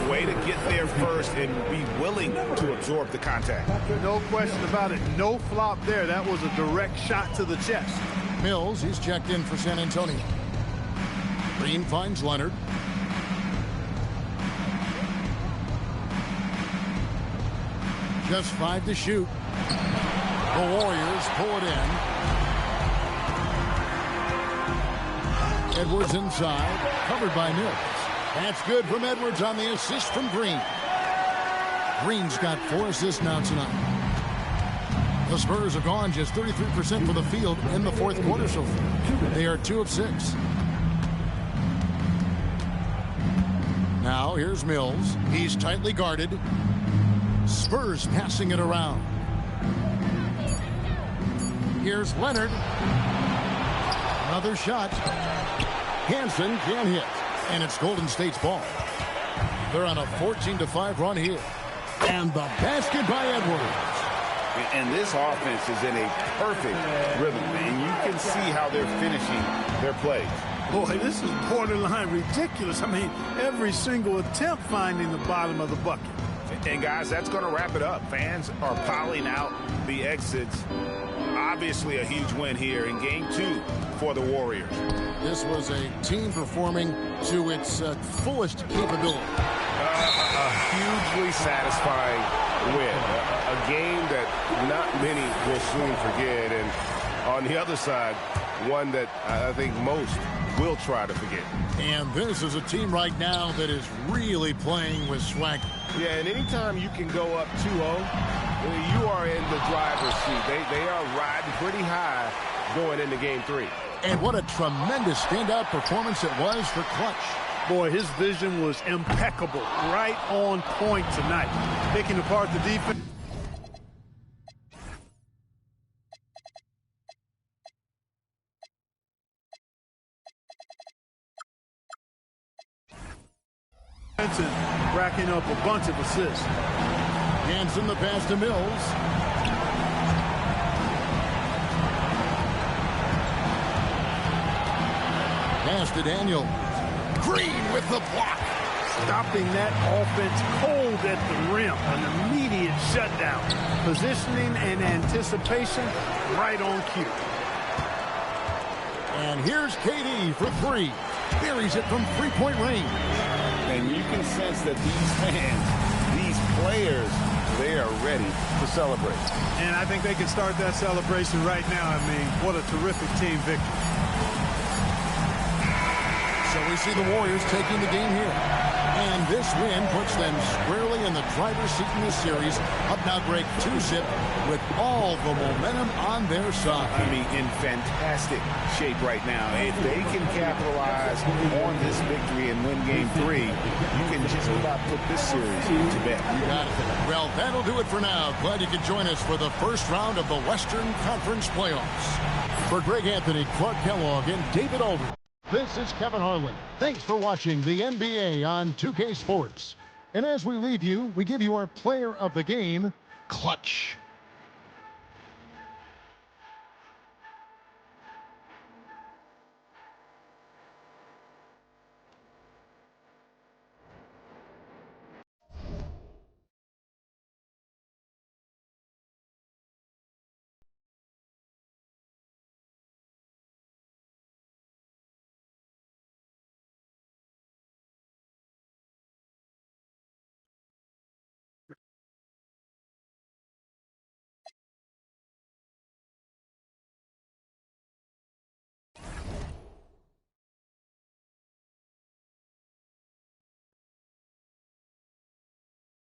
Way to get there first and be willing to absorb the contact. No question about it. No flop there. That was a direct shot to the chest. Mills, he's checked in for San Antonio. Green finds Leonard. Just 5 to shoot. The Warriors pull it in. Edwards inside, covered by Mills. That's good from Edwards on the assist from Green. Green's got 4 assists now tonight. The Spurs have gone just 33% for the field in the fourth quarter so far. They are 2 of 6. Now here's Mills. He's tightly guarded. Spurs passing it around. Here's Leonard. Another shot. Hansen can't hit. And it's Golden State's ball. They're on a 14-5 run here. And the basket by Edwards. And this offense is in a perfect rhythm. And you can see how they're finishing their plays. Boy, this is borderline ridiculous. I mean, every single attempt finding the bottom of the bucket. And, guys, that's going to wrap it up. Fans are piling out the exits. Obviously a huge win here in Game 2 for the Warriors. This was a team performing to its fullest capability. A hugely satisfying win. A game that not many will soon forget. And on the other side, one that I think most will try to forget. And this is a team right now that is really playing with swagger. Yeah, and anytime you can go up 2-0, you are in the driver's seat. They are riding pretty high going into Game 3. And what a tremendous standout performance it was for Clutch. Boy, his vision was impeccable, right on point tonight. Picking apart the defense. And racking up a bunch of assists. Hansen the pass to Mills. Pass to Daniel. Green with the block. Stopping that offense cold at the rim. An immediate shutdown. Positioning and anticipation right on cue. And here's KD for 3. Buries it from 3-point range. And you can sense that these fans, these players, they are ready to celebrate. And I think they can start that celebration right now. I mean, what a terrific team victory. So we see the Warriors taking the game here. And this win puts them squarely in the driver's seat in this series. Up now break 2-zip with all the momentum on their side. I mean, in fantastic shape right now. If they can capitalize on this victory and win Game 3, you can just about put this series to bed. You got it. Well, that'll do it for now. Glad you could join us for the first round of the Western Conference Playoffs. For Greg Anthony, Clark Kellogg, and David Aldridge, this is Kevin Harlan. Thanks for watching the NBA on 2K Sports. And as we leave you, we give you our player of the game, Clutch.